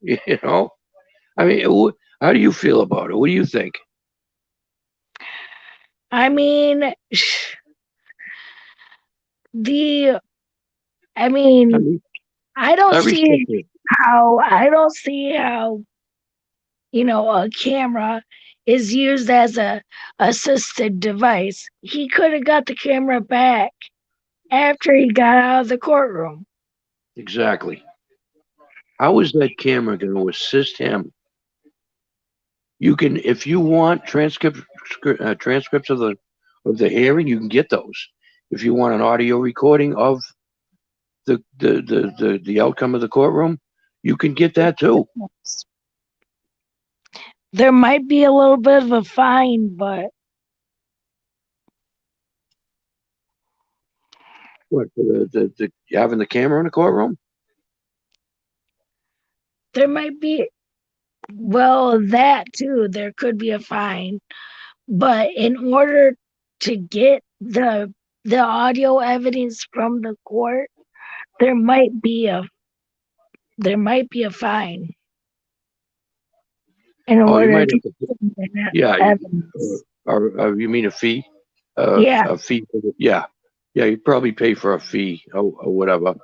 you know, I mean, how do you feel about it? What do you think? I mean, the. I I mean, mean, I don't I respect see it. how a camera is used as a assisted device. He could have got the camera back after he got out of the courtroom. Exactly. How is that camera going to assist him? You can, if you want transcripts of the hearing, you can get those. If you want an audio recording of the outcome of the courtroom, you can get that too. There might be a little bit of a fine, but What for the having the camera in the courtroom? there might be, well, that too. There could be a fine, but in order to get the audio evidence from the court, there might be a there might be a fine in Oh, you order might to have to. get that Yeah, evidence. or you mean a fee? Yeah, A fee? Yeah, yeah. You probably pay for a fee or whatever.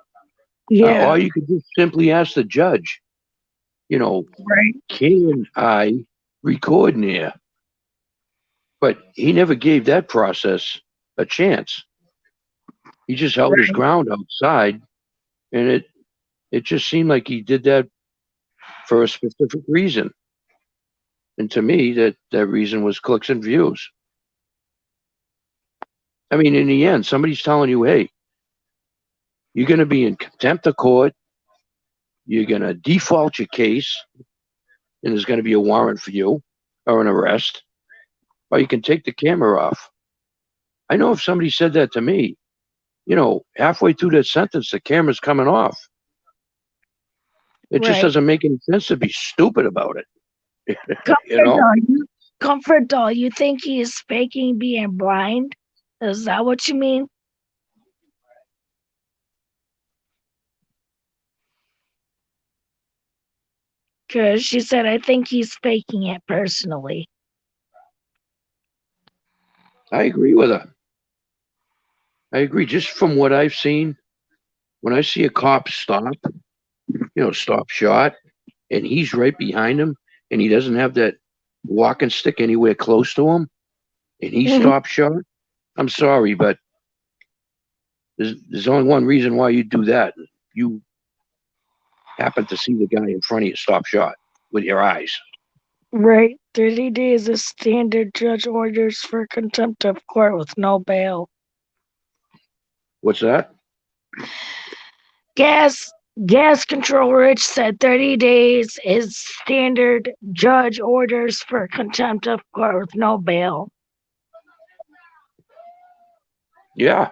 yeah, Or you could just simply ask the judge. You know, right, can I record near? But he never gave that process a chance. He just held his right. ground outside, and it just seemed like he did that for a specific reason. And to me, that reason was clicks and views. I mean, in the end, somebody's telling you, hey, you're going to be in contempt of court. you're going to default your case, and there's going to be a warrant for you or an arrest, or you can take the camera off. I know if somebody said that to me, halfway through that sentence, the camera's coming off. It just Right. doesn't make any sense to be stupid about it. you Comfort know? doll, comfort doll, you think he's faking being blind? Is that what you mean? Because she said, I think he's faking it personally. I agree with her. I agree. Just from what I've seen, when I see a cop stop shot, and he's right behind him, and he doesn't have that walking stick anywhere close to him, and he Mhm. stops shot, I'm sorry, but there's only one reason why you do that. You happen to see the guy in front of you stop shot with your eyes. Right. 30 days is standard judge orders for contempt of court with no bail. What's that? Gas Gas Control Rich said 30 days is standard judge orders for contempt of court with no bail. Yeah.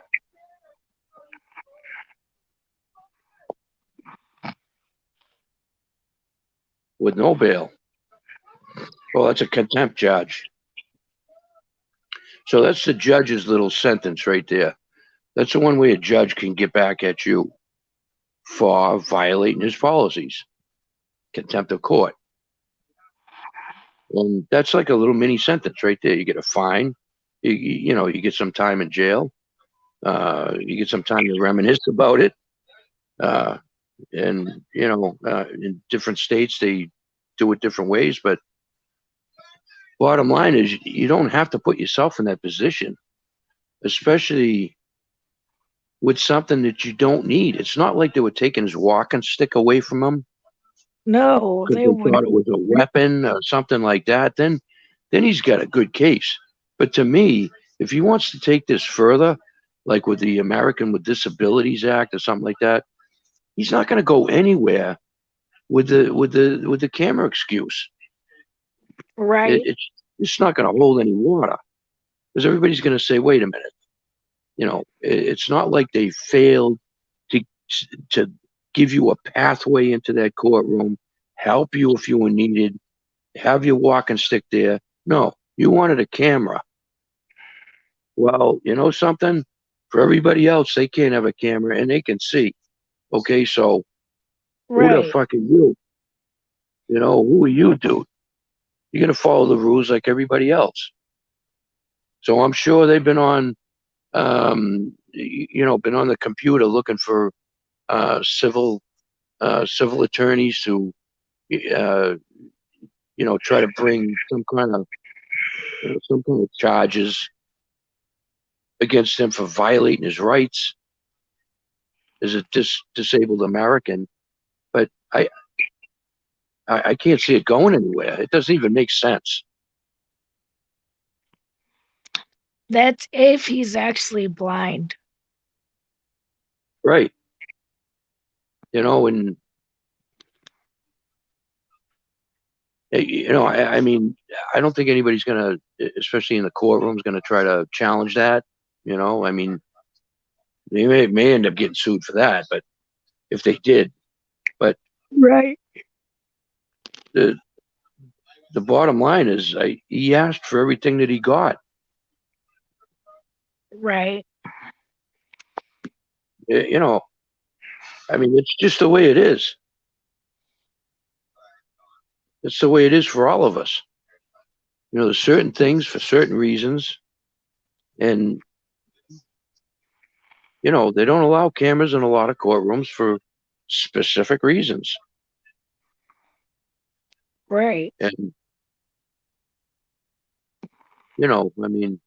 With no bail. Well, that's a contempt charge. So that's the judge's little sentence right there. That's the one way a judge can get back at you for violating his policies. Contempt of court. And that's like a little mini sentence right there. You get a fine. You get some time in jail. You get some time to reminisce about it. Uh, and in different states they do it different ways. But bottom line is, you don't have to put yourself in that position, especially with something that you don't need. It's not like they were taking his walking stick away from him No, because they they would. thought it was a weapon or something like that. Then he's got a good case. But to me, if he wants to take this further, like with the American with Disabilities Act or something like that, he's not going to go anywhere with the camera excuse. Right. It's not going to hold any water because everybody's going to say, "Wait a minute." It's not like they failed to to give you a pathway into that courtroom, help you if you were needed, have your walking stick there. No, you wanted a camera. Well, you know something? For everybody else, they can't have a camera and they can see. Okay, so who the Right. fuck are you? Who are you, dude? You're gonna follow the rules like everybody else. So I'm sure they've been on, been on the computer looking for civil attorneys to, uh, try to bring some kind of charges against him for violating his rights as a disabled American. But I can't see it going anywhere. It doesn't even make sense. That's if he's actually blind. Right. And I mean, I don't think anybody's gonna, especially in the courtrooms, gonna try to challenge that. I mean, they may end up getting sued for that, but if they did, but Right. the the bottom line is, he asked for everything that he got. Right. I mean, it's just the way it is. It's the way it is for all of us. There's certain things for certain reasons, and they don't allow cameras in a lot of courtrooms for specific reasons. Right. And I mean,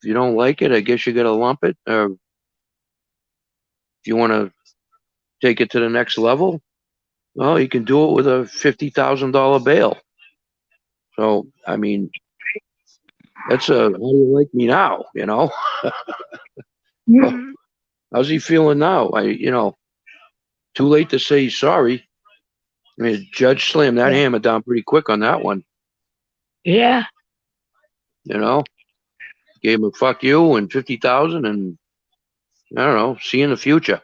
if you don't like it, I guess you got to lump it. Or if you want to take it to the next level, well, you can do it with a $50,000 bail. So, I mean, that's a, how do you like me now? Mhm. How's he feeling now? too late to say sorry. I mean, the judge slammed that Yeah. hammer down pretty quick on that one. Yeah. You know, gave him a fuck you and 50,000, and I don't know, see you in the future.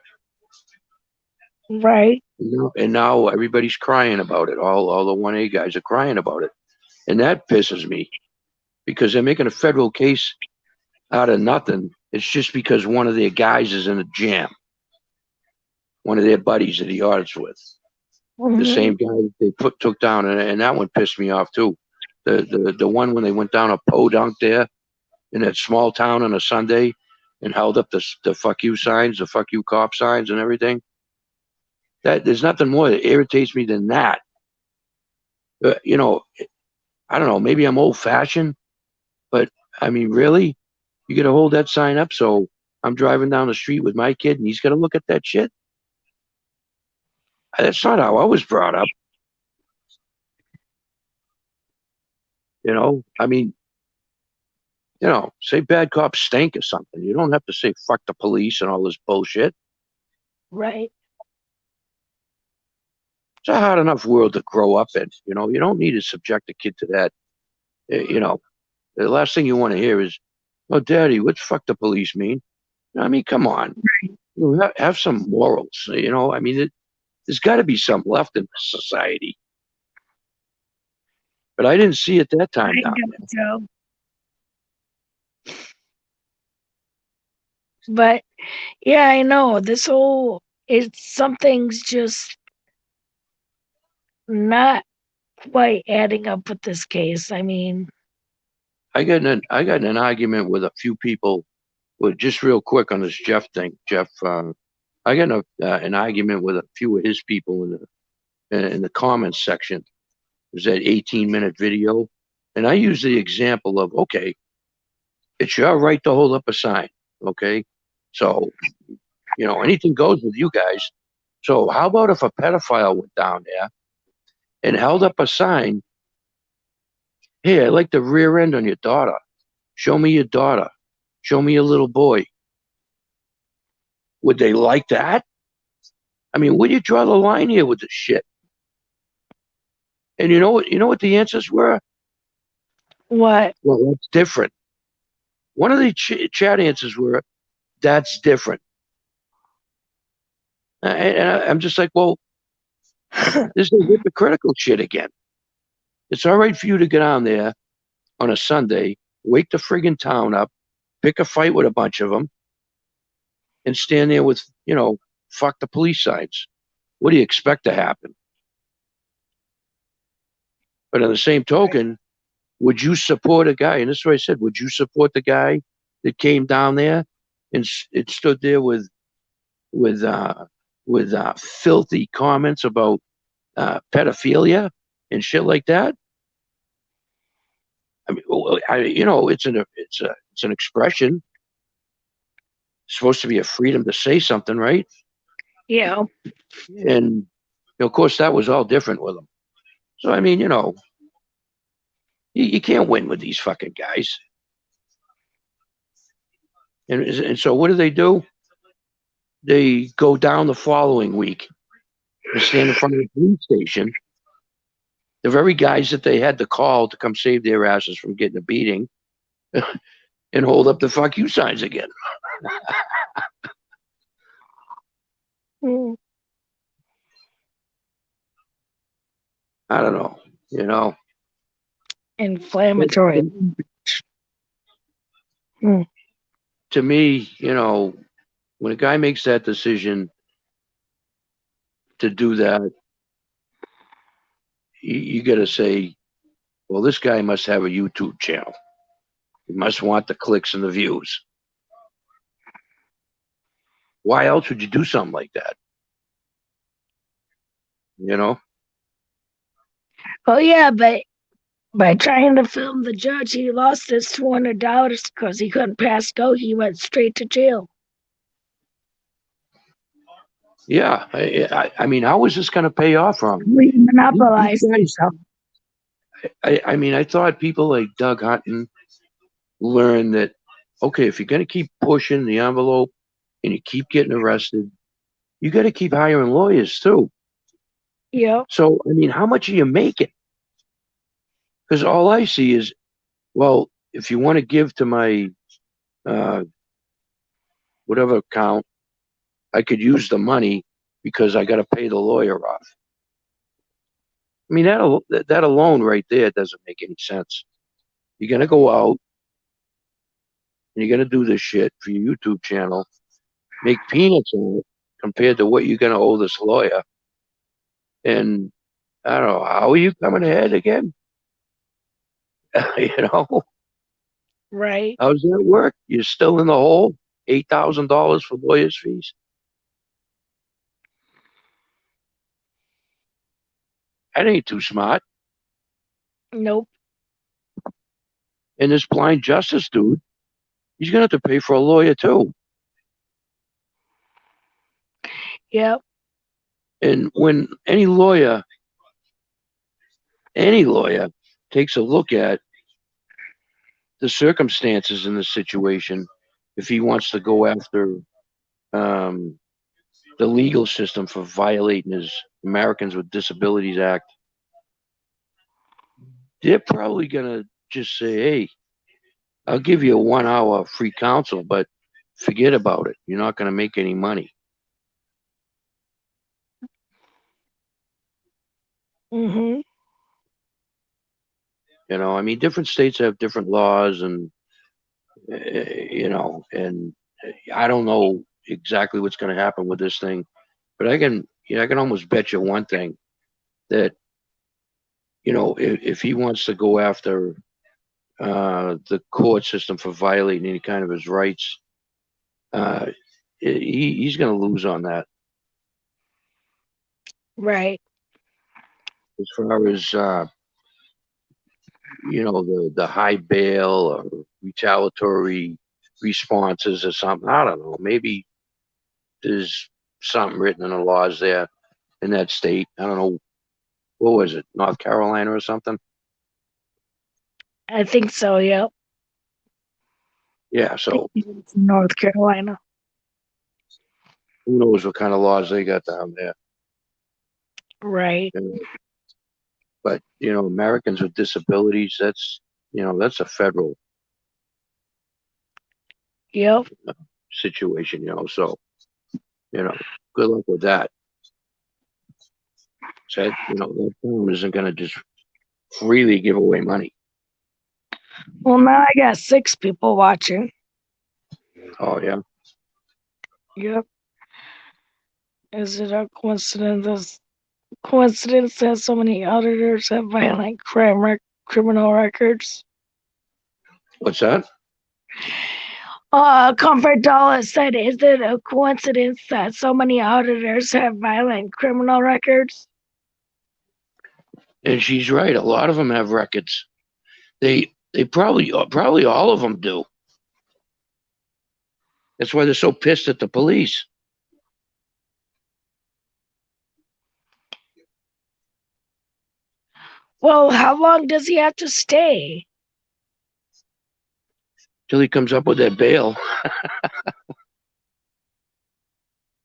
Right. You know, and now everybody's crying about it. All the 1A guys are crying about it, and that pisses me because they're making a federal case out of nothing. It's just because one of their guys is in a jam. One of their buddies that he arts with, the Mhm. same guy that they took down, and that one pissed me off too. The one when they went down a podunk there in that small town on a Sunday and held up the fuck you signs, the fuck you cop signs, and everything. That there's nothing more that irritates me than that. You know, I don't know. Maybe I'm old fashioned, but I mean, really, you got to hold that sign up. So I'm driving down the street with my kid, and he's got to look at that shit. That's not how I was brought up. You know, I mean, say bad cops stink or something. You don't have to say fuck the police and all this bullshit. Right. It's a hard enough world to grow up in. You don't need to subject a kid to that. You know, the last thing you want to hear is, "Oh, Daddy, what's fuck the police mean?" I mean, come on, have some morals. I mean, there's got to be some left in society. But I didn't see it that time I down guess there. so. But yeah, I know it's something's just not quite adding up with this case. I mean, I got in an argument with a few people. With just real quick on this Jeff thing, Jeff. I got an argument with a few of his people in the comments section. It was that 18-minute video, and I use the example of, okay, it's your right to hold up a sign, okay? So anything goes with you guys. So how about if a pedophile went down there and held up a sign? Hey, I like the rear end on your daughter. Show me your daughter. Show me your little boy. Would they like that? I mean, where do you draw the line here with this shit? And you know what the answers were? what? Well, that's different. One of the chat answers were, that's different. And I'm just like, well, this is hypocritical shit again. It's all right for you to get on there on a Sunday, wake the friggin' town up, pick a fight with a bunch of them, and stand there with, fuck the police signs. What do you expect to happen? But on the same token, would you support a guy? And this is what I said. Would you support the guy that came down there and it stood there with filthy comments about pedophilia and shit like that? I mean, it's an expression. It's supposed to be a freedom to say something, right? Yeah. And of course, that was all different with them. So I mean, you can't win with these fucking guys. And so what do? They go down the following week and stand in front of the police station. The very guys that they had to call to come save their asses from getting a beating and hold up the fuck you signs again. Mm. I don't know, Inflammatory. Mm. To me, when a guy makes that decision to do that, you got to say, well, this guy must have a YouTube channel. He must want the clicks and the views. Why else would you do something like that? You know? Well, yeah, but by trying to film the judge, he lost his $200 because he couldn't pass go. He went straight to jail. Yeah. I mean, how is this going to pay off for him? We These monopolized guys, himself. I mean, I thought people like Doug Hutton learned that, okay, if you're going to keep pushing the envelope and you keep getting arrested, you got to keep hiring lawyers too. Yep. So, I mean, how much are you making? Because all I see is, well, if you want to give to my uh, whatever account, I could use the money because I got to pay the lawyer off. I mean, that alone right there doesn't make any sense. You're gonna go out and you're gonna do this shit for your YouTube channel, make peanuts on it compared to what you're gonna owe this lawyer. And I don't know, how are you coming ahead again? you know, Right. how does that work? You're still in the hole. $8,000 for lawyers' fees. That ain't too smart. Nope. And this blind justice dude, he's gonna have to pay for a lawyer too. Yep. And when any lawyer takes a look at the circumstances in the situation, if he wants to go after um, the legal system for violating his Americans with Disabilities Act, they're probably gonna just say, "Hey, I'll give you a 1 hour free counsel, but forget about it. You're not gonna make any money." Mhm. I mean, different states have different laws, and and I don't know exactly what's going to happen with this thing, but I can almost bet you one thing that if he wants to go after the court system for violating any kind of his rights, uh, he's going to lose on that. Right. As far as the high bail or retaliatory responses or something, I don't know. Maybe there's something written in the laws there in that state. I don't know. What was it, North Carolina or something? I think so. Yep. Yeah. I think So it's North Carolina. who knows what kind of laws they got down there? Right. You know, but Americans with disabilities, that's a federal Yep. situation. So good luck with that. So that firm isn't going to just freely give away money. Well, now I got 6 people watching. Oh yeah. Yep. Is it a coincidence that so many auditors have violent criminal records? What's that? Comfort Dollar said, "Is it a coincidence that so many auditors have violent criminal records?" And she's right. A lot of them have records. They probably all of them do. That's why they're so pissed at the police. Well, how long does he have to stay? Till he comes up with that bail.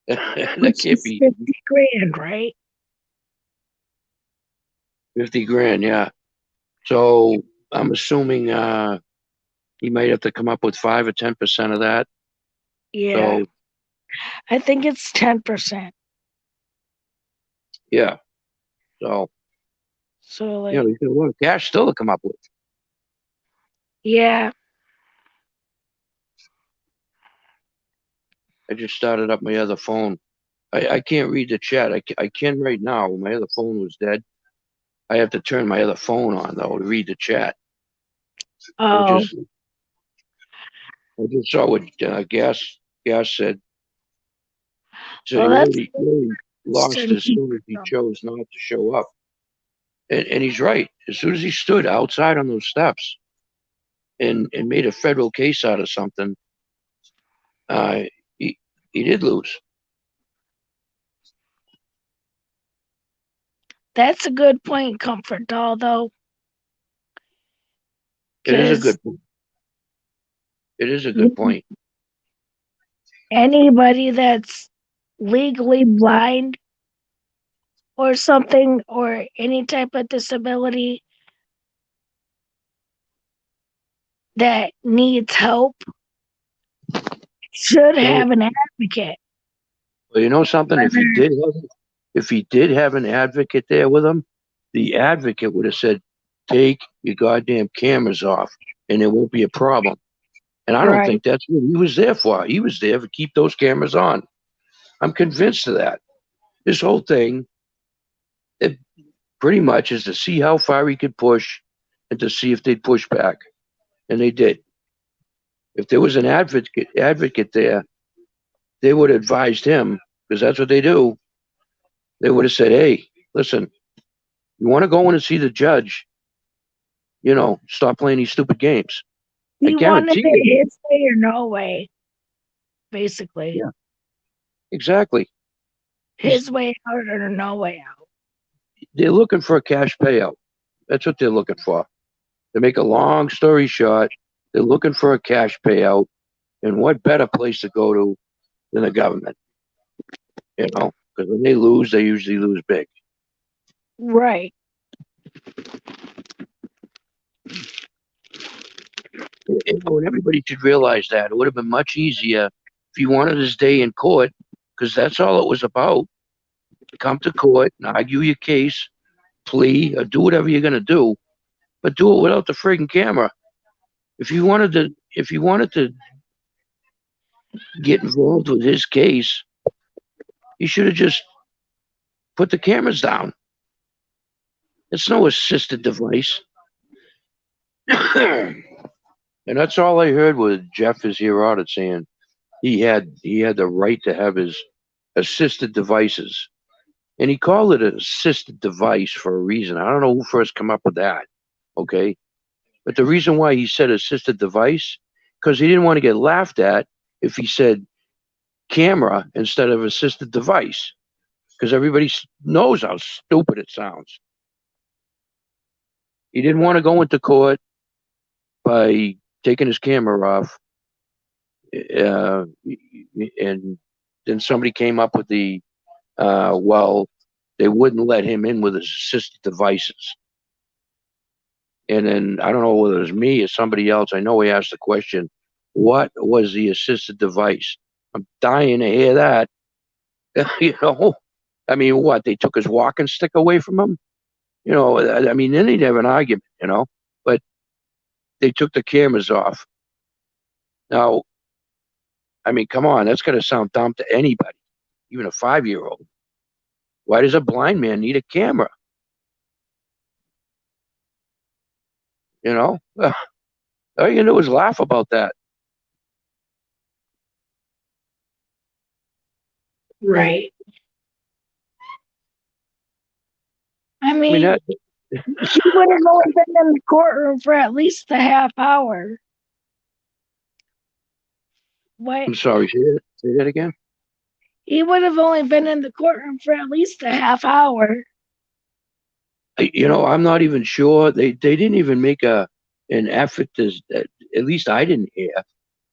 That Which can't is be 50 grand, right? 50 grand. Yeah. So I'm assuming he might have to come up with 5 or 10% of that. Yeah, So I think it's 10%. yeah. So So, like, he's got a lot of cash still to come up with. yeah. I just started up my other phone. I can't read the chat. I can right now. My other phone was dead. I have to turn my other phone on though to read the chat. I Oh, just I just saw what Gas said. So well, he that's really lost interesting. as soon as he chose not to show up. And he's right. As soon as he stood outside on those steps and made a federal case out of something, uh, he he did lose. That's a good point, Comfort Doll, though, It is a because good it is a good point. anybody that's legally blind or something, or any type of disability that needs help should Well, have an advocate. you know something? Whether If he did have an advocate there with him, the advocate would have said, "Take your goddamn cameras off, and there won't be a problem." And I don't right, think that's what he was there for. He was there to keep those cameras on. I'm convinced of that. This whole thing, it pretty much is to see how far he could push and to see if they'd push back. And they did. If there was an advocate there, they would have advised him, because that's what they do. They would have said, "Hey, listen, you want to go in and see the judge, stop playing these stupid games." I he wanted guarantee you. it his way or no way, basically. Yeah, exactly. He's, His way out or no way out. they're looking for a cash payout. That's what they're looking for. To make a long story short, they're looking for a cash payout. And what better place to go to than the government? Because when they lose, they usually lose big. Right. And everybody should realize that. It would have been much easier if he wanted his day in court, because that's all it was about. Come to court and argue your case, plea, or do whatever you're going to do, but do it without the frigging camera. If you wanted to get involved with his case, you should have just put the cameras down. It's no assisted device. And that's all I heard was Jeff is here audit saying he had the right to have his assisted devices. And he called it an assisted device for a reason. I don't know who first come up with that. Okay. But the reason why he said assisted device, because he didn't want to get laughed at if he said camera instead of assisted device, because everybody knows how stupid it sounds. He didn't want to go into court by taking his camera off, and then somebody came up with well, they wouldn't let him in with his assisted devices. And then I don't know whether it was me or somebody else. I know he asked the question, what was the assisted device? I'm dying to hear that. you know, I mean, what? They took his walking stick away from him? I mean, then he'd have an argument. But they took the cameras off. Now, I mean, come on, that's going to sound dumb to anybody, even a 5-year-old. Why does a blind man need a camera? You know, all you can do is laugh about that. Right. I I mean, mean, that. he would have only been in the courtroom for at least a half hour. What? I'm sorry. Say that again. He would have only been in the courtroom for at least a half hour. I'm not even sure. They didn't even make an effort to. At least I didn't hear.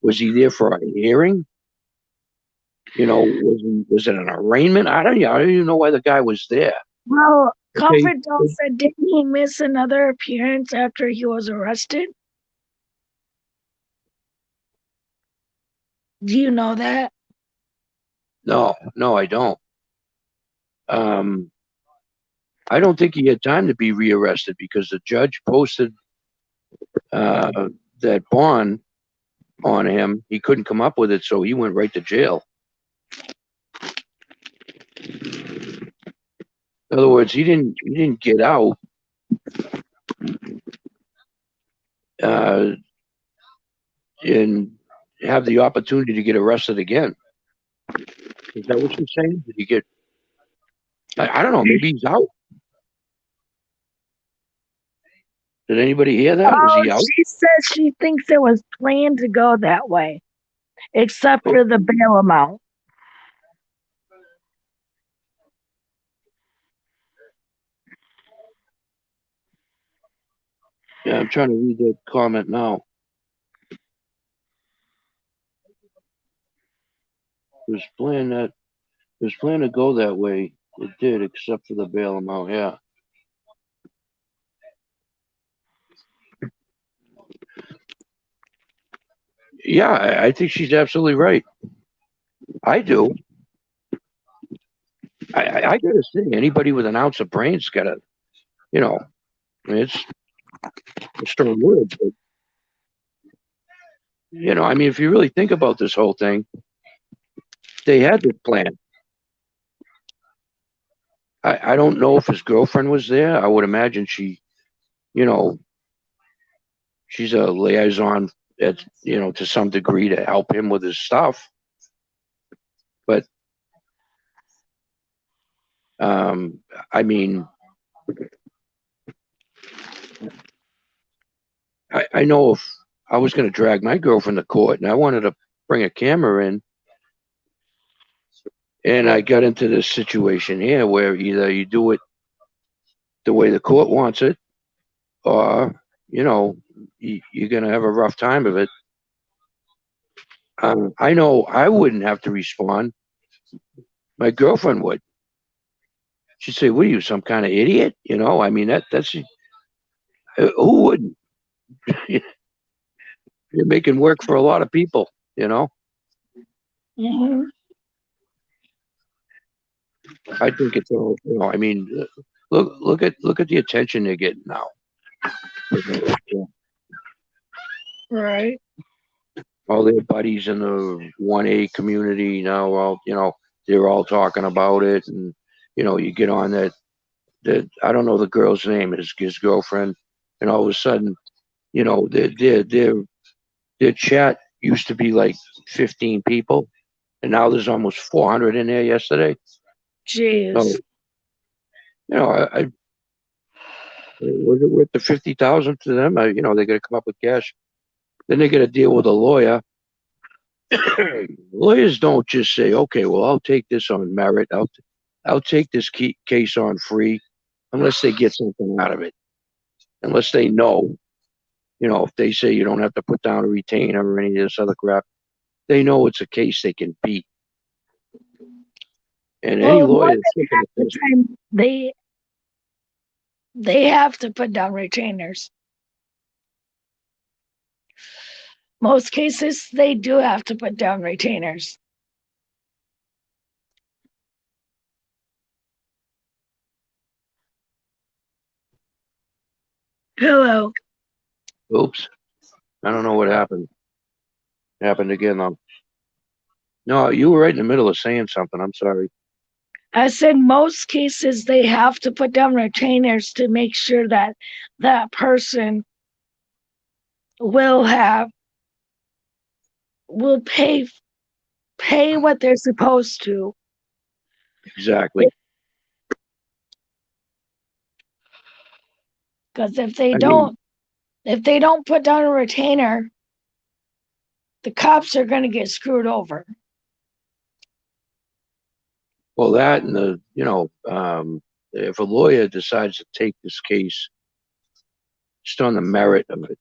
Was he there for a hearing? Was it an arraignment? I don't even know why the guy was there. Well, Okay. Comfort Doll said, didn't he miss another appearance after he was arrested? Do you know that? No, I don't. Um, I don't think he had time to be rearrested because the judge posted that bond on him. He couldn't come up with it, so he went right to jail. In other words, he didn't get out uh, and have the opportunity to get arrested again. Is that what you're saying? Did he get? I don't know. Maybe he's out. Did anybody hear that? Was Oh, he out? she says she thinks it was planned to go that way, except Oh, for the bail amount. yeah, I'm trying to read that comment now. It was planned that It was planned to go that way. It did, except for the bail amount. Yeah. Yeah, I think she's absolutely right. I do. I gotta say, anybody with an ounce of brains gotta, you know, I mean, it's a strong word, but I mean, if you really think about this whole thing, they had this plan. I don't know if his girlfriend was there. I would imagine you know, she's a liaison at, to some degree to help him with his stuff. But um, I mean, I know if I was going to drag my girlfriend to court and I wanted to bring a camera in, and I got into this situation here where either you do it the way the court wants it, or you're going to have a rough time of it. I know I wouldn't have to respond. My girlfriend would. She'd say, "What are you, some kind of idiot?" I mean, that's who wouldn't? You're making work for a lot of people. Hmm. I think it's all. I mean, look at the attention they're getting now. Right. All their buddies in the 1A community now, they're all talking about it, and you get on that I don't know the girl's name, his girlfriend, and all of a sudden, their chat used to be like 15 people, and now there's almost 400 in there yesterday. So, Jeez. I was it worth the 50,000 to them? They got to come up with cash. Then they got to deal with a lawyer. Lawyers don't just say, "Okay, well, I'll take this on merit. I'll take this case on free," unless they get something out of it. Unless they know, if they say you don't have to put down a retainer or any of this other crap, they know it's a case they can beat. And any Well, more lawyer that's than taking half a the test, time they have to put down retainers. Most cases they do have to put down retainers. Hello. oops, I don't know what happened. Happened again though. No, you were right in the middle of saying something. I'm sorry. I said most cases they have to put down retainers to make sure that that person will have will pay what they're supposed to. Exactly. Because I mean, if they don't put down a retainer, the cops are going to get screwed over. well, that and if a lawyer decides to take this case just on the merit of it,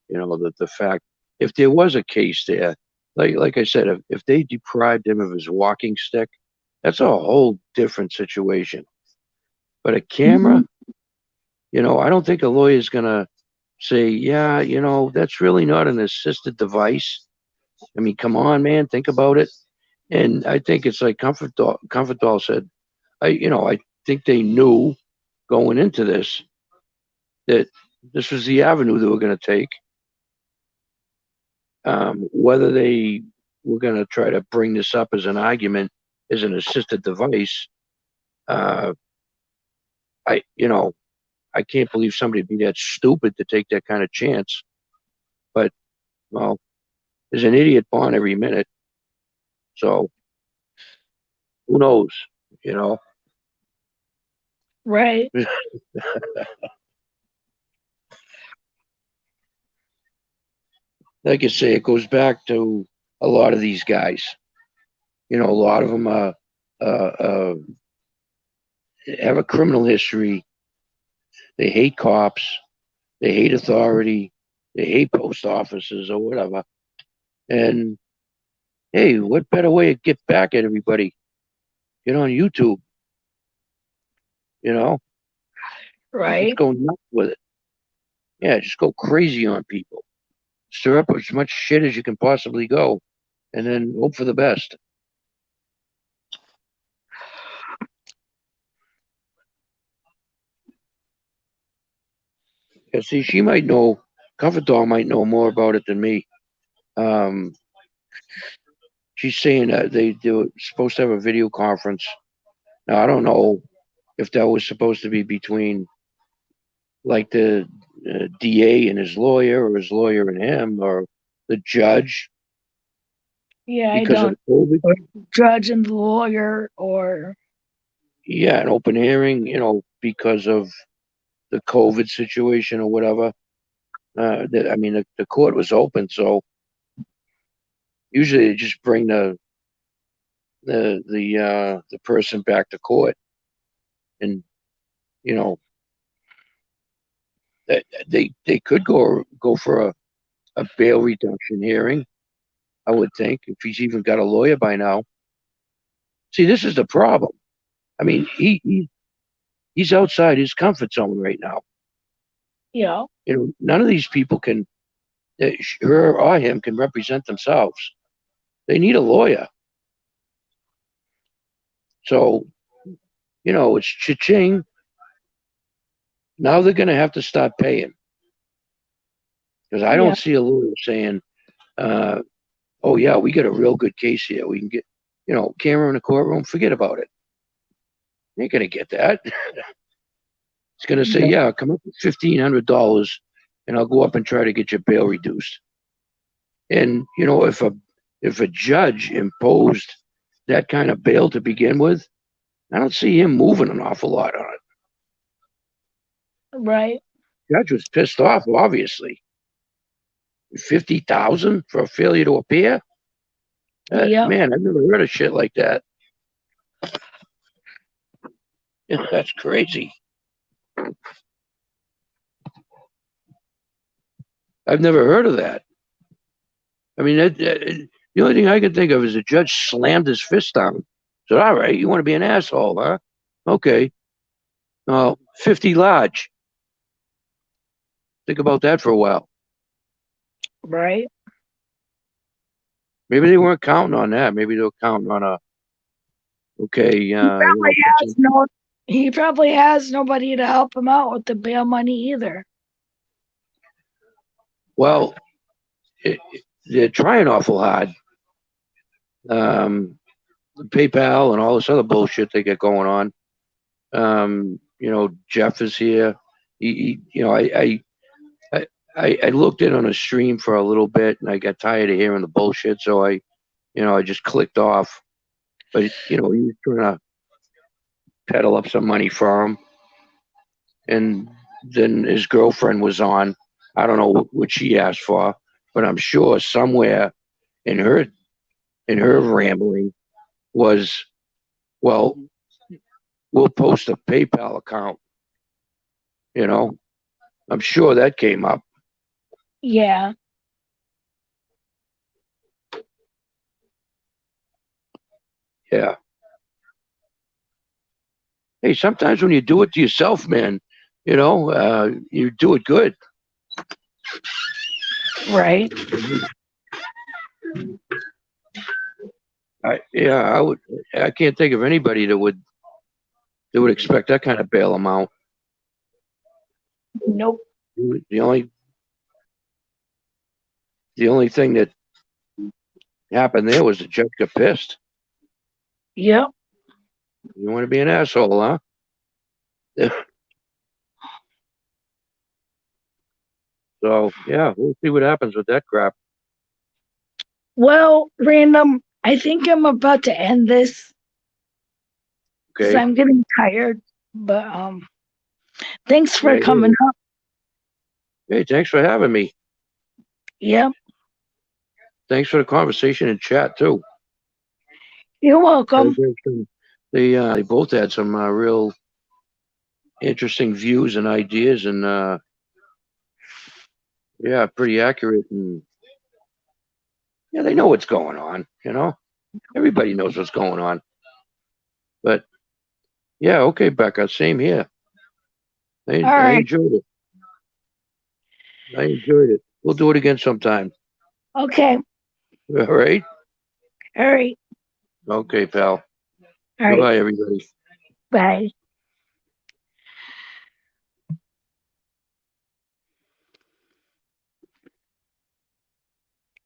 the fact, if there was a case there, like I said, if they deprived him of his walking stick, that's a whole different situation. But a Mm-hmm. camera, I don't think a lawyer is gonna say, yeah, that's really not an assisted device. I mean, come on, man, think about it. And I think it's like Comfort Doll said. I think they knew going into this that this was the avenue they were going to take. Whether they were going to try to bring this up as an argument as an assisted device, uh, I can't believe somebody would be that stupid to take that kind of chance. But well, there's an idiot born every minute, so who knows? You know, Right. like I say, it goes back to a lot of these guys. A lot of them have a criminal history. They hate cops. They hate authority. They hate post offices or whatever. And hey, what better way to get back at everybody? Get on YouTube, you know, just Right. go nuts with it. Yeah, just go crazy on people. Stir up as much shit as you can possibly go, and then hope for the best. Yeah, see, she might know, Comfort Doll might know more about it than me. Um, she's saying that they were supposed to have a video conference. Now, I don't know if that was supposed to be between like the DA and his lawyer, or his lawyer and him, or the judge Yeah, I because of don't the COVID. or judge and lawyer or Yeah, an open hearing, because of the COVID situation or whatever. I mean, the court was open, so usually they just bring the person back to court, and you know they could go for a bail reduction hearing. I would think if he's even got a lawyer by now. See, this is the problem. I mean, he's outside his comfort zone right now. yeah, None of these people can, her or him, can represent themselves. They need a lawyer. So, it's cha-ching. Now they're going to have to start paying, because I yeah, don't see a lawyer saying, oh, yeah, we got a real good case here. We can get, camera in the courtroom. Forget about it. You ain't going to get that. It's going to say, no, yeah, come up with $1,500 and I'll go up and try to get your bail reduced. And, if a judge imposed that kind of bail to begin with, I don't see him moving an awful lot on it. right. Judge was pissed off, obviously. 50,000 for a failure to appear? Yep, Man, I've never heard of shit like that. That's crazy. I've never heard of that. I mean, the only thing I can think of is a judge slammed his fist down. Said, "All right, you want to be an asshole, huh? Okay. Well, 50 large. Think about that for a while. right. Maybe they weren't counting on that. Maybe they were counting on okay, He probably has potential. no he probably has nobody to help him out with the bail money either. Well, they're trying awful hard. Um, PayPal and all this other bullshit they got going on. Jeff is here. I looked in on a stream for a little bit, and I got tired of hearing the bullshit, so I just clicked off. But he was trying to peddle up some money for him, and then his girlfriend was on. I don't know what she asked for, but I'm sure somewhere in her rambling was, well, we'll post a PayPal account. You know, I'm sure that came up. Yeah. Yeah. Hey, sometimes when you do it to yourself, man, you do it good. Right. I would. I can't think of anybody that would expect that kind of bail amount. Nope. The only the only thing that happened there was the judge got pissed. Yep. You want to be an asshole, huh? So yeah, we'll see what happens with that crap. Well, random. I think I'm about to end this because Okay. I'm getting tired. But thanks Yeah. for coming up. Hey, thanks for having me. Yep. Thanks for the conversation and chat too. You're welcome. They both had some real interesting views and ideas, and yeah, pretty accurate. And yeah, they know what's going on. Everybody knows what's going on. But yeah, okay, Becca. Same here. All I right. enjoyed it. I enjoyed it. We'll do it again sometime. Okay. All right. All right. Okay, pal. All right. Goodbye, everybody. Bye.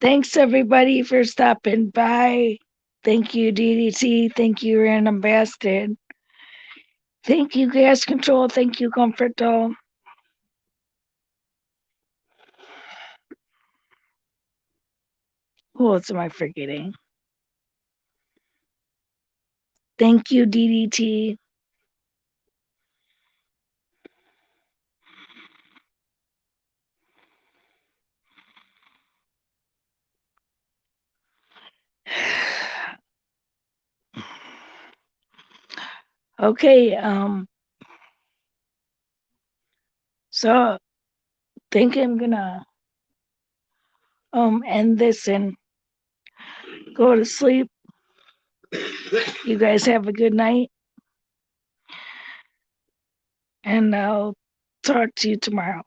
Thanks everybody for stopping by. Thank you, DDT. Thank you, Random Bastard. Thank you, Gas Control. Thank you, Comfort Doll. Who else am I forgetting? Thank you, DDT. Okay, so I think I'm gonna end this and go to sleep. You guys have a good night, and I'll talk to you tomorrow.